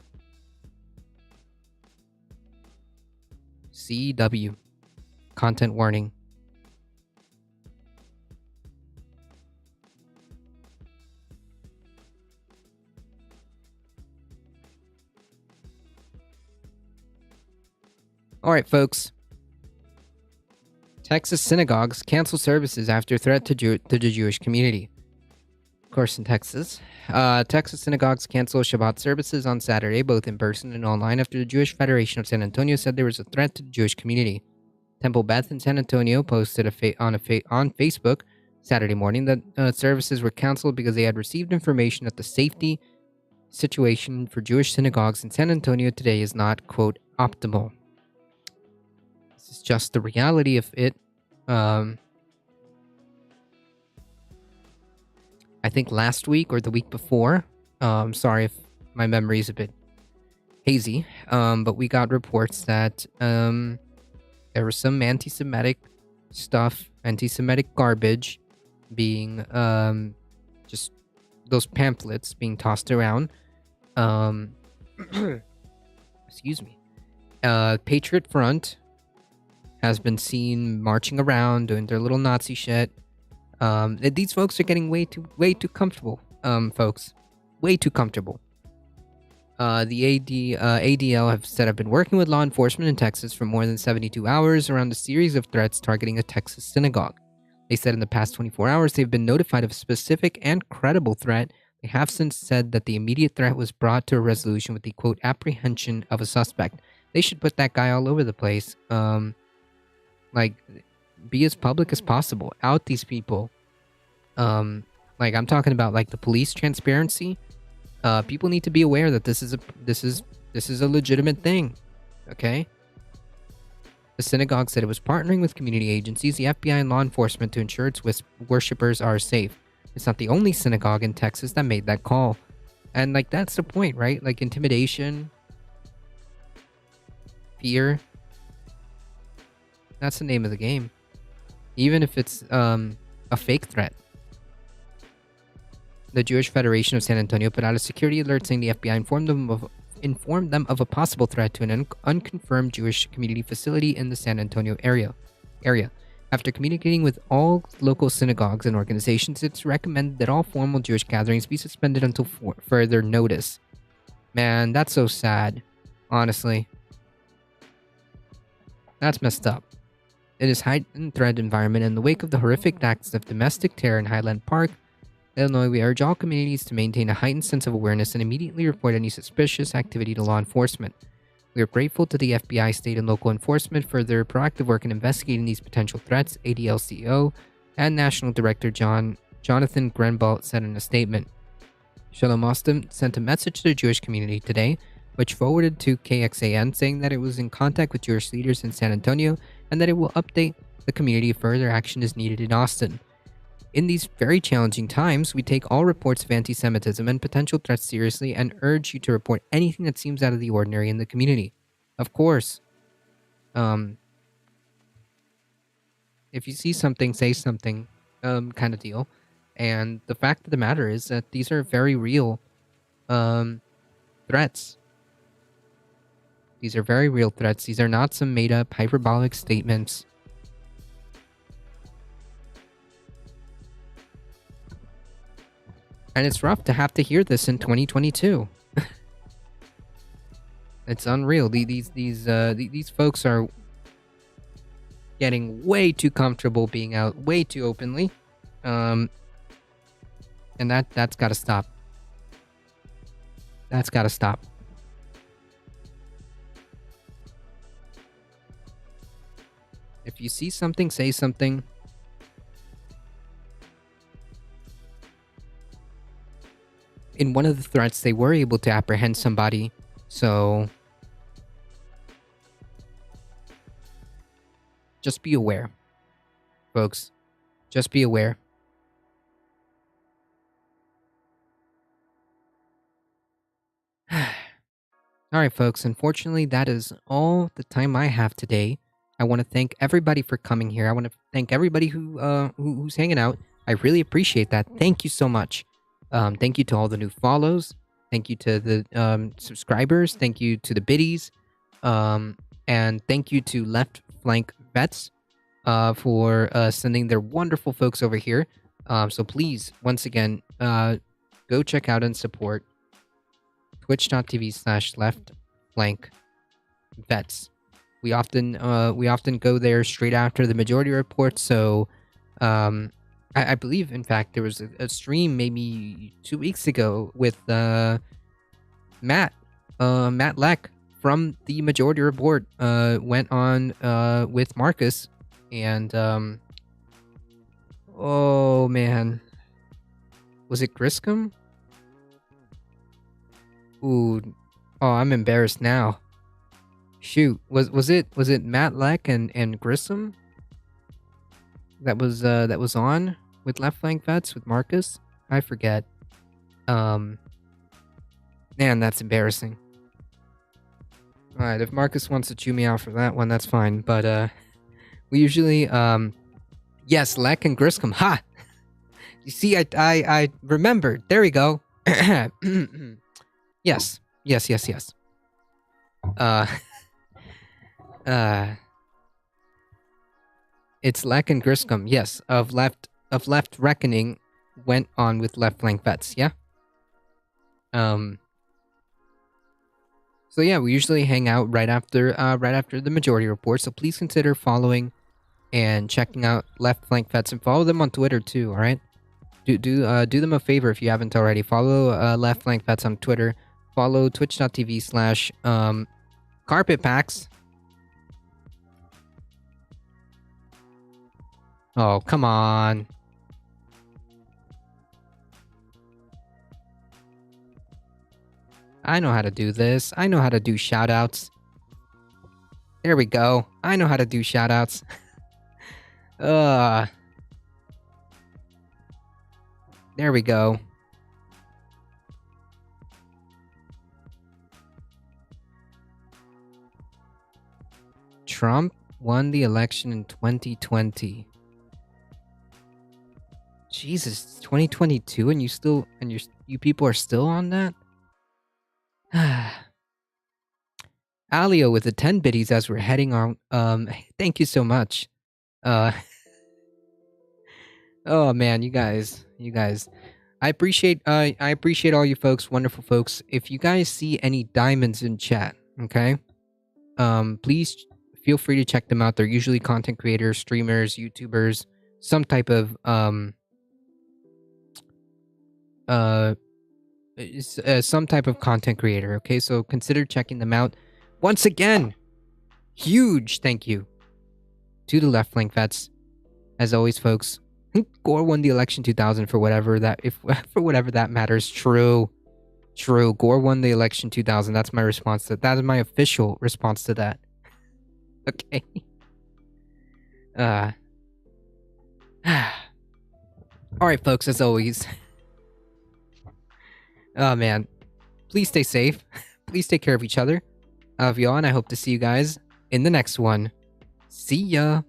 CW. Content warning. All right, folks. Texas synagogues cancel services after threat to the Jewish community. Of course, in Texas. Texas synagogues cancel Shabbat services on Saturday, both in person and online, after the Jewish Federation of San Antonio said there was a threat to the Jewish community. Temple Beth in San Antonio posted on Facebook Saturday morning that services were canceled because they had received information that the safety situation for Jewish synagogues in San Antonio today is not, quote, optimal. This is just the reality of it. I think last week or the week before, sorry if my memory is a bit hazy, but we got reports that there was some anti-Semitic stuff, anti-Semitic garbage being, just those pamphlets being tossed around. Excuse me. Patriot Front has been seen marching around, doing their little Nazi shit. These folks are getting way too comfortable, folks. Way too comfortable. The ADL have said have been working with law enforcement in Texas for more than 72 hours around a series of threats targeting a Texas synagogue. They said in the past 24 hours they've been notified of a specific and credible threat. They have since said that the immediate threat was brought to a resolution with the, quote, apprehension of a suspect. They should put that guy all over the place. Like, be as public as possible. Out these people. Like, I'm talking about, like, the police transparency. People need to be aware that this is a legitimate thing. Okay? The synagogue said it was partnering with community agencies, the FBI, and law enforcement to ensure its worshippers are safe. It's not the only synagogue in Texas that made that call. And, like, that's the point, right? Like, intimidation, fear. That's the name of the game. Even if it's a fake threat. The Jewish Federation of San Antonio put out a security alert saying the FBI informed them of a possible threat to an unconfirmed Jewish community facility in the San Antonio area. After communicating with all local synagogues and organizations, it's recommended that all formal Jewish gatherings be suspended until further notice. Man, that's so sad. Honestly. That's messed up. It is heightened threat environment in the wake of the horrific acts of domestic terror in Highland Park, Illinois. We urge all communities to maintain a heightened sense of awareness and immediately report any suspicious activity to law enforcement. We are grateful to the FBI, state, and local enforcement for their proactive work in investigating these potential threats, ADL CEO and National Director Jonathan Grenbalt said in a statement. Shalom Austin sent a message to the Jewish community today, which forwarded to KXAN, saying that it was in contact with Jewish leaders in San Antonio and that it will update the community if further action is needed in Austin. In these very challenging times, we take all reports of anti-Semitism and potential threats seriously and urge you to report anything that seems out of the ordinary in the community. Of course, if you see something, say something, kind of deal. And the fact of the matter is that these are very real threats. These are very real threats. These are not some made-up hyperbolic statements. And it's rough to have to hear this in 2022. It's unreal. These folks are getting way too comfortable being out way too openly. And that's got to stop. That's got to stop. If you see something, say something. In one of the threats, they were able to apprehend somebody, so just be aware, folks. Just be aware. Alright, folks, unfortunately, that is all the time I have today. I want to thank everybody for coming here. I want to thank everybody who's hanging out. I really appreciate that. Thank you so much. Thank you to all the new follows. Thank you to the subscribers. Thank you to the biddies. And thank you to Left Flank Vets for sending their wonderful folks over here. So please, once again, go check out and support twitch.tv/leftflankvets. We often go there straight after the majority report. So I believe, in fact, there was a stream maybe 2 weeks ago with Matt Leck from the majority report went on with Marcus, and oh man, was it Griscom? Ooh, oh, I'm embarrassed now. Shoot, was it Matt Leck and Grissom that was on with Left Flank Vets with Marcus? I forget. Man, that's embarrassing. Alright, if Marcus wants to chew me out for that one, that's fine. But we usually yes, Leck and Griscom. Ha! You see, I remembered. There we go. Yes. It's Leck and Griscom, yes, of Left Reckoning went on with Left Flank Vets, yeah? So yeah, we usually hang out right after the majority report, so please consider following and checking out Left Flank Vets and follow them on Twitter too, alright? Do them a favor if you haven't already. Follow Left Flank Vets on Twitter. Follow twitch.tv/carpetpacks. Oh, come on. I know how to do this. I know how to do shoutouts. There we go. I know how to do shoutouts. There we go. Trump won the election in 2020. Jesus, it's 2022 and you people are still on that? Alio with the 10 biddies as we're heading on. Thank you so much. Oh man, you guys. I appreciate all you folks, wonderful folks. If you guys see any diamonds in chat, okay? Please feel free to check them out. They're usually content creators, streamers, YouTubers, some type of some type of content creator, okay? So consider checking them out. Once again, huge thank you to the Left Flank Vets. As always, folks, Gore won the election 2000 for whatever that matters. True. Gore won the election 2000. That's my response to that. That is my official response to that. Okay. Alright, folks, as always. Oh, man. Please stay safe. Please take care of each other. I love you all, and I hope to see you guys in the next one. See ya.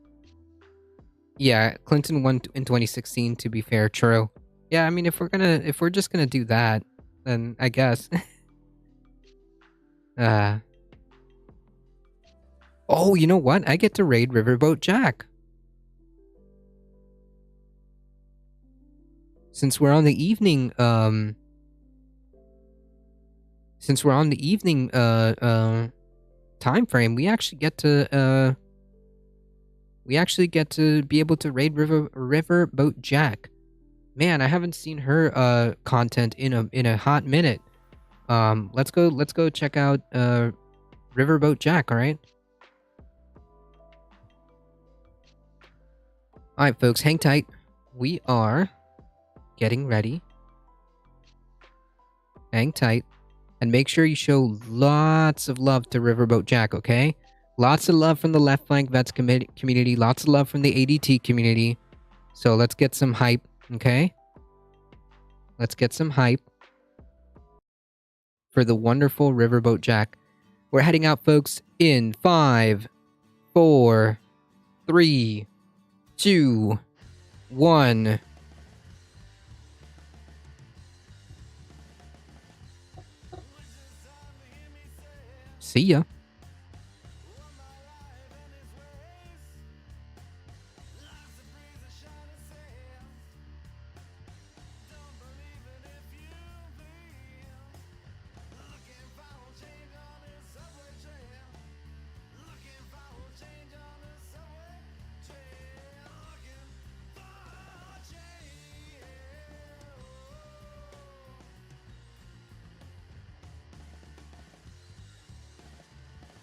Yeah, Clinton won in 2016, to be fair, true. Yeah, I mean, if we're just gonna do that, then I guess. Oh, you know what? I get to raid Riverboat Jack. Since we're on the evening, time frame, we actually get to be able to raid Riverboat Jack. Man, I haven't seen her content in a hot minute. Let's go check out Riverboat Jack, all right? All right, folks, hang tight. We are getting ready. Hang tight. And make sure you show lots of love to Riverboat Jack, okay? Lots of love from the Left Flank Vets community. Lots of love from the ADT community. So let's get some hype, okay? Let's get some hype for the wonderful Riverboat Jack. We're heading out, folks, in 5, 4, 3, 2, 1. See ya.